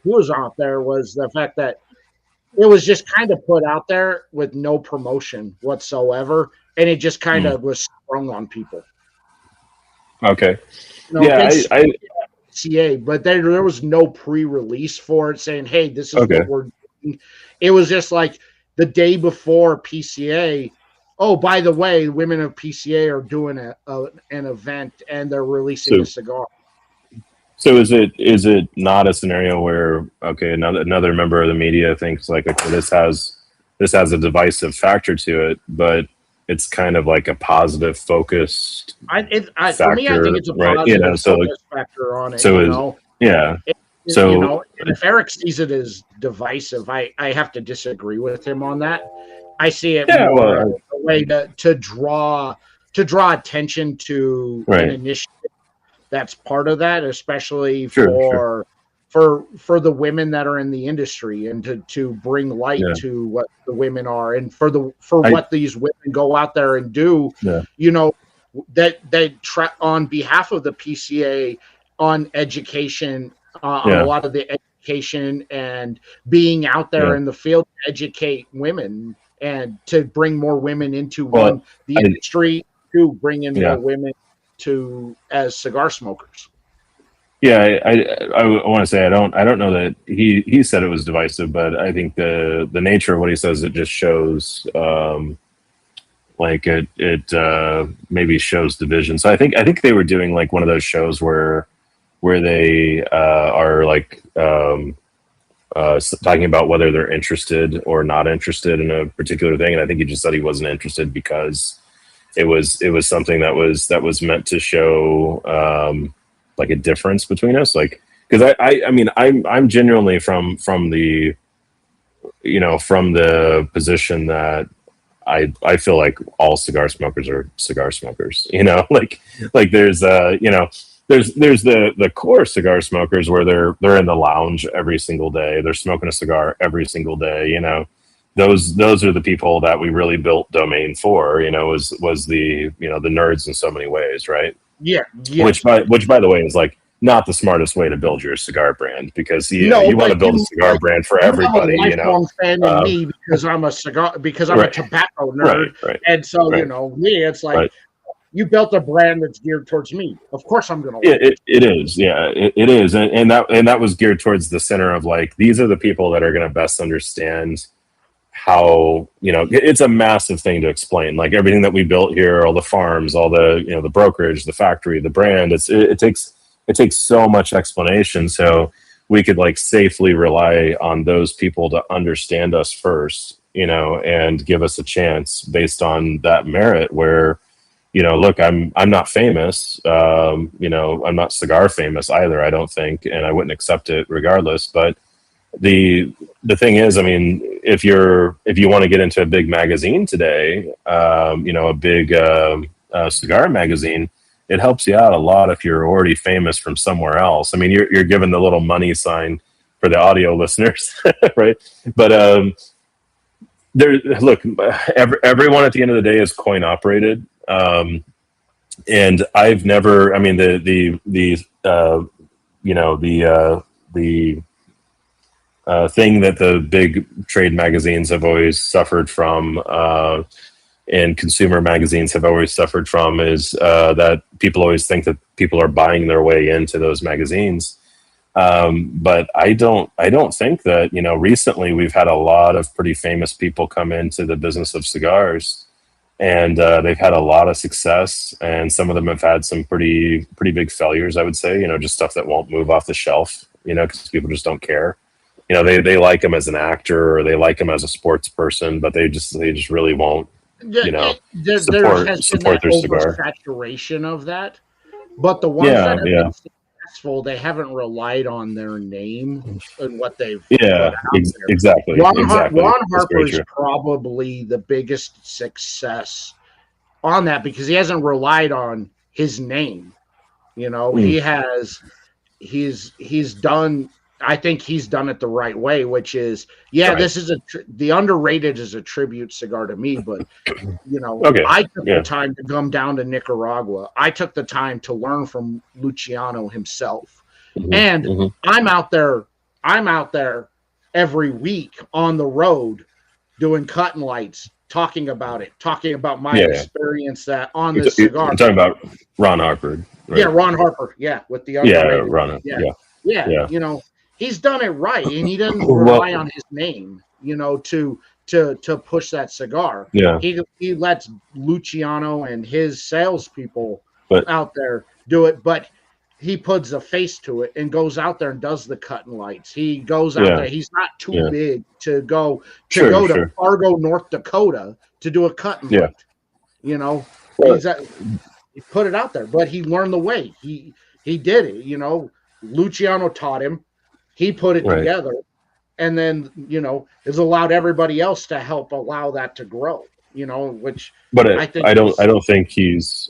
was out there was the fact that it was just kind of put out there with no promotion whatsoever, and it just kind of was sprung on people. Okay. You know, CA, but there was no pre-release for it saying, "Hey, this is what we're doing." It was just like the day before PCA. Oh, by the way, women of PCA are doing an event and they're releasing a cigar. So is it not a scenario where another member of the media thinks like, okay, this has a divisive factor to it, but it's kind of like a positive focused factor, for me, I think it's a positive focus factor on it. So if Eric sees it as divisive, I have to disagree with him on that. I see it more as a way to draw attention to an initiative that's part of that, especially for the women that are in the industry, and to bring light to what the women are, and for what these women go out there and do. You know, that they on behalf of the PCA on education, on a lot of the education and being out there in the field to educate women and to bring more women into the industry, to bring in more women as cigar smokers. Yeah, I want to say I don't know that he said it was divisive, but I think the nature of what he says, it just shows like it maybe shows division. So I think they were doing like one of those shows where they are like talking about whether they're interested or not interested in a particular thing, and I think he just said he wasn't interested because it was something that was meant to show like a difference between us, like, because I mean I'm genuinely from the from the position that I feel like all cigar smokers are cigar smokers, like there's there's the core cigar smokers where they're in the lounge every single day, they're smoking a cigar every single day, those are the people that we really built Domain for, was the the nerds in so many ways, right? Yeah. Which by the way is like not the smartest way to build your cigar brand, because you want to build a cigar brand for everybody. Fan of me because I'm a tobacco nerd, and so me, it's like you built a brand that's geared towards me. Of course, I'm going to. It is, it is, and that was geared towards the center of like, these are the people that are going to best understand how, it's a massive thing to explain, like everything that we built here, all the farms, all the the brokerage, the factory, the brand. It takes so much explanation, so we could like safely rely on those people to understand us first, and give us a chance based on that merit. Where look, I'm not famous, I'm not cigar famous either, I don't think, and I wouldn't accept it regardless. But the thing is, I mean, if you want to get into a big magazine today, a big cigar magazine, it helps you out a lot if you're already famous from somewhere else. I mean, you're given the little money sign for the audio listeners, right? But everyone at the end of the day is coin operated, and I've never. I mean, the thing that the big trade magazines have always suffered from, and consumer magazines have always suffered from, is that people always think that people are buying their way into those magazines. But I don't think that, recently we've had a lot of pretty famous people come into the business of cigars, and they've had a lot of success, and some of them have had some pretty big failures, I would say, just stuff that won't move off the shelf, because people just don't care. They like him as an actor, or they like him as a sports person, but they just really won't, there has been support that their cigar. Oversaturation of that. But the ones that have been successful, they haven't relied on their name and what they've exactly. Ron That's Harper is probably the biggest success on that because he hasn't relied on his name. You know, he's done. I think he's done it the right way, which is, this is the Underrated is a tribute cigar to me, but you know, I took the time to come down to Nicaragua. I took the time to learn from Luciano himself, and I'm out there every week on the road doing cut and lights, talking about my experience that on this cigar. You're talking about Ron Harper, right? Yeah, Ron Harper. Yeah, with the Underrated. Ron. Yeah. You know, he's done it right, and he doesn't rely on his name, you know, to push that cigar. Yeah, he lets Luciano and his salespeople out there do it, but he puts a face to it and goes out there and does the cut and lights. He goes out there. He's not too big to go to Fargo, North Dakota to do a cut and light. You know, he put it out there, but he learned the way. He did it. You know, Luciano taught him. He put it together, and then, you know, has allowed everybody else to help allow that to grow. You know, which I don't think he's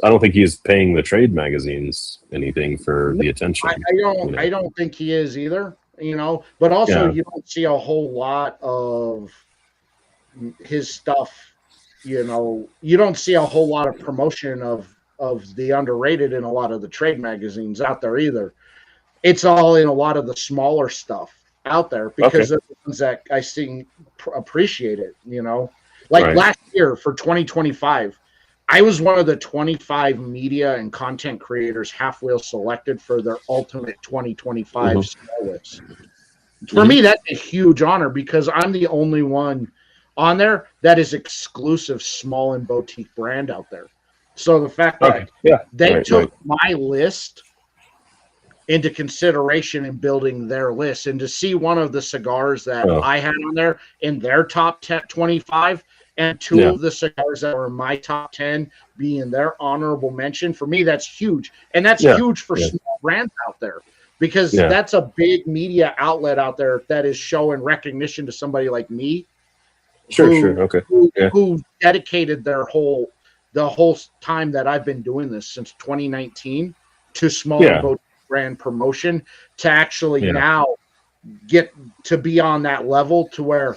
paying the trade magazines anything for the attention. I don't think he is either. You know, but also you don't see a whole lot of his stuff. You know, you don't see a whole lot of promotion of the Underrated in a lot of the trade magazines out there either. It's all in a lot of the smaller stuff out there because of the ones that I see appreciate it, you know. Like last year for 2025, I was one of the 25 media and content creators half-wheel selected for their ultimate 2025 small list. For me, that's a huge honor because I'm the only one on there that is exclusive small and boutique brand out there. So the fact that they took my list into consideration in building their list, and to see one of the cigars that I had on there in their top 25 and two of the cigars that were in my top 10 being their honorable mention, for me, that's huge. And that's huge for small brands out there because that's a big media outlet out there that is showing recognition to somebody like me. Who dedicated the whole time that I've been doing this since 2019 to small and boutique brand promotion to actually now get to be on that level to where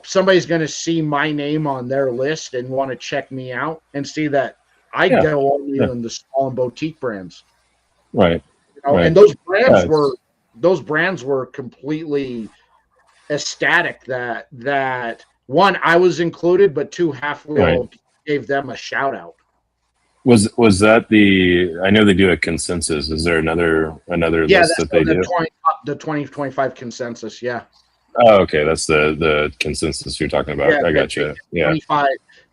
somebody's going to see my name on their list and want to check me out and see that I go only in the small and boutique brands, right? You know, and those brands were completely ecstatic that one, I was included, but two, half-wheel gave them a shout out. Was that I know they do a consensus. Is there another list that they do? The 2025 consensus, Oh, okay. That's the consensus you're talking about. I got you. Yeah.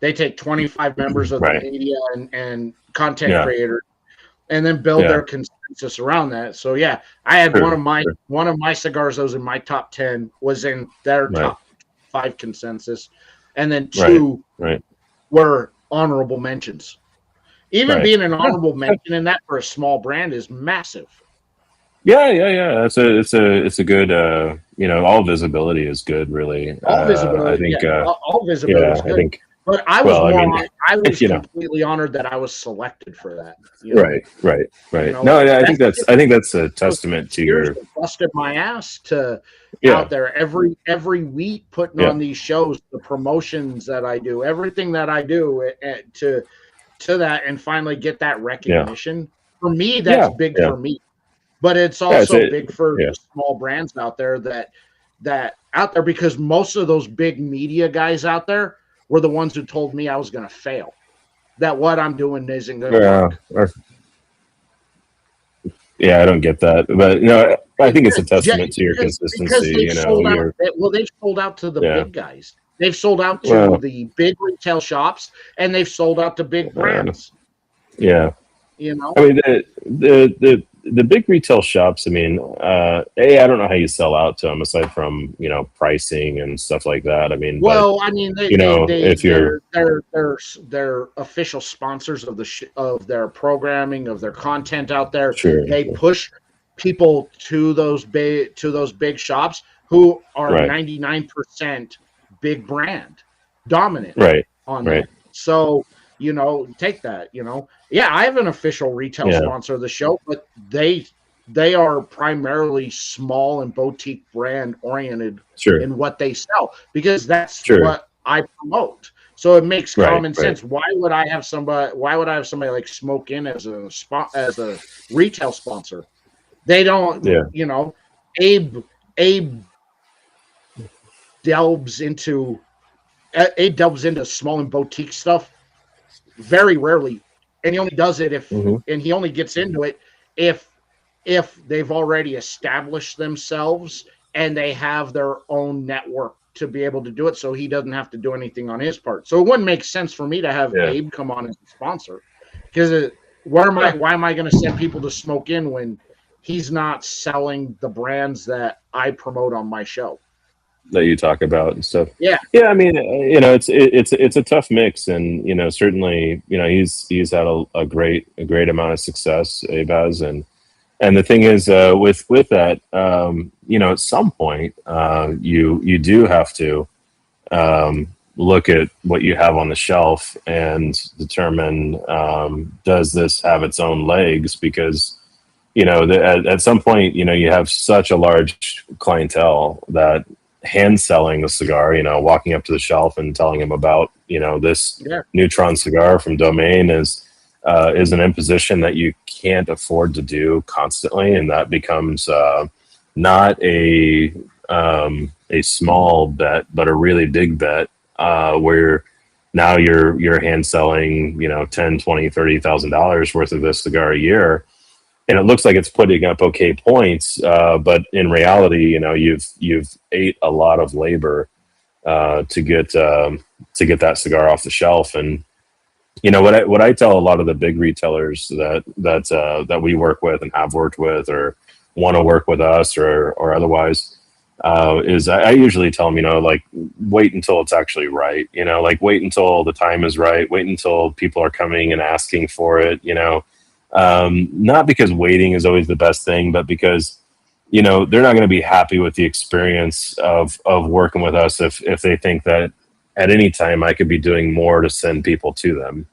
They take 25 members of the media and content creators and then build their consensus around that. So I had one of my cigars that was in my top 10 was in their top 5 consensus, and then 2 were honorable mentions. Even being an honorable mention in that for a small brand is massive. Yeah. It's a good. All visibility is good, really. All visibility. I think all visibility is good. I think. But I was completely honored that I was selected for that. You know? Right. You know, I think that's a testament to your. Busted my ass to out there every week putting on these shows, the promotions that I do, everything that I do to that, and finally get that recognition. For me, that's big for me, but it's also big for small brands out there that out there, because most of those big media guys out there were the ones who told me I was going to fail, that what I'm doing isn't going to work. I don't get that, but I think it's a testament to your consistency. They've sold out to the big guys. They've sold out to the big retail shops, and they've sold out to big brands. Yeah. You know, I mean, the big retail shops, I mean, I don't know how you sell out to them aside from, pricing and stuff like that. I mean, they're official sponsors of of their programming, of their content out there. Sure. They push people to those big shops who are Right. 99% big brand dominant Right. on Right. that. So, take that, Yeah, I have an official retail Yeah. sponsor of the show, but they are primarily small and boutique brand oriented Sure. in what they sell, because that's Sure. what I promote. So it makes Right. common sense. Why would I have somebody like Smoke In as a retail sponsor? They don't, Yeah. Abe delves into small and boutique stuff very rarely, and he only does it and he only gets into it if they've already established themselves and they have their own network to be able to do it, so he doesn't have to do anything on his part. So it wouldn't make sense for me to have Abe come on as a sponsor, because why am I going to send people to Smoke In when he's not selling the brands that I promote on my show that you talk about and stuff. Yeah. I mean, it's a tough mix, and certainly, he's had a great amount of success, Abe has, and the thing is, with that, at some point, you do have to look at what you have on the shelf and determine, does this have its own legs? Because at some point, you have such a large clientele that hand selling a cigar, walking up to the shelf and telling them about, this Neutron cigar from Domain is an imposition that you can't afford to do constantly, and that becomes not a small bet, but a really big bet, where now you're hand selling, $10, $20, $30,000 worth of this cigar a year. And it looks like it's putting up okay points, but in reality, you've ate a lot of labor to get that cigar off the shelf. And what I tell a lot of the big retailers that we work with and have worked with or want to work with us or otherwise, is I usually tell them, wait until it's actually right. Wait until the time is right. Wait until people are coming and asking for it. Not because waiting is always the best thing, but because they're not going to be happy with the experience of working with us if they think that at any time I could be doing more to send people to them,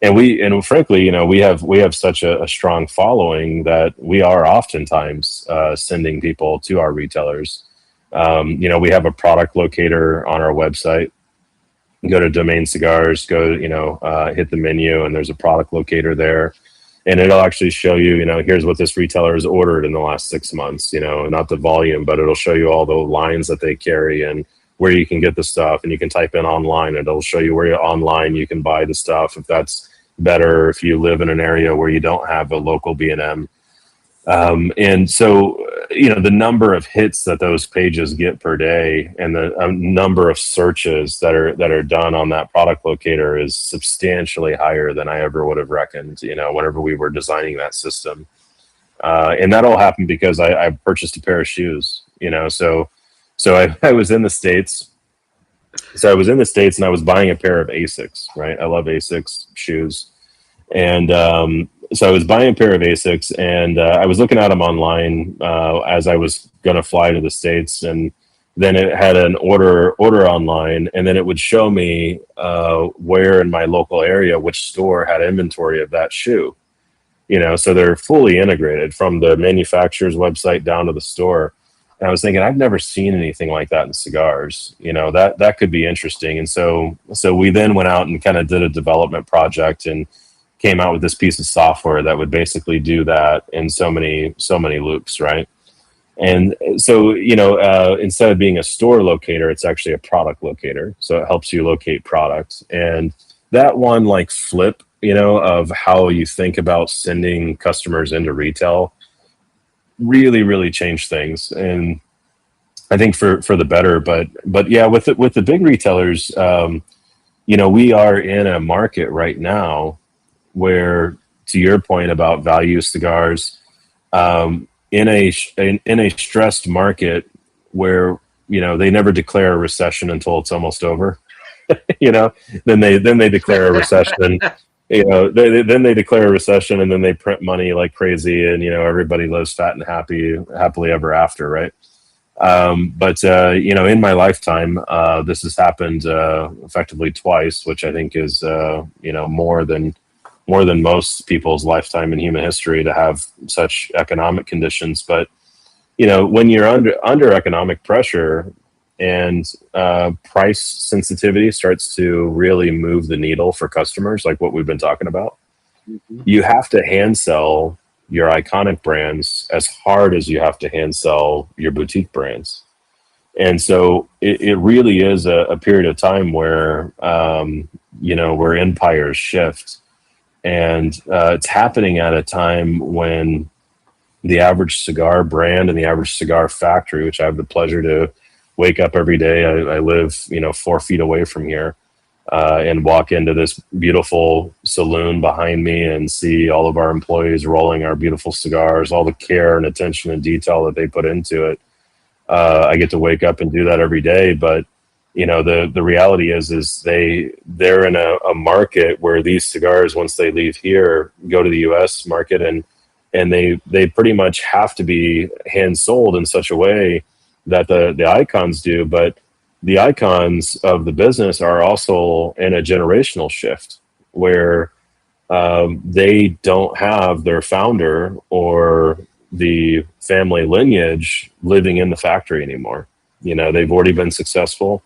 and frankly, we have such a strong following that we are oftentimes sending people to our retailers. We have a product locator on our website. Go to Domain Cigars, hit the menu, and there's a product locator there. And it'll actually show you, here's what this retailer has ordered in the last 6 months, not the volume, but it'll show you all the lines that they carry and where you can get the stuff. And you can type in online, and it'll show you where online you can buy the stuff, if that's better, if you live in an area where you don't have a local B&M. And so, the number of hits that those pages get per day and the number of searches that are done on that product locator is substantially higher than I ever would have reckoned, whenever we were designing that system. And that all happened because I purchased a pair of shoes, so I was in the States. So I was in the States and I was buying a pair of Asics, right? I love Asics shoes. And, so I was buying a pair of Asics, and I was looking at them online as I was going to fly to the States, and then it had an order online, and then it would show me where in my local area which store had inventory of that shoe. So they're fully integrated from the manufacturer's website down to the store. And I was thinking, I've never seen anything like that in cigars. That could be interesting. And so we then went out and kind of did a development project and came out with this piece of software that would basically do that in so many loops, right? And so, instead of being a store locator, it's actually a product locator. So it helps you locate products. And that one flip, of how you think about sending customers into retail really, really changed things. And I think for the better, but yeah, with the big retailers, we are in a market right now where, to your point about value cigars, in a stressed market where they never declare a recession until it's almost over, then they declare a recession, then they declare a recession, and then they print money like crazy, and everybody lives fat and happily ever after, right? But in my lifetime, this has happened effectively twice, which I think is more than most people's lifetime in human history to have such economic conditions. But when you're under economic pressure, and price sensitivity starts to really move the needle for customers, like what we've been talking about, you have to hand sell your iconic brands as hard as you have to hand sell your boutique brands. And so it really is a period of time where, where empires shift. And it's happening at a time when the average cigar brand and the average cigar factory, which I have the pleasure to wake up every day. I live, 4 feet away from here, and walk into this beautiful saloon behind me and see all of our employees rolling our beautiful cigars, all the care and attention and detail that they put into it. I get to wake up and do that every day. But, the reality is they're in a market where these cigars, once they leave here, go to the US market, and they pretty much have to be hand sold in such a way that the icons do. But the icons of the business are also in a generational shift where they don't have their founder or the family lineage living in the factory anymore. They've already been successful.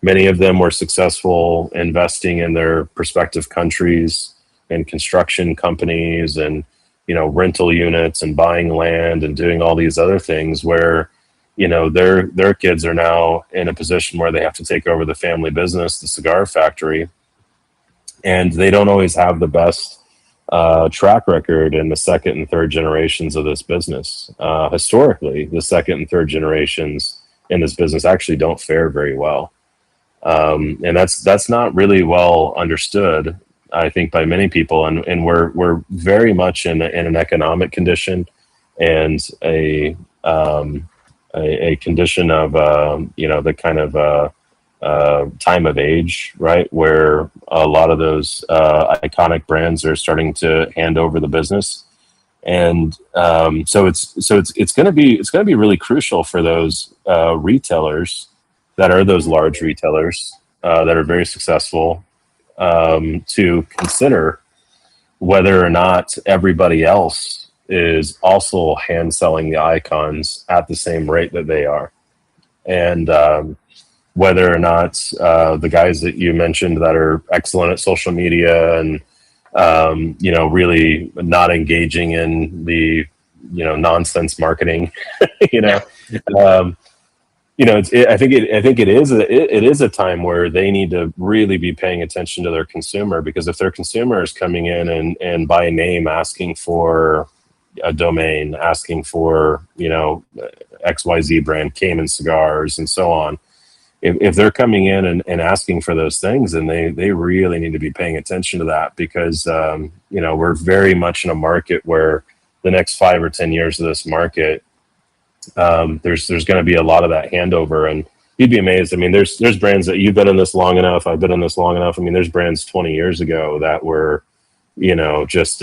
Many of them were successful investing in their respective countries and construction companies and, rental units and buying land and doing all these other things where, their kids are now in a position where they have to take over the family business, the cigar factory, and they don't always have the best track record in the second and third generations of this business. Historically, the second and third generations in this business actually don't fare very well. And that's not really well understood, I think, by many people. And we're very much in an economic condition and a condition of, the kind of time of age, right, where a lot of those iconic brands are starting to hand over the business. And so it's going to be really crucial for those retailers that are those large retailers that are very successful to consider whether or not everybody else is also hand selling the icons at the same rate that they are. And whether or not the guys that you mentioned that are excellent at social media and, really not engaging in the, nonsense marketing, I think it is a time where they need to really be paying attention to their consumer, because if their consumer is coming in and by name asking for a domain, asking for, XYZ brand, Cayman Cigars, and so on, if they're coming in and asking for those things, then they really need to be paying attention to that, because, we're very much in a market where the next 5 or 10 years of this market, there's going to be a lot of that handover, and you'd be amazed. I mean, there's brands that you've been in this long enough. I've been in this long enough. I mean, there's brands 20 years ago that were, just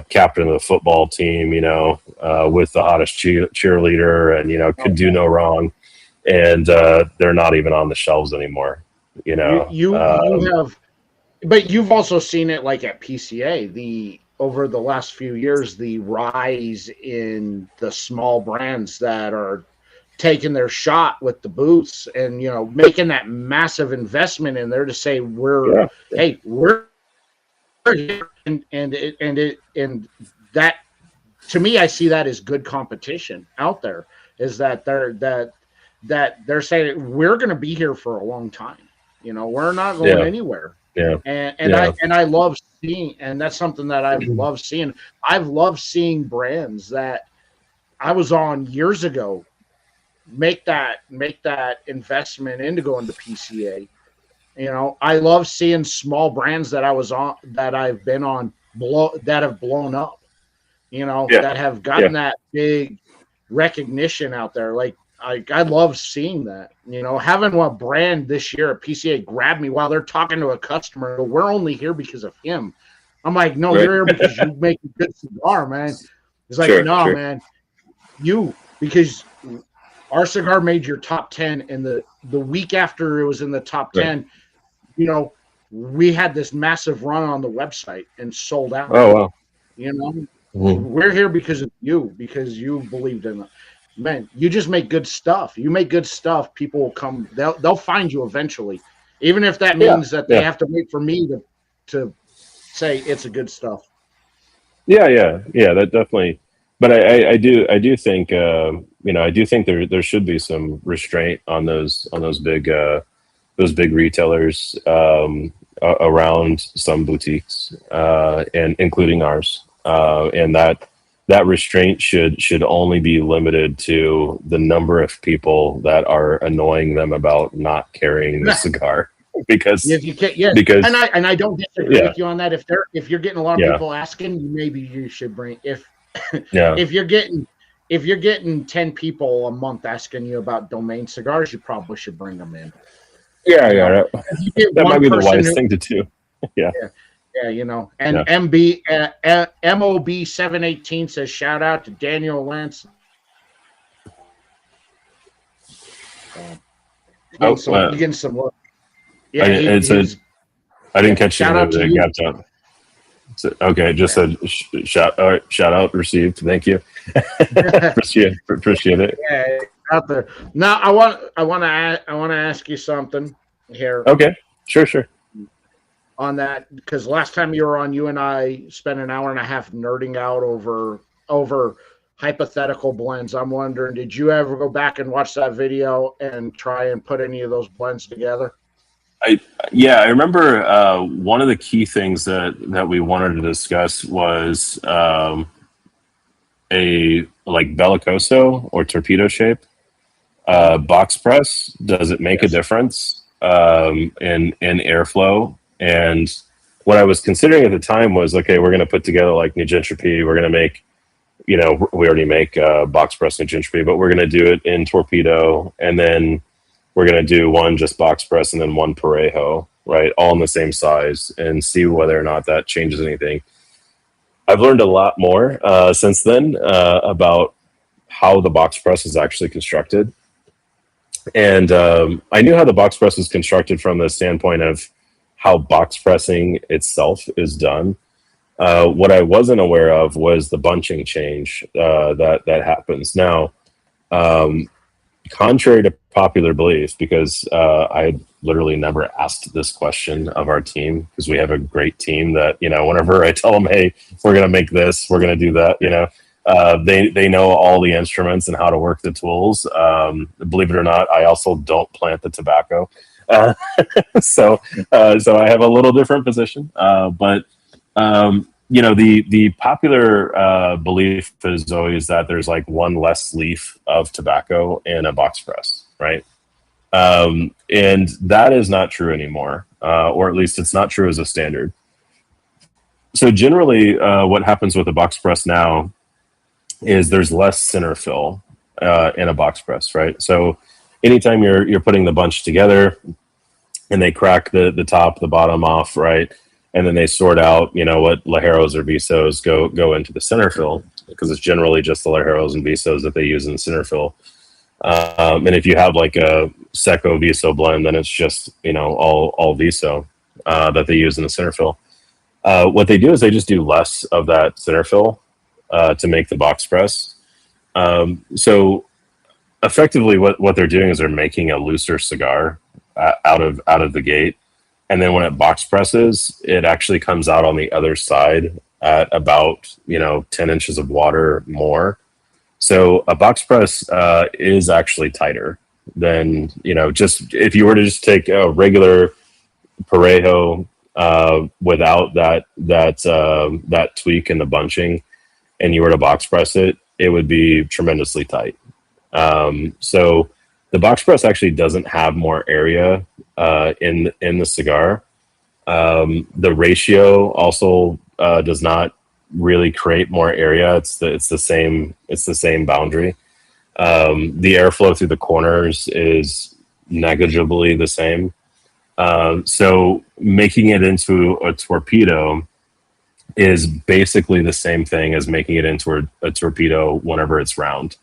captain of the football team, with the hottest cheerleader and, could do no wrong. And they're not even on the shelves anymore, You have, but you've also seen it like at PCA, over the last few years, the rise in the small brands that are taking their shot with the booths and, making that massive investment in there to say, we're here. And that, to me, I see that as good competition out there, is that they're saying we're going to be here for a long time. We're not going anywhere. Yeah. And I love seeing, and that's something that I love seeing. I've loved seeing brands that I was on years ago make that investment into going to PCA. I love seeing small brands that I've been on that have blown up, that have gotten that big recognition out there. Like I love seeing that, having a brand this year at PCA grab me while they're talking to a customer. We're only here because of him. I'm like, no, Right. you're here because you make a good cigar, man. He's like, Sure, no, sure. man, because our cigar made your top 10, and the week after it was in the top Right. 10, you know, we had this massive run on the website and sold out. Oh wow. You know, Mhm. we're here because of you, because you believed in it. Man, you just make good stuff. You make good stuff. People will come. They'll find you eventually, even if that Yeah, means that they yeah, have to wait for me to say it's a good stuff. yeah. That definitely. But I do think I do think there should be some restraint on those big retailers around some boutiques and including ours, and that restraint should only be limited to the number of people that are annoying them about not carrying the cigar because If you can't, yeah, because and I don't disagree yeah with you on that. If you're getting a lot of yeah people asking, maybe you should bring yeah if you're getting 10 people a month asking you about Domain cigars, you probably should bring them in. yeah You yeah know, that, if you get that might one be the person wise who, thing to do. Yeah, yeah, you know, and yeah. MOB 718 says shout out to Daniel Lance. Oh, You getting some work. I, Yeah, it said he's I didn't catch the shout end out of to it. you. Gapped out. So, okay, it just Yeah. said shout. All right, shout out received. Thank you. Appreciate it. Yeah, out there. Now I want to ask you something here Okay, sure. on that, because last time you were on, you and I spent an hour and a half nerding out over hypothetical blends. I'm wondering, did you ever go back and watch that video and try and put any of those blends together? I remember one of the key things that we wanted to discuss was a like bellicoso or torpedo shape box press. Does it make a Yes. difference in airflow? And what I was considering at the time was, okay, we're going to put together like Nugentropy. We're going to make, we already make box press Nugentropy, but we're going to do it in torpedo, and then we're going to do one just box press and then one Parejo, right? All in the same size, and see whether or not that changes anything. I've learned a lot more since then about how the box press is actually constructed. And I knew how the box press is constructed from the standpoint of how box pressing itself is done. What I wasn't aware of was the bunching change that happens. Now, contrary to popular belief, because I literally never asked this question of our team, because we have a great team that, whenever I tell them, hey, we're going to make this, we're going to do that, they know all the instruments and how to work the tools. Believe it or not, I also don't plant the tobacco. So I have a little different position. But the popular belief is always that there's like one less leaf of tobacco in a box press, right? And that is not true anymore, or at least it's not true as a standard. So generally, what happens with a box press now is there's less center fill in a box press, right? So anytime you're putting the bunch together and they crack the top, the bottom off, right? And then they sort out, what Ligeros or Visos go into the center fill, because it's generally just the Ligeros and Visos that they use in the center fill. And if you have like a Seco Viso blend, then it's just, all Viso that they use in the center fill. What they do is they just do less of that center fill to make the box press. So effectively what they're doing is they're making a looser cigar out of the gate. And then when it box presses, it actually comes out on the other side at about, 10 inches of water more. So a box press is actually tighter than, just if you were to just take a regular Parejo without that tweak in the bunching, and you were to box press it, it would be tremendously tight. So the box press actually doesn't have more area in the cigar. The ratio also does not really create more area. It's the same boundary. The airflow through the corners is negligibly the same. So making it into a torpedo is basically the same thing as making it into a torpedo whenever it's round.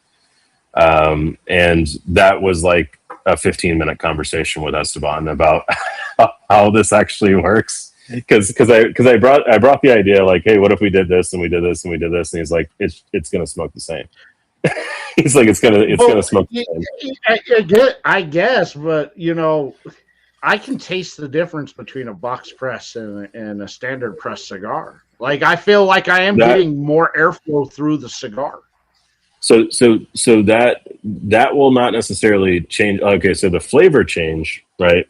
And that was like a 15-minute conversation with Esteban about how this actually works. Because I brought the idea, like, hey, what if we did this and we did this and we did this, and he's like, it's gonna smoke the same. He's like, it's gonna smoke the same. I guess, but you know, I can taste the difference between a box press and a standard press cigar. Like, I feel like I am getting more airflow through the cigar. So that will not necessarily change. Okay, so the flavor change, right?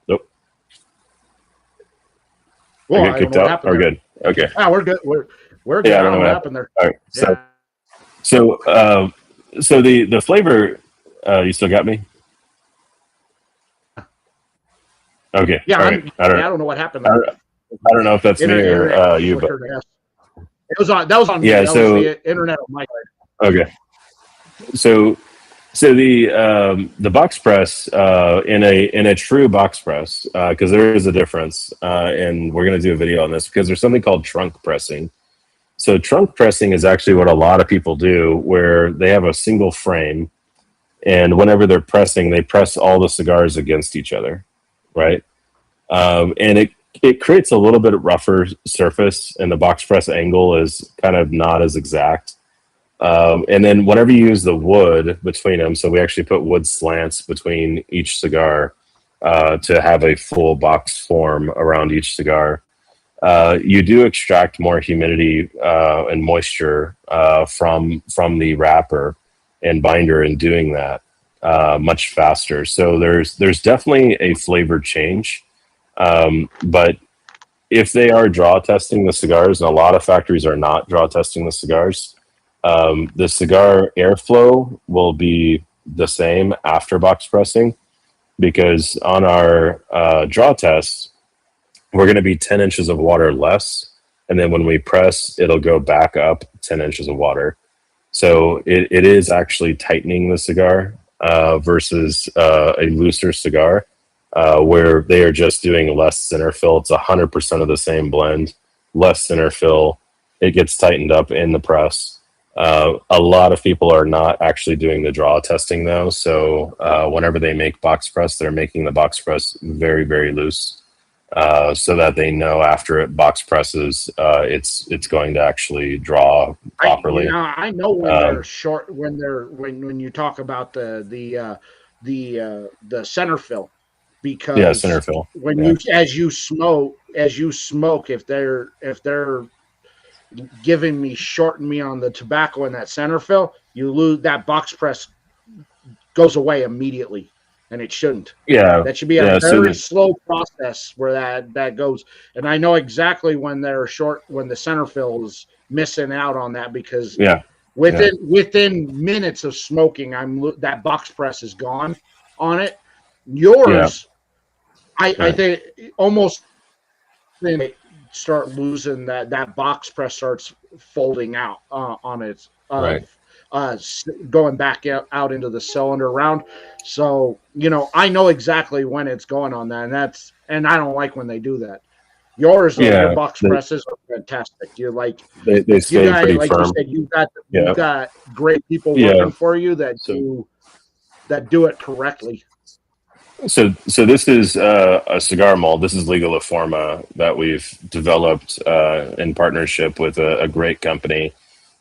Nope. Well, I get kicked out. We're good. Okay. Ah, we're good. We're good. Yeah, I don't know what happened there. All right. Yeah. So the flavor. You still got me? Okay. Yeah. Right. I don't know what happened there. I don't know if that's me or you, but it was on. That was on. Yeah. Me. That was the internet on my side. Okay. So the box press in a true box press, because there is a difference, and we're going to do a video on this because there's something called trunk pressing. So trunk pressing is actually what a lot of people do, where they have a single frame, and whenever they're pressing, they press all the cigars against each other, right? And it creates a little bit of rougher surface, and the box press angle is kind of not as exact. And then whenever you use the wood between them, so we actually put wood slants between each cigar to have a full box form around each cigar. You do extract more humidity and moisture from the wrapper and binder in doing that much faster. So there's definitely a flavor change. But if they are draw testing the cigars, and a lot of factories are not draw testing the cigars, the cigar airflow will be the same after box pressing, because on our draw tests, we're going to be 10 inches of water less. And then when we press, it'll go back up 10 inches of water. So it is actually tightening the cigar versus a looser cigar where they are just doing less center fill. It's 100% of the same blend, less center fill. It gets tightened up in the press. A lot of people are not actually doing the draw testing though. So whenever they make box press, they're making the box press very, very loose. So that they know after it box presses, it's going to actually draw properly. I know when they're short, when you talk about the center fill, because center fill. When you as you smoke, if they're giving me shorten me on the tobacco in that center fill, you lose that box press goes away immediately. And it shouldn't. Yeah, that should be a very slow process where that goes. And I know exactly when they're short, when the center fill is missing out on that, because within minutes of smoking, that box press is gone on it. Yours, I think almost then start losing that box press starts folding out on its going back out into the cylinder round. So, you know, I know exactly when it's going on that, and I don't like when they do that. Your box presses are fantastic. You're like they stay pretty like firm. You said, you've got great people working for you that do it correctly. So this is a cigar mold. This is Legal Forma that we've developed in partnership with a great company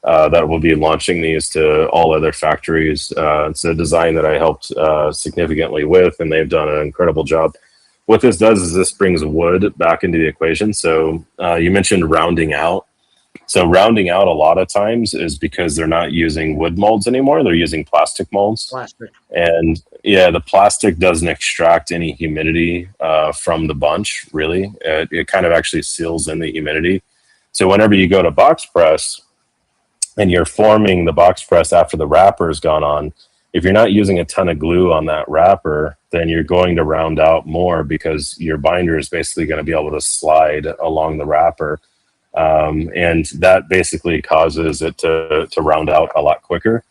that will be launching these to all other factories. It's a design that I helped significantly with, and they've done an incredible job. What this does is this brings wood back into the equation. So you mentioned rounding out. So rounding out a lot of times is because they're not using wood molds anymore. They're using plastic molds. And the plastic doesn't extract any humidity from the bunch, really. It kind of actually seals in the humidity. So whenever you go to box press and you're forming the box press after the wrapper's gone on, if you're not using a ton of glue on that wrapper, then you're going to round out more because your binder is basically going to be able to slide along the wrapper. And that basically causes it to round out a lot quicker.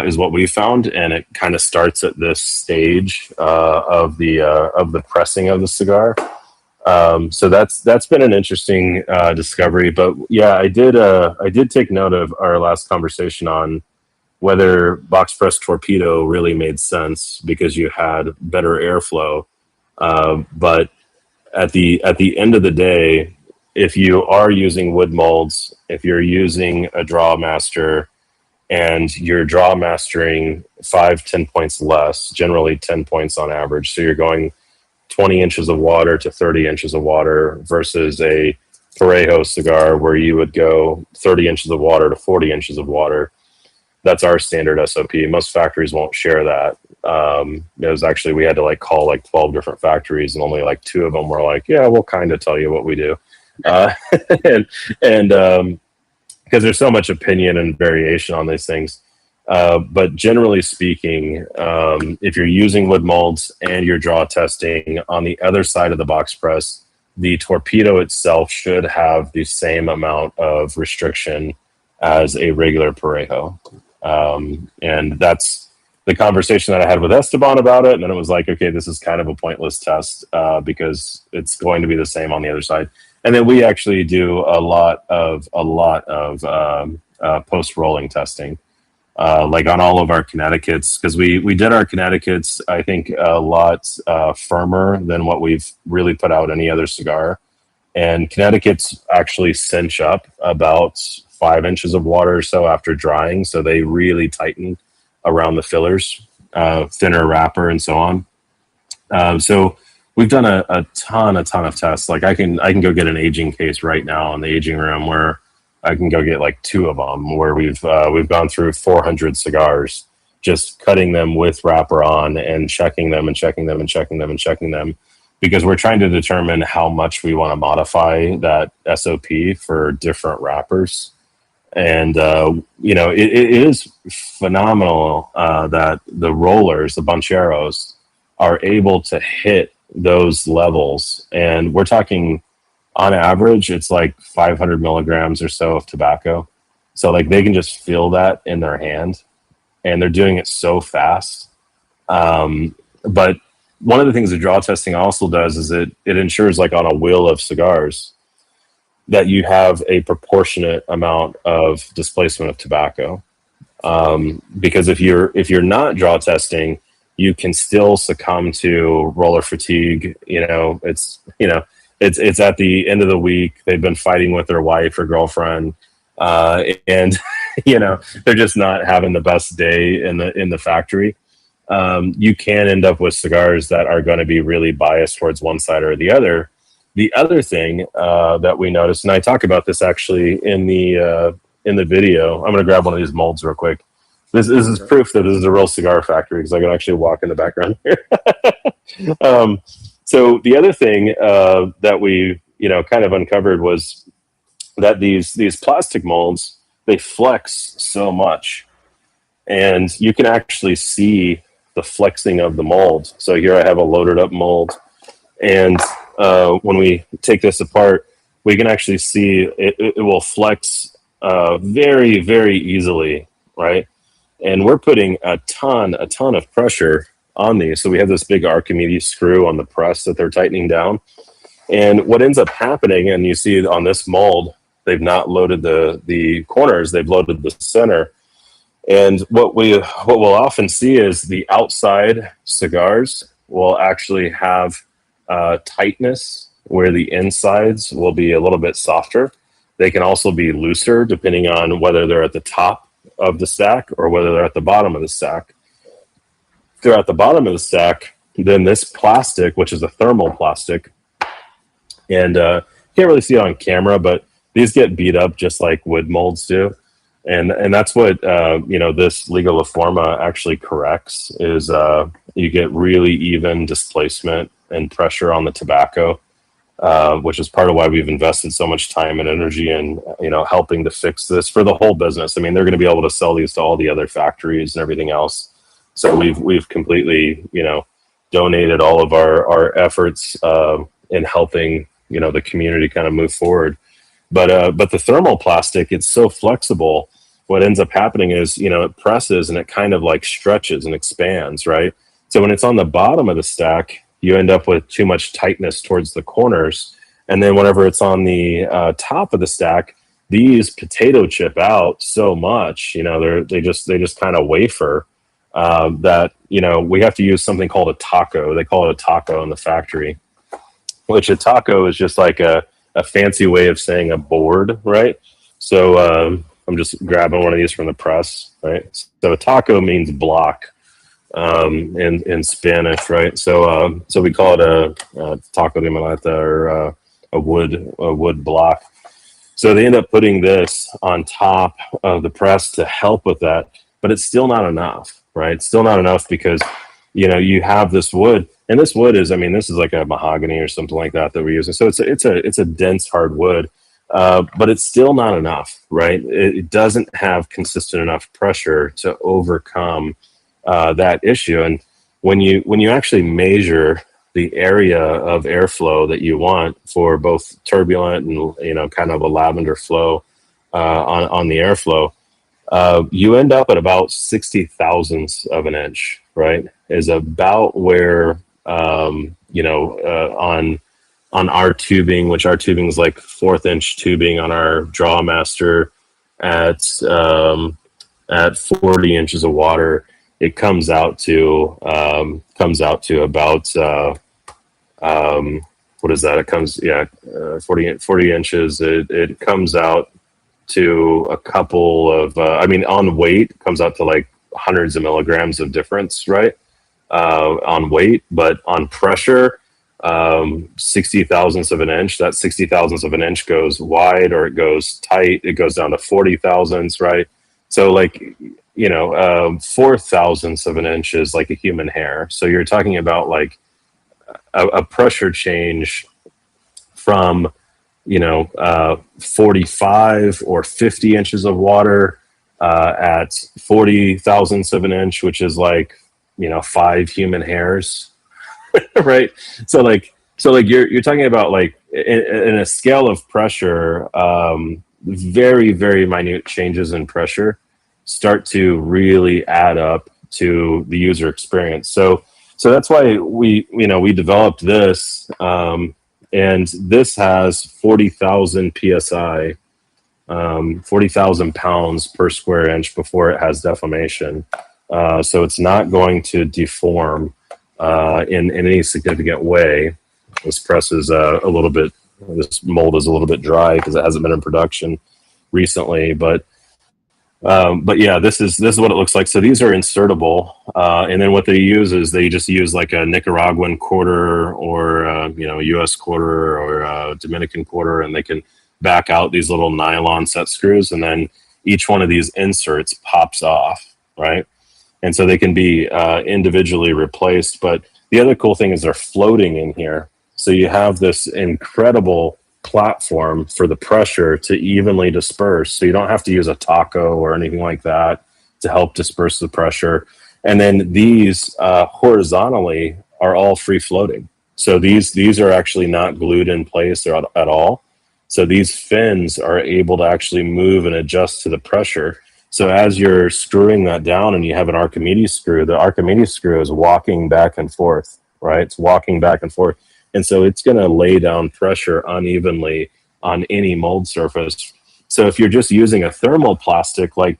is what we found, and it kind of starts at this stage of the pressing of the cigar. So that's been an interesting discovery. But yeah, I did take note of our last conversation on whether box press torpedo really made sense because you had better airflow. But at the end of the day, if you are using wood molds, if you're using a draw master and you're draw mastering 5-10 points less, generally 10 points on average, so you're going 20 inches of water to 30 inches of water versus a Parejo cigar where you would go 30 inches of water to 40 inches of water. That's our standard SOP. Most factories won't share that. It was actually, we had to call 12 different factories, and only 2 of them were like, yeah, we'll kind of tell you what we do. And because there's so much opinion and variation on these things. But generally speaking, if you're using wood molds and you're draw testing on the other side of the box press, the torpedo itself should have the same amount of restriction as a regular Parejo. And that's the conversation that I had with Esteban about it. And then it was like, okay, this is kind of a pointless test because it's going to be the same on the other side. And then we actually do a lot of post-rolling testing. On all of our Connecticut's, because we did our Connecticut's, I think, a lot firmer than what we've really put out any other cigar. And Connecticut's actually cinch up about 5 inches of water or so after drying, so they really tighten around the fillers, thinner wrapper, and so on. So we've done a ton of tests. I can go get an aging case right now in the aging room where I can go get 2 of them where we've gone through 400 cigars, just cutting them with wrapper on and checking them and checking them and checking them and checking them, because we're trying to determine how much we want to modify that SOP for different wrappers. And it is phenomenal that the rollers, the Bancheros, are able to hit those levels, and we're talking, on average, it's 500 milligrams or so of tobacco. So they can just feel that in their hand, and they're doing it so fast. But one of the things that draw testing also does is it ensures, on a wheel of cigars, that you have a proportionate amount of displacement of tobacco. Because if you're not draw testing, you can still succumb to roller fatigue. It's at the end of the week, they've been fighting with their wife or girlfriend, and they're just not having the best day in the factory. You can end up with cigars that are going to be really biased towards one side or the other. The other thing that we noticed, and I talk about this actually in the video. I'm going to grab one of these molds real quick. This is proof that this is a real cigar factory, because I can actually walk in the background here. So the other thing that we kind of uncovered was that these plastic molds, they flex so much, and you can actually see the flexing of the mold. So here I have a loaded up mold, and when we take this apart, we can actually see it will flex very, very easily, right? And we're putting a ton of pressure on these. So we have this big Archimedes screw on the press that they're tightening down. And what ends up happening, and you see on this mold, they've not loaded the corners, they've loaded the center. And what we'll often see is the outside cigars will actually have tightness where the insides will be a little bit softer. They can also be looser depending on whether they're at the top of the stack or whether they're at the bottom of the stack. If they're at the bottom of the stack, then this plastic, which is a thermal plastic, and you can't really see it on camera, but these get beat up just like wood molds do. And that's what this Liga La Forma actually corrects, is you get really even displacement and pressure on the tobacco, which is part of why we've invested so much time and energy in helping to fix this for the whole business. I mean, they're going to be able to sell these to all the other factories and everything else. So we've completely donated all of our efforts in helping the community kind of move forward. But the thermal plastic, it's so flexible what ends up happening is, it presses and it kind of like stretches and expands, right? So when it's on the bottom of the stack, you end up with too much tightness towards the corners. And then whenever it's on the top of the stack, these potato chip out so much, they just kind of wafer that, we have to use something called a taco. They call it a taco in the factory, which a taco is just like a fancy way of saying a board, right? So I'm just grabbing one of these from the press, right? So a taco means block in Spanish, right? So we call it a taco de maleta, or a wood block. So they end up putting this on top of the press to help with that, but it's still not enough, right? It's still not enough because, you have this wood, and this wood is, this is like a mahogany or something like that we're using. So it's a dense hard wood, but it's still not enough, right? It doesn't have consistent enough pressure to overcome that issue. And when you actually measure the area of airflow that you want for both turbulent and kind of a lavender flow on the airflow, you end up at about 60 thousandths of an inch, right? Is about where on our tubing, which our tubing is like 1/4 inch tubing on our Drawmaster at 40 inches of water, it comes out to about what is that? It comes 40 inches. It comes out to a couple of on weight, it comes out to like hundreds of milligrams of difference, right? On weight, but on pressure, 60 thousandths of an inch. That 60 thousandths of an inch goes wide or it goes tight. It goes down to 40 thousandths, right? So like 4 thousandths of an inch is like a human hair. So you're talking about like a pressure change from 45 or 50 inches of water at 40 thousandths of an inch, which is like 5 human hairs. Right. So you're talking about like in a scale of pressure, very, very minute changes in pressure start to really add up to the user experience. So that's why we developed this, and this has 40,000 PSI, 40,000 pounds per square inch before it has deformation. So it's not going to deform in any significant way. This press is this mold is a little bit dry because it hasn't been in production recently, but yeah, this is what it looks like. So these are insertable, and then what they use is they just use like a Nicaraguan quarter or U.S. quarter or a Dominican quarter, and they can back out these little nylon set screws, and then each one of these inserts pops off, right? And so they can be individually replaced. But the other cool thing is they're floating in here. So you have this incredible platform for the pressure to evenly disperse. So you don't have to use a taco or anything like that to help disperse the pressure. And then these horizontally are all free floating. So these are actually not glued in place at all. So these fins are able to actually move and adjust to the pressure. So as you're screwing that down and you have an Archimedes screw, the Archimedes screw is walking back and forth, right? It's walking back and forth. And so it's going to lay down pressure unevenly on any mold surface. So if you're just using a thermal plastic, like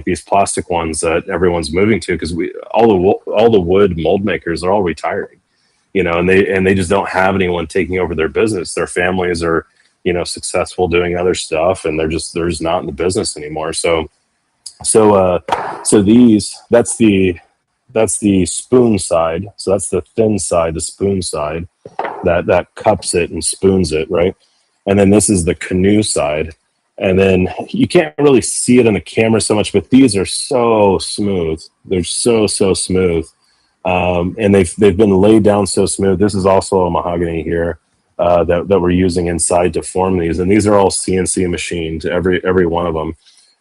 these plastic ones that everyone's moving to, because all the wood mold makers are all retiring, and they just don't have anyone taking over their business. Their families are, successful doing other stuff, and they're just not in the business anymore. So these, that's the spoon side. So that's the thin side, the spoon side that cups it and spoons it, right? And then this is the canoe side. And then you can't really see it in the camera so much, but these are so smooth. They're so smooth. And they've been laid down so smooth. This is also a mahogany here that we're using inside to form these. And these are all CNC machined, every one of them.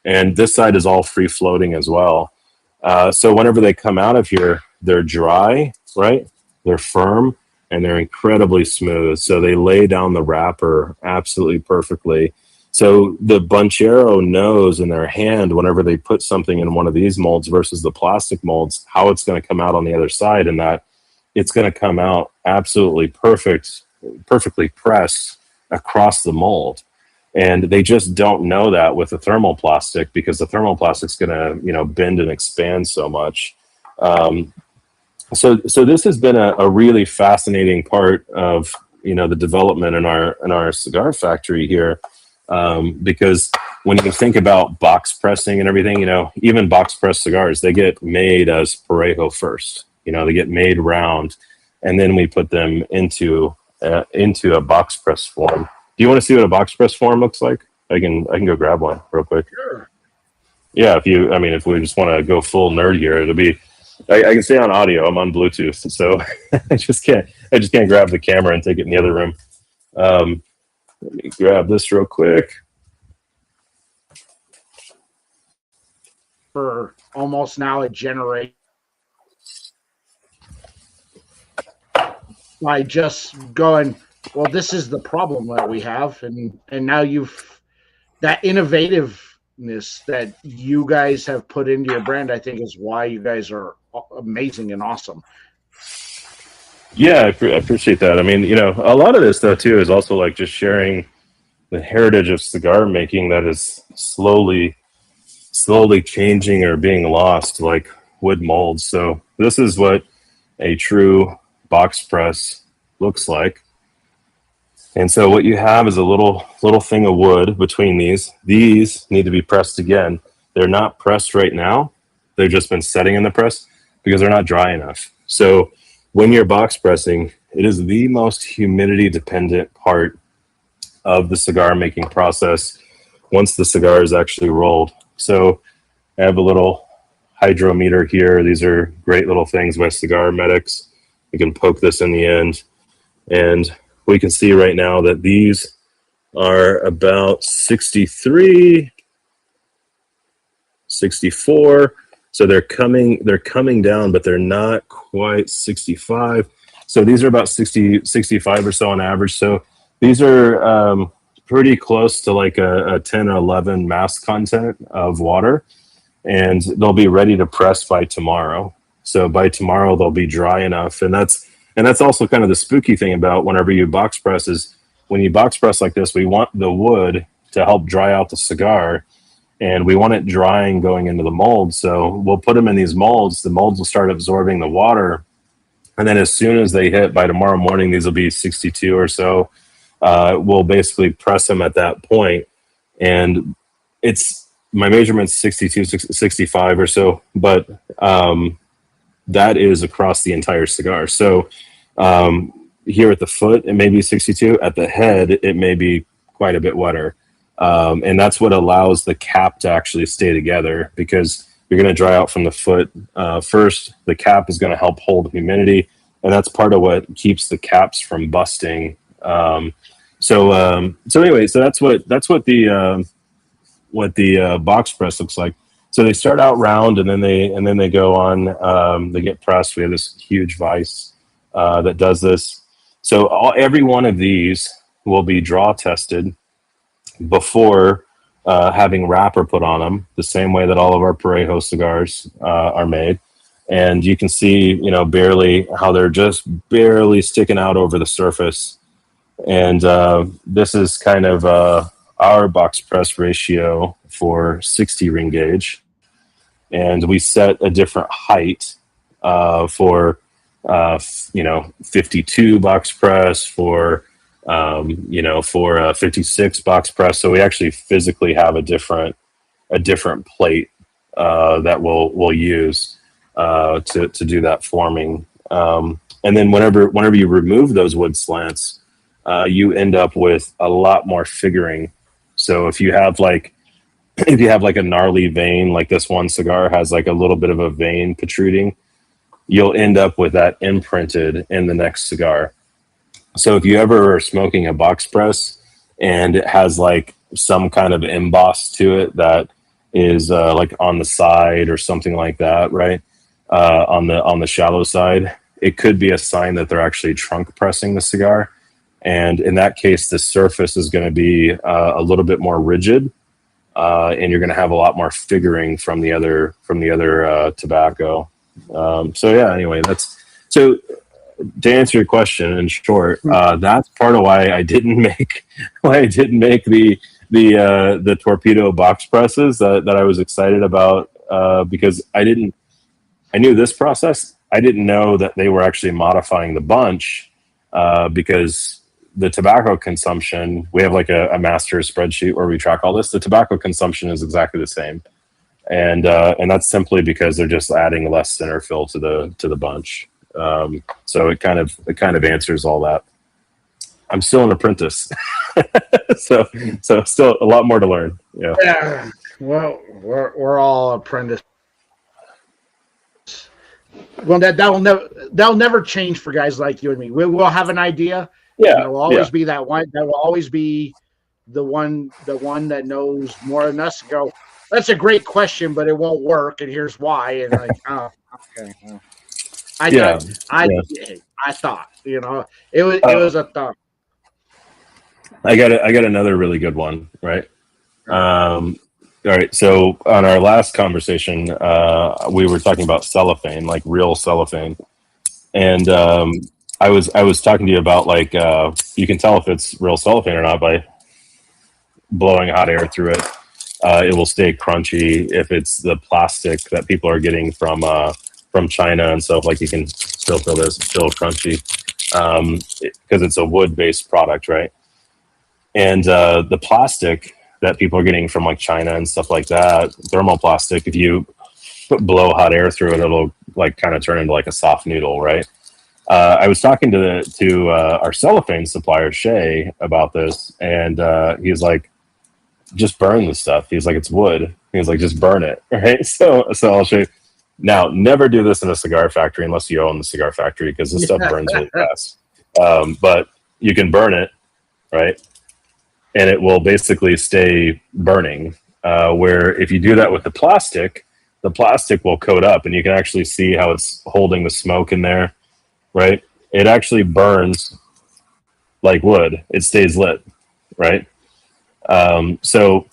And this side is all free floating as well. So whenever they come out of here, they're dry, right? They're firm and they're incredibly smooth. So they lay down the wrapper absolutely perfectly. So the Banchero knows in their hand whenever they put something in one of these molds versus the plastic molds, how it's going to come out on the other side, and that it's going to come out absolutely perfectly pressed across the mold. And they just don't know that with the thermoplastic, because the thermoplastic's going to, bend and expand so much. So this has been a really fascinating part of, the development in our cigar factory here. Because when you think about box pressing and everything, even box press cigars, they get made as Parejo first. They get made round, and then we put them into a box press form. Do you want to see what a box press form looks like? I can go grab one real quick. Sure. Yeah, if we just want to go full nerd here, it'll be. I can stay on audio. I'm on Bluetooth, so I just can't grab the camera and take it in the other room. Let me grab this real quick. For almost now a generation, by just going, well, this is the problem that we have, and now that innovativeness that you guys have put into your brand, I think is why you guys are amazing and awesome. Yeah, I appreciate that. A lot of this though too is also like just sharing the heritage of cigar making that is slowly changing or being lost, like wood molds. So this is what a true box press looks like. And so what you have is a little thing of wood between these. These need to be pressed again. They're not pressed right now. They've just been setting in the press because they're not dry enough. So when you're box pressing, it is the most humidity dependent part of the cigar making process once the cigar is actually rolled. So I have a little hydrometer here. These are great little things by Cigar Medics. You can poke this in the end, and we can see right now that these are about 63, 64. So they're coming down, but they're not quite 65. So these are about 60, 65 or so on average. So these are pretty close to like a 10 or 11 mass content of water, and they'll be ready to press by tomorrow. So by tomorrow they'll be dry enough, and that's also kind of the spooky thing about whenever you box press is when you box press like this, we want the wood to help dry out the cigar, and we want it drying going into the mold. So we'll put them in these molds. The molds will start absorbing the water, and then as soon as they hit by tomorrow morning, these will be 62 or so. We'll basically press them at that point, and my measurement's 62, 65 or so, but that is across the entire cigar. So here at the foot, it may be 62. At the head, it may be quite a bit wetter. And that's what allows the cap to actually stay together, because you're going to dry out from the foot. First, the cap is going to help hold humidity, and that's part of what keeps the caps from busting. So anyway, so that's what the box press looks like. So they start out round, and then they go on. They get pressed. We have this huge vise that does this. So every one of these will be draw tested before having wrapper put on them, the same way that all of our Parejo cigars are made. And you can see, barely how they're just barely sticking out over the surface. And this is kind of our box press ratio for 60 ring gauge. And we set a different height for 52 box press, for 56 box press. So we actually physically have a different plate that we'll use to do that forming. And then whenever you remove those wood slants, you end up with a lot more figuring. So if you have like a gnarly vein, like this one cigar has like a little bit of a vein protruding, you'll end up with that imprinted in the next cigar. So if you ever are smoking a box press and it has like some kind of emboss to it that is like on the side or something like that, right? On the shallow side, it could be a sign that they're actually trunk pressing the cigar. And in that case, the surface is going to be a little bit more rigid, and you're going to have a lot more figuring from the other tobacco. So yeah, anyway, so to answer your question in short, that's part of why I didn't make the torpedo box presses that I was excited about, because I knew this process. I didn't know that they were actually modifying the bunch, because the tobacco consumption, we have like a master spreadsheet where we track all this. The tobacco consumption is exactly the same. And that's simply because they're just adding less center fill to the bunch. So it kind of answers all that. I'm still an apprentice, so still a lot more to learn. Yeah. Yeah. Well, we're all apprentices. Well, that'll never change for guys like you and me. We'll have an idea. Yeah. There will always be that one. That will always be the one that knows more than us. Go. That's a great question, but it won't work, and here's why. And like, oh, okay. Well, I thought, it was a thought. I got another really good one, right? All right. So on our last conversation, we were talking about cellophane, like real cellophane, and I was talking to you about like you can tell if it's real cellophane or not by blowing hot air through it. It will stay crunchy. If it's the plastic that people are getting from China and stuff, like you can still feel this, it's still crunchy, because it's a wood-based product, right? And the plastic that people are getting from like China and stuff like that, thermoplastic, if you blow hot air through it, it'll like kind of turn into like a soft noodle, right? I was talking to our cellophane supplier, Shay, about this, and he's like, just burn the stuff. He's like, it's wood. He's like, just burn it, right? So I'll show you. Now, never do this in a cigar factory unless you own the cigar factory, because this stuff burns really fast. But you can burn it, right? And it will basically stay burning. Where if you do that with the plastic will coat up, and you can actually see how it's holding the smoke in there, right? It actually burns like wood. It stays lit, right? So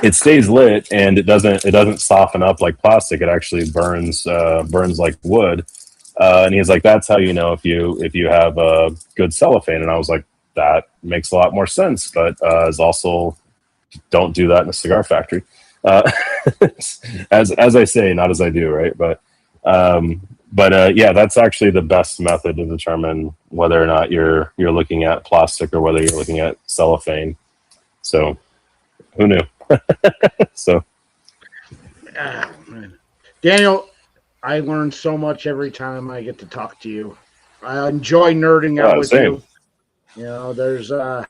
it stays lit, and it doesn't soften up like plastic. It actually burns like wood. And he's like, that's how you know if you have a good cellophane. And I was like, that makes a lot more sense, but is also don't do that in a cigar factory. As I say, not as I do, right? But yeah, that's actually the best method to determine whether or not you're looking at plastic or whether you're looking at cellophane. So who knew? So Daniel, I learn so much every time I get to talk to you. I enjoy nerding out with you. There's I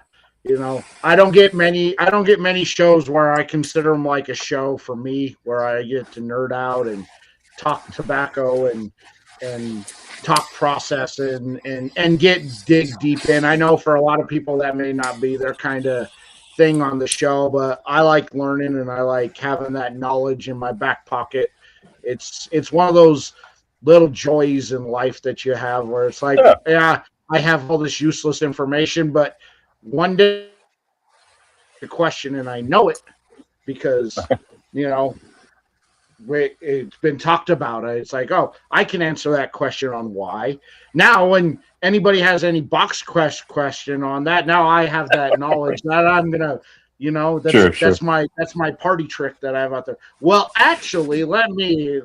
don't get many shows where I consider them like a show for me, where I get to nerd out and talk tobacco and talk process and dig deep in. I know for a lot of people that may not be their kind of thing on the show, but I like learning and I like having that knowledge in my back pocket. It's one of those little joys in life that you have where it's like, yeah, I have all this useless information, but one day the question and I know it because it's been talked about. It's like, oh, I can answer that question on why. Now, when anybody has any box question on that, now I have that knowledge that I'm gonna, that's my party trick that I have out there. Well, actually, let me.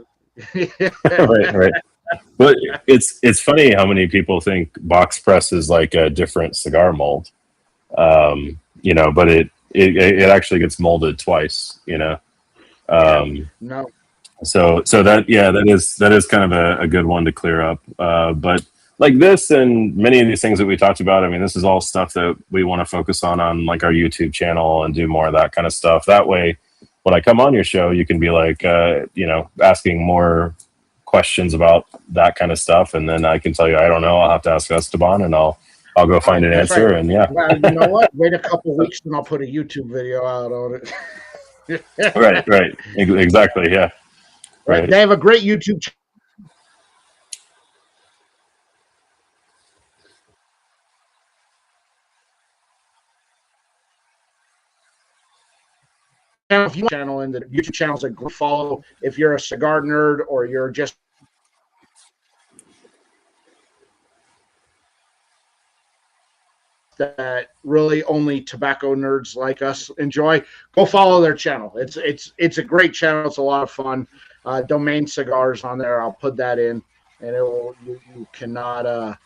right. But it's funny how many people think box press is like a different cigar mold, but it actually gets molded twice, No. So that is kind of a good one to clear up. But like this and many of these things that we talked about, I mean, this is all stuff that we want to focus on like our YouTube channel and do more of that kind of stuff. That way, when I come on your show, you can be like, asking more questions about that kind of stuff, and then I can tell you, I don't know. I'll have to ask Esteban, and I'll go find an answer. Right. And yeah, well, you know what? Wait a couple of weeks, and I'll put a YouTube video out on it. Right, exactly, yeah. Right. They have a great YouTube channel. if you channel in the YouTube channels that follow, if you're a cigar nerd or you're just that really only tobacco nerds like us enjoy, go follow their channel. It's a great channel. It's a lot of fun. Domain Cigars on there. I'll put that in, and it will. You cannot.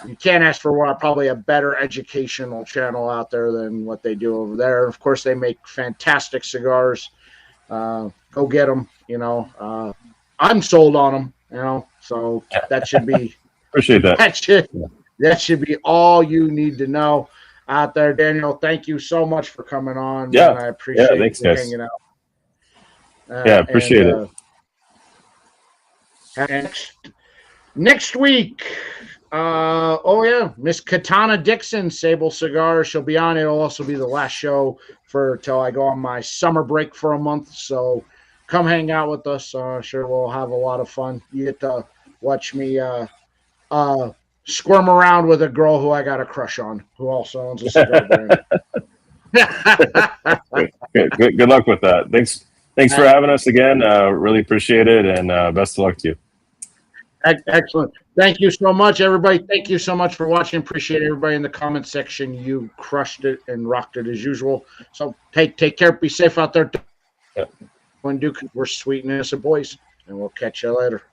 You can't ask for probably a better educational channel out there than what they do over there. Of course, they make fantastic cigars. Go get them. You know, I'm sold on them. You know, so that should be. Appreciate that. That should be all you need to know out there. Daniel, thank you so much for coming on. Yeah, I appreciate thanks, you guys. hanging out. Appreciate it. Next week, Miss Katana Dixon, Sable Cigar. She'll be on. It'll also be the last show till I go on my summer break for a month. So come hang out with us. Sure, we'll have a lot of fun. You get to watch me squirm around with a girl who I got a crush on, who also owns a cigar brand. Good luck with that. Thanks for having us again. Really appreciate it, and best of luck to you. Excellent. Thank you so much, everybody. Thank you so much for watching. Appreciate everybody in the comment section. You crushed it and rocked it as usual. So take care. Be safe out there. We're sweet and innocent boys, and we'll catch you later.